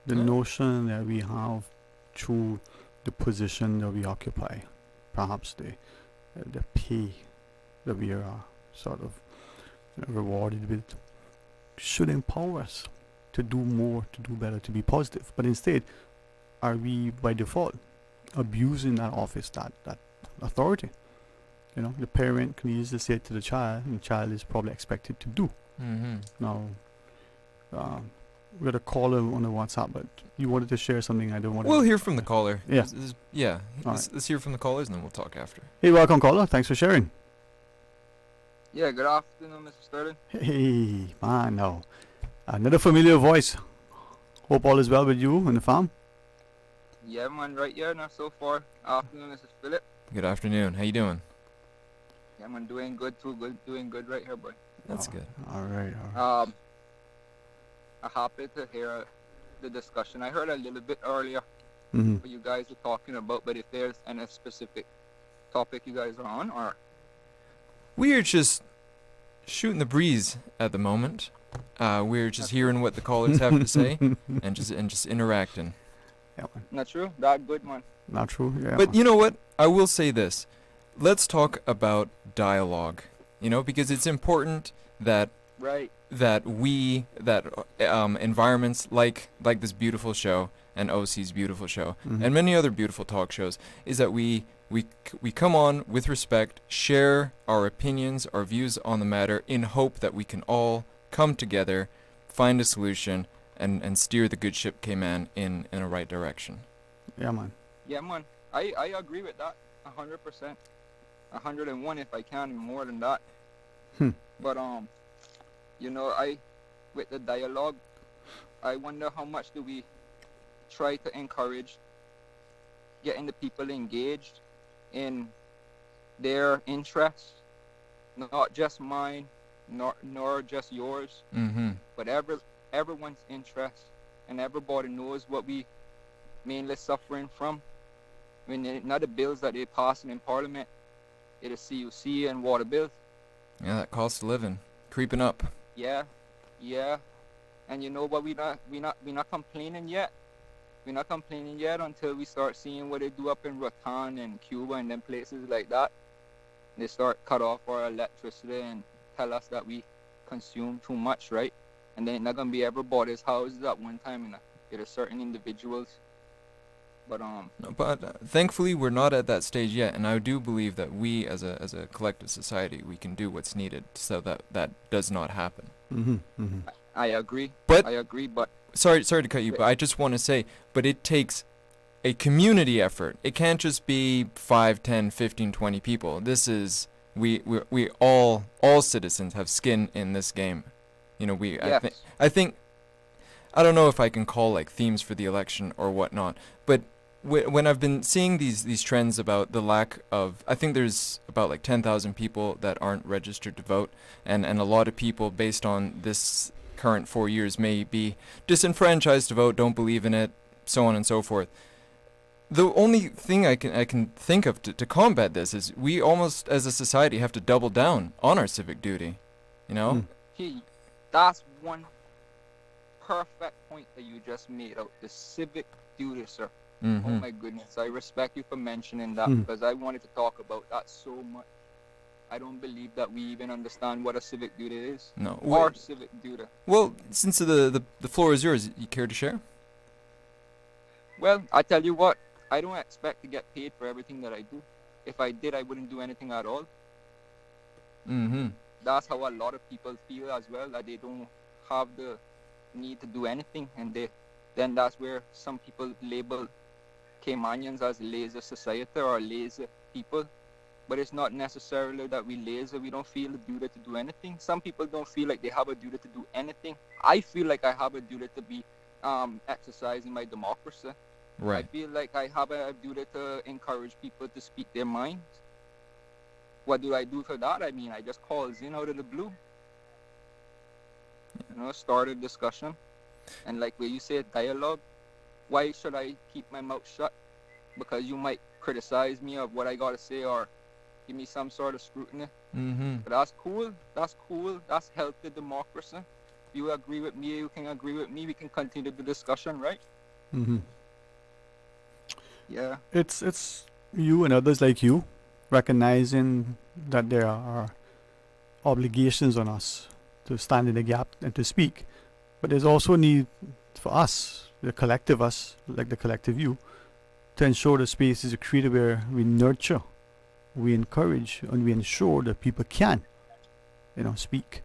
The notion that we have through the position that we occupy, perhaps the pay that we are sort of rewarded with, should empower us to do more, to do better, to be positive. But instead, are we by default abusing that office, that authority? You know, the parent can easily say it to the child, and the child is probably expected to do. Mm-hmm. Now, we got a caller on the WhatsApp, but you wanted to share something. I don't want to. We'll hear from the caller. Yeah. Let's hear from the callers, and then we'll talk after. Hey, welcome, caller. Thanks for sharing. Yeah, good afternoon, Mr. Sterling. Hey, man, no. Another familiar voice. Hope all is well with you and the farm. Yeah, man, right here now so far. Afternoon, Mrs. Philip. Good afternoon. How you doing? Yeah, man, doing good too. Doing good right here, boy. That's good. All right. I'm happy to hear the discussion. I heard a little bit earlier what you guys were talking about, but if there's any specific topic you guys are on, or we are just shooting the breeze at the moment. We're just hearing what the callers have to say and just interacting. Yeah, man. Not true? That good, man. Not true. Yeah. But you know what? I will say this. Let's talk about dialogue. Because it's important that environments like this beautiful show and OC's beautiful show and many other beautiful talk shows is that we come on with respect, share our opinions, our views on the matter in hope that we can all come together, find a solution, and steer the good ship Cayman in a right direction. Yeah, man. Yeah, man. I agree with that 100%. 101 if I can, more than that. But with the dialogue, I wonder how much do we try to encourage getting the people engaged in their interests, not just mine, nor just yours, but everyone's interests, and everybody knows what we mainly suffering from. I mean, not the bills that they're passing in Parliament, it is CUC and water bills. Yeah, that cost of living creeping up. Yeah, and you know what? We're not complaining yet. We're not complaining yet until we start seeing what they do up in Rotan and Cuba and them places like that. They start cut off our electricity and tell us that we consume too much, right? And then it's not gonna be everybody's houses at one time. It is certain individuals. But thankfully we're not at that stage yet, and I do believe that we as a collective society we can do what's needed so that does not happen. I agree. But sorry to cut you, but I just want to say, but it takes a community effort. It can't just be 5, 10, 15, 20 people. This is we all citizens have skin in this game. Yes. I think I don't know if I can call like themes for the election or whatnot, but when I've been seeing these trends about the lack of, I think there's about like 10,000 people that aren't registered to vote, and a lot of people based on this current 4 years may be disenfranchised to vote, don't believe in it, so on and so forth. The only thing I can think of to combat this is we almost as a society have to double down on our civic duty, That's one perfect point that you just made out, the civic duty, sir. Oh my goodness, I respect you for mentioning that because I wanted to talk about that so much. I don't believe that we even understand what a civic duty is. No. Our civic duty. Well, since the floor is yours, you care to share? Well, I tell you what, I don't expect to get paid for everything that I do. If I did, I wouldn't do anything at all. That's how a lot of people feel as well, that they don't have the need to do anything, and then that's where some people label Caymanians as lazy society or lazy people. But it's not necessarily that we lazy. We don't feel the duty to do anything. Some people don't feel like they have a duty to do anything. I feel like I have a duty to be exercising my democracy. Right. I feel like I have a duty to encourage people to speak their minds. What do I do for that? I mean, I just call in out of the blue. Start a discussion. And like where you say dialogue, why should I keep my mouth shut? Because you might criticize me of what I gotta say or give me some sort of scrutiny. But that's cool. That's healthy democracy. If you agree with me, you can agree with me. We can continue the discussion, right? Yeah. It's you and others like you recognizing that there are obligations on us to stand in the gap and to speak. But there's also a need for us, the collective us, like the collective you, to ensure the space is created where we nurture, we encourage, and we ensure that people can, speak.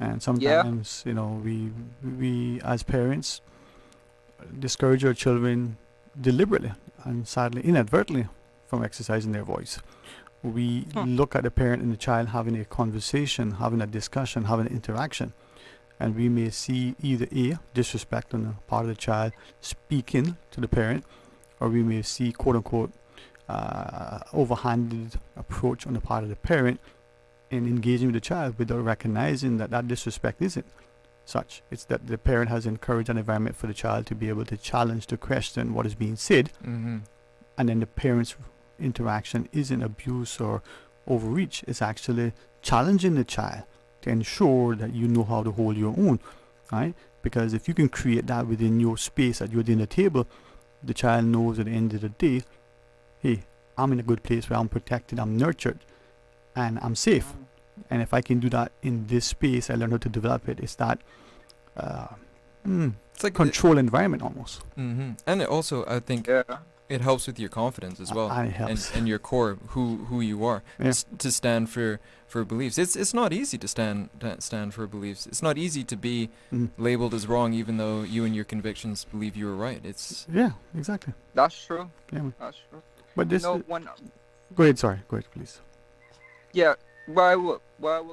And sometimes, we as parents discourage our children deliberately and sadly inadvertently from exercising their voice. We look at the parent and the child having a conversation, having a discussion, having an interaction, and we may see either A, disrespect on the part of the child speaking to the parent, or we may see quote unquote overhanded approach on the part of the parent in engaging with the child without recognizing that disrespect isn't such. It's that the parent has encouraged an environment for the child to be able to challenge, to question what is being said, Mm-hmm. and then the parent's interaction isn't abuse or overreach. It's actually challenging the child to ensure that you know how to hold your own, right? Because if you can create that within your space at your dinner table, the child knows at the end of the day, hey, I'm in a good place where I'm protected, I'm nurtured, and I'm safe. And if I can do that in this space, I learn how to develop it. It's that it's like control environment almost. Mm-hmm. And it also, I think, it helps with your confidence as well, it helps. And your core, who you are, to stand for beliefs. It's not easy to stand for beliefs. It's not easy to be labeled as wrong, even though you and your convictions believe you were right. It's exactly. That's true. Yeah, man. That's true. But this. Go ahead. Sorry. Go ahead, please. Yeah. What I was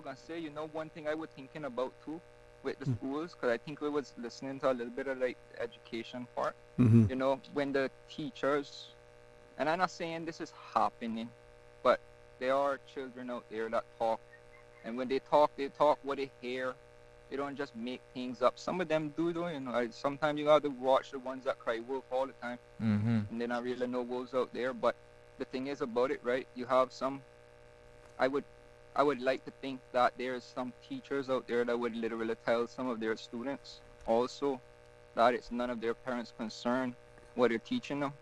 gonna say, one thing I was thinking about too with the schools, because I think we was listening to a little bit of like the education part. Mm-hmm. When the teachers, and I'm not saying this is happening, but there are children out there that talk, and when they talk what they hear. They don't just make things up. Some of them do though, sometimes you have to watch the ones that cry wolf all the time, and then I really know wolves out there. But the thing is about it, right? You have some. I would like to think that there's some teachers out there that would literally tell some of their students also that it's none of their parents' concern what they're teaching them,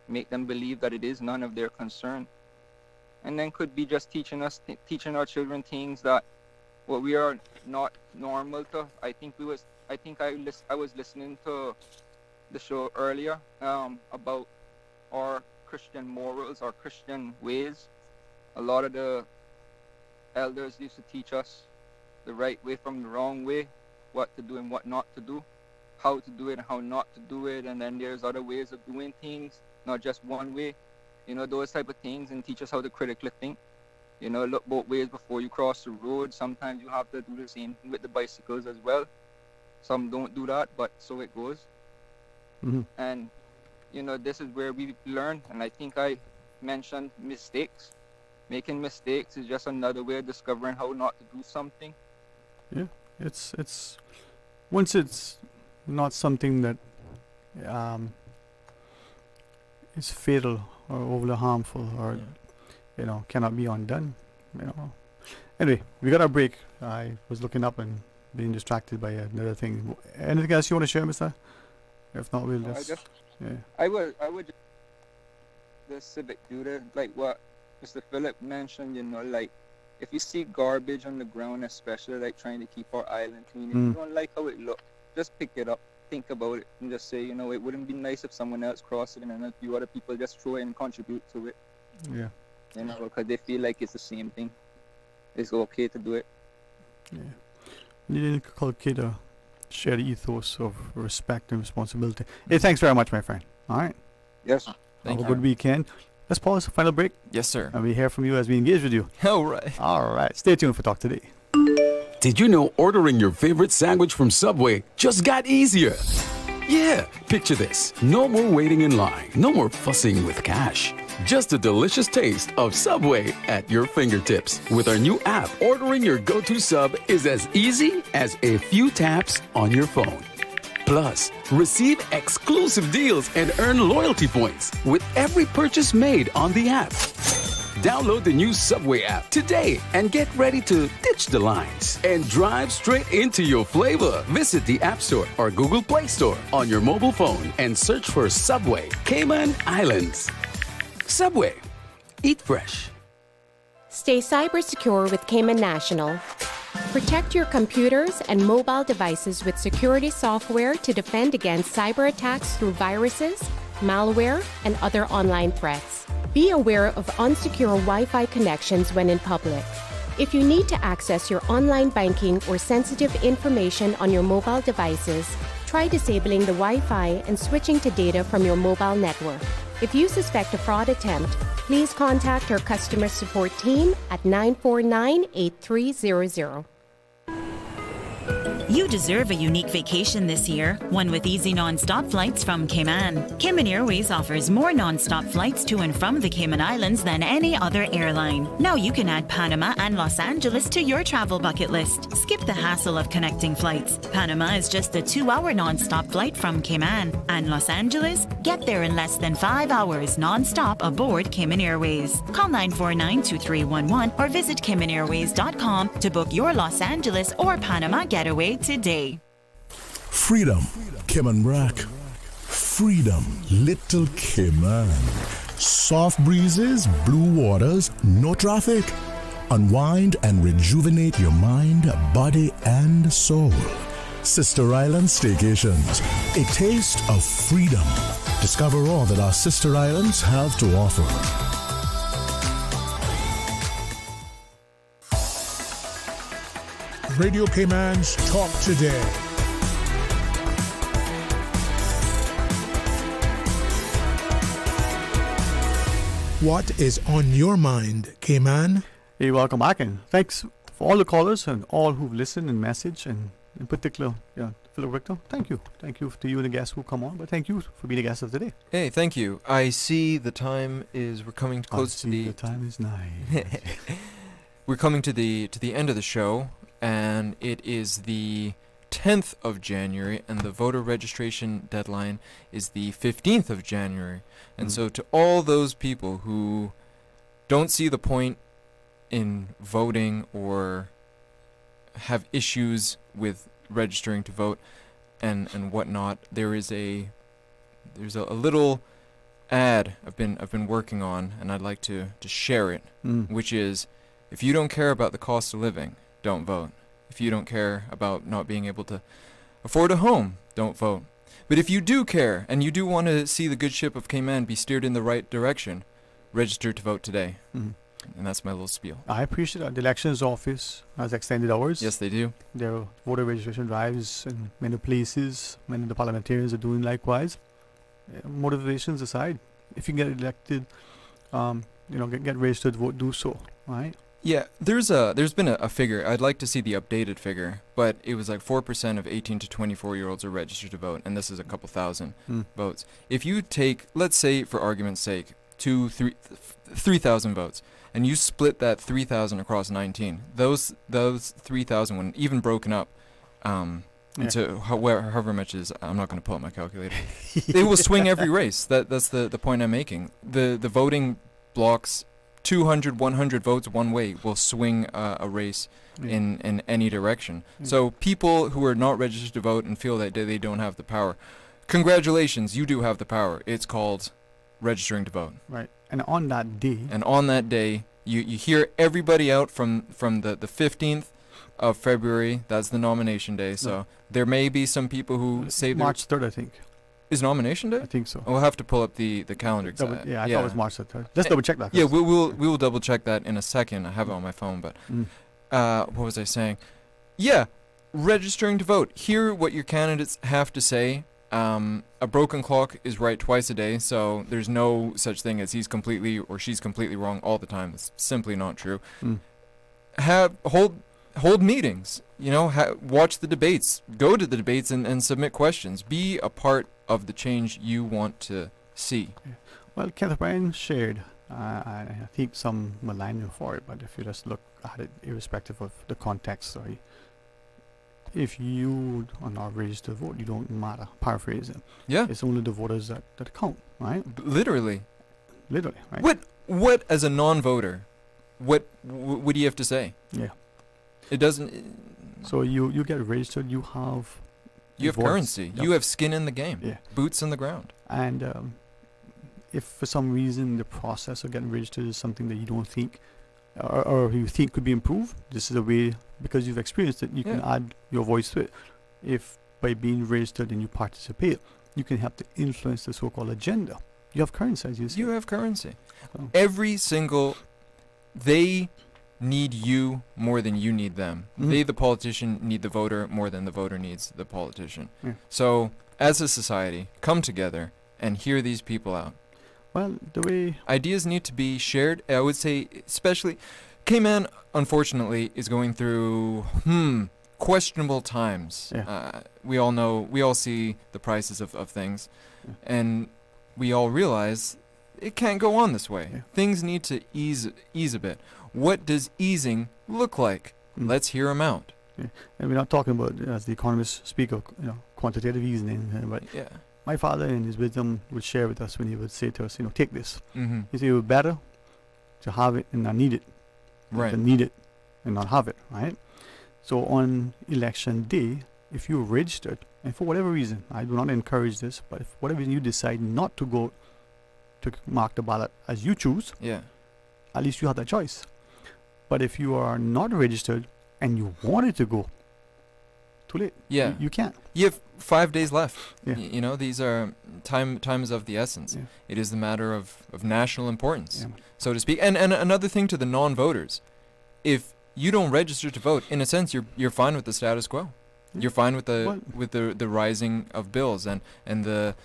make them believe that it is none of their concern, and then could be just teaching our children things that what we are not normal to. I was listening to the show earlier about our Christian morals, our Christian ways. A lot of the elders used to teach us the right way from the wrong way, what to do and what not to do, how to do it and how not to do it, and then there's other ways of doing things, not just one way, those type of things, and teach us how to critically think, look both ways before you cross the road. Sometimes you have to do the same thing with the bicycles as well. Some don't do that, but so it goes. Mm-hmm. And this is where we learn, and I think I mentioned mistakes. Making mistakes is just another way of discovering how not to do something. Yeah, it's once it's not something that is fatal or overly harmful or cannot be undone. Anyway, we got our break. I was looking up and being distracted by another thing. Anything else you want to share, Mister? If not, we'll just. I would the civic duty, like what Mr. Phillip mentioned, like if you see garbage on the ground, especially like trying to keep our island clean, if you don't like how it looks, just pick it up, think about it, and just say, it wouldn't be nice if someone else crossed it and then a few other people just throw it and contribute to it. Yeah. Because they feel like it's the same thing. It's okay to do it. Yeah. You need to inculcate a shared ethos of respect and responsibility. Hey, thanks very much, my friend. All right. Yes. Have a good weekend. Let's pause. Final break. Yes, sir. And we hear from you as we engage with you. All right. All right. Stay tuned for Talk Today. Did you know ordering your favorite sandwich from Subway just got easier? Yeah, picture this. No more waiting in line. No more fussing with cash. Just a delicious taste of Subway at your fingertips. With our new app, ordering your go-to sub is as easy as a few taps on your phone. Plus, receive exclusive deals and earn loyalty points with every purchase made on the app. Download the new Subway app today and get ready to ditch the lines and drive straight into your flavor. Visit the App Store or Google Play Store on your mobile phone and search for Subway Cayman Islands. Subway. Eat fresh. Stay cyber secure with Cayman National. Protect your computers and mobile devices with security software to defend against cyber attacks through viruses, malware, and other online threats. Be aware of unsecure Wi-Fi connections when in public. If you need to access your online banking or sensitive information on your mobile devices, try disabling the Wi-Fi and switching to data from your mobile network. If you suspect a fraud attempt, please contact our customer support team at 949-8300. You deserve a unique vacation this year, one with easy non-stop flights from Cayman. Cayman Airways offers more non-stop flights to and from the Cayman Islands than any other airline. Now you can add Panama and Los Angeles to your travel bucket list. Skip the hassle of connecting flights. Panama is just a 2-hour non-stop flight from Cayman. And Los Angeles? Get there in less than 5 hours non-stop aboard Cayman Airways. Call 949-2311 or visit CaymanAirways.com to book your Los Angeles or Panama getaway today. Freedom, Cayman Brack. Freedom, Little Cayman. Soft breezes, blue waters, no traffic. Unwind and rejuvenate your mind, body, and soul. Sister Island Staycations, a taste of freedom. Discover all that our sister islands have to offer. Radio Cayman's Talk Today. What is on your mind, Cayman? Hey, welcome back, and thanks for all the callers and all who've listened and messaged, and in particular, Philip Richter. Thank you to you and the guests who come on, but thank you for being the guest of the day. Hey, thank you. I see the time is we're coming close to the time is nigh. We're coming to the end of the show, and it is the 10th of January, and the voter registration deadline is the 15th of January. And so to all those people who don't see the point in voting or have issues with registering to vote and whatnot, there's a little ad I've been working on, and I'd like to share it, which is, if you don't care about the cost of living, don't vote. If you don't care about not being able to afford a home, don't vote. But if you do care, and you do want to see the good ship of Cayman be steered in the right direction, register to vote today. And that's my little spiel. I appreciate that. The elections office has extended hours. Yes, they do. There are voter registration drives in many places. Many of the parliamentarians are doing likewise. Motivations aside, if you get elected, get registered to vote, do so, right? Yeah, there's been a figure. I'd like to see the updated figure, but it was like 4% of 18 to 24-year-olds are registered to vote, and this is a couple thousand votes. If you take, let's say, for argument's sake, 3,000 votes, and you split that 3,000 across 19, those 3,000, when even broken up into however much is, I'm not going to pull up my calculator, they will swing every race. That's the point I'm making. The voting blocks, 200, 100 votes one way will swing a race in any direction. So people who are not registered to vote and feel that they don't have the power, congratulations, you do have the power. It's called registering to vote. Right. And on that day, you hear everybody out from the 15th of February. That's the nomination day. So there may be some people who say March 3rd, I think. Is nomination day? I think so. We'll have to pull up the calendar. I thought it was March 3rd. Just double check that. Yeah, we will double check that in a second. I have it on my phone, but what was I saying? Yeah, registering to vote. Hear what your candidates have to say. A broken clock is right twice a day, so there's no such thing as he's completely or she's completely wrong all the time. It's simply not true. Hold meetings. Watch the debates. Go to the debates and submit questions. Be a part of the change you want to see. Well, Kenneth Bryan shared, I think some malign for it, but if you just look at it, irrespective of the context, if you are not registered to vote, you don't matter. Paraphrasing. Yeah. It's only the voters that count, right? Literally, right? What as a non-voter, what do you have to say? Yeah. It doesn't. So you get registered. You have currency. Yep. You have skin in the game. Yeah. Boots in the ground. And if for some reason the process of getting registered is something that you don't think, or you think could be improved, this is a way, because you've experienced it, you can add your voice to it. If by being registered and you participate, you can help to influence the so-called agenda. You have currency, as you say. You have currency. So. They need you more than you need them. They, the politician, need the voter more than the voter needs the politician. Yeah. So, as a society, come together and hear these people out. Well, the way ideas need to be shared, I would say, especially Cayman, unfortunately, is going through questionable times. We all see the prices of things, and we all realize it can't go on this way. Things need to ease a bit. What does easing look like? Let's hear them out. And we're not talking about, as the economists speak of, quantitative easing, but my father in his wisdom would share with us when he would say to us, take this. He said it would be better to have it and not need it, than need it and not have it, right? So on election day, if you're registered, and for whatever reason, I do not encourage this, but if for whatever reason you decide not to go to mark the ballot as you choose, at least you have that choice. But if you are not registered and you wanted to go, too late. You can't. You have 5 days left. These are time is of the essence. It is the matter of national importance, so to speak. And another thing to the non-voters, if you don't register to vote, in a sense, you're fine with the status quo. You're fine with the rising of bills and the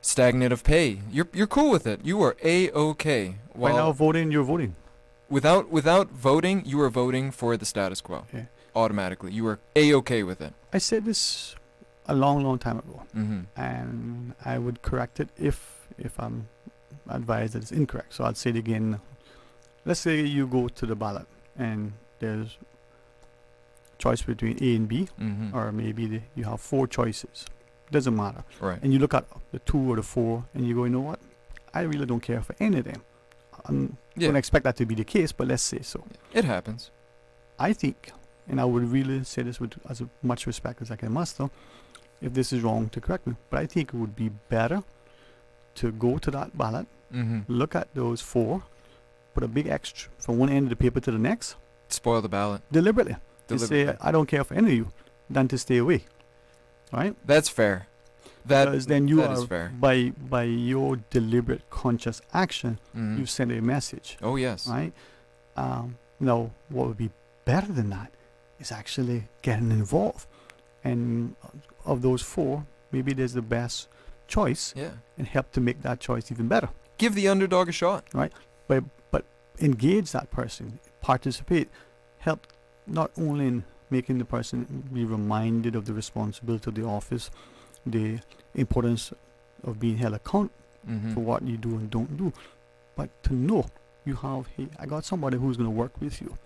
stagnant of pay. You're cool with it. You are A-OK. By now voting, you're voting. Without voting, you are voting for the status quo. Automatically. You are A-OK with it. I said this a long time ago, and I would correct it if I'm advised that it's incorrect. So I'll say it again. Let's say you go to the ballot and there's choice between A and B, or maybe you have 4 choices. Doesn't matter. Right. And you look at the 2 or the 4 and you go, you know what? I really don't care for any of them. I don't expect that to be the case, but let's say so. It happens. I think, and I would really say this with as much respect as I can muster, if this is wrong, to correct me, but I think it would be better to go to that ballot, look at those 4, put a big X from one end of the paper to the next. Spoil the ballot. Deliberately. To say, I don't care for any of you, than to stay away. Right? That's fair. Because then you is fair. By your deliberate, conscious action, you send a message. Oh, yes. Right? Now, what would be better than that is actually getting involved. And of those 4, maybe there's the best choice, and help to make that choice even better. Give the underdog a shot. Right? But engage that person, participate, help not only in making the person be reminded of the responsibility of the office, the importance of being held accountable for what you do and don't do, but to know you have, hey, I got somebody who's going to work with you,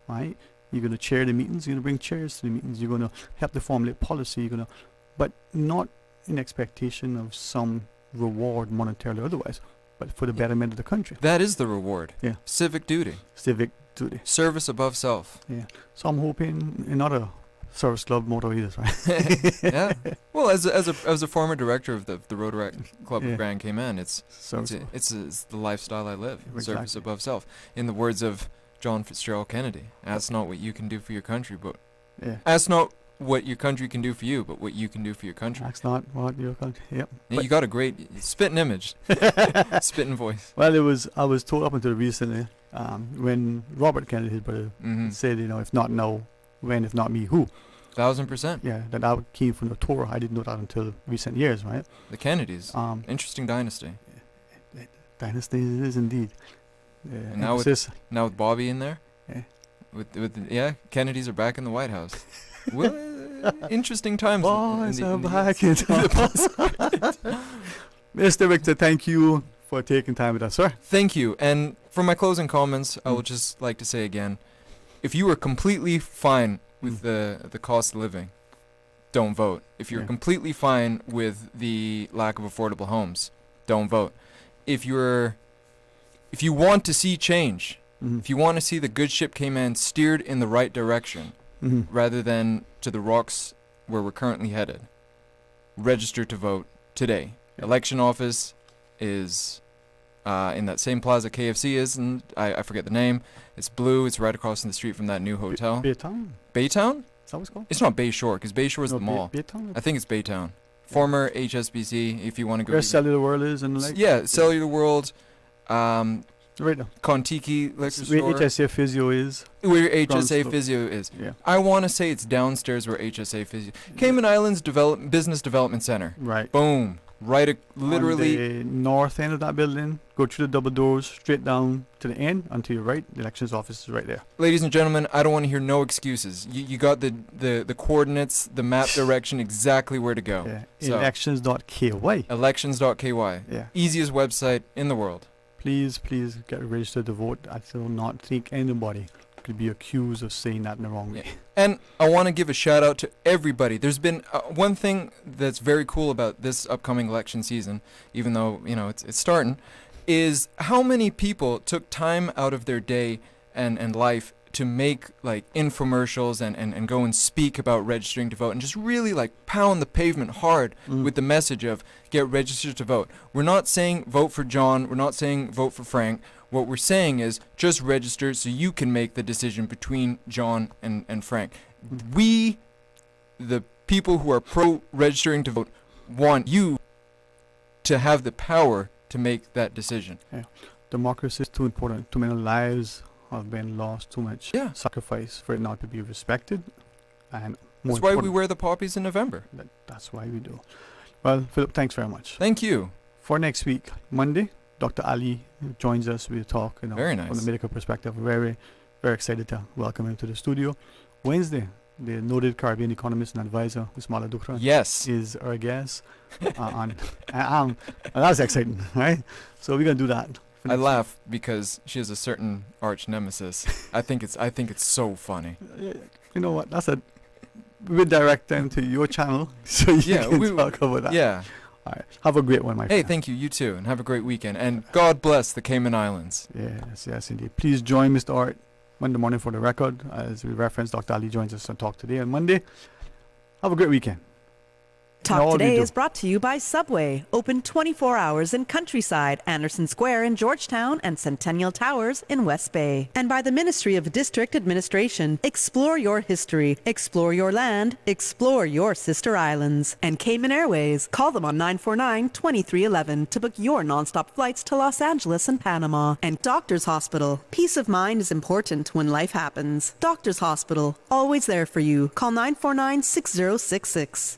right? You're going to chair the meetings, you're going to bring chairs to the meetings, you're going to help to formulate policy, you're going to, but not in expectation of some reward, monetarily or otherwise, but for the betterment of the country. That is the reward. Yeah. Civic duty. Civic duty. Service above self. Yeah. So I'm hoping not a service club motto either, right? Yeah. Well, as a former director of the Rotaract Club of Grand Cayman, it's the lifestyle I live. Exactly. Service above self. In the words of John Fitzgerald Kennedy, ask not what you can do for your country, but ask not what your country can do for you, but what you can do for your country. That's not what your country. Yep. And you got a great spitting image, spitting voice. Well, I was told up until recently, when Robert Kennedy, his brother, said, if not now, when? If not me, who? 1000%. Yeah, that came from the tour. I didn't know that until recent years, right? The Kennedys. Interesting dynasty. Dynasty it is indeed. And now with Bobby in there. Yeah. With Kennedys are back in the White House. Well, interesting times. Boys are back in Mr. Victor, thank you for taking time with us, sir. Thank you. And for my closing comments, I would just like to say again, if you are completely fine with the cost of living, don't vote. If you're completely fine with the lack of affordable homes, don't vote. If you want to see change, if you want to see the good ship Cayman steered in the right direction, rather than to the rocks where we're currently headed, register to vote today. Election office is in that same plaza KFC is, and I forget the name. It's blue. It's right across the street from that new hotel. Baytown? Baytown? Is that what it's called? It's not Bayshore, because Bayshore is the mall. Baytown? I think it's Baytown. Former HSBC, if you want to go. Where Cellular World is in the lake? Yeah, Cellular World. Right now. Kontiki liquor store. Where HSA Physio is. Where HSA Physio is. Yeah. I want to say it's downstairs where HSA Physio. Cayman Islands Business Development Center. Right. Boom. literally on the north end of that building. Go through the double doors, straight down to the end, and to your right, the elections office is right there. Ladies and gentlemen, I don't want to hear no excuses. You got the coordinates, the map direction, exactly where to go. Yeah. So, Elections.ky. Elections.ky. Yeah. Easiest website in the world. Please get registered to vote. I do not think anybody could be accused of saying that in the wrong way. And I want to give a shout out to everybody. There's been one thing that's very cool about this upcoming election season, even though, it's starting, is how many people took time out of their day and life to make like infomercials and go and speak about registering to vote and just really like pound the pavement hard with the message of get registered to vote. We're not saying vote for John. We're not saying vote for Frank. What we're saying is just register so you can make the decision between John and Frank. We, the people who are pro-registering to vote, want you to have the power to make that decision. Yeah. Democracy is too important. Too many lives have been lost, too much sacrifice for it not to be respected. And that's why we wear the poppies in November. That's why we do. Well, Philip, thanks very much. Thank you. For next week, Monday, Dr. Ali joins us. We'll talk very nice. From the medical perspective. Very, very excited to welcome him to the studio. Wednesday, the noted Caribbean economist and advisor, Usmala Dukran, is our guest. And that's exciting, right? So we're going to do that. I laugh because she has a certain arch nemesis. I think it's so funny. You know what? We'll direct them to your channel so you can talk about that. Yeah. All right. Have a great one, my friend. Hey, thank you. You too. And have a great weekend. And God bless the Cayman Islands. Yes, indeed. Please join Mr. Art Monday morning for the record. As we referenced, Dr. Ali joins us to talk today on Monday. Have a great weekend. Talk Today is brought to you by Subway, open 24 hours in Countryside, Anderson Square in Georgetown, and Centennial Towers in West Bay. And by the Ministry of District Administration, explore your history, explore your land, explore your sister islands. And Cayman Airways, call them on 949-2311 to book your nonstop flights to Los Angeles and Panama. And Doctors Hospital, peace of mind is important when life happens. Doctors Hospital, always there for you. Call 949-6066.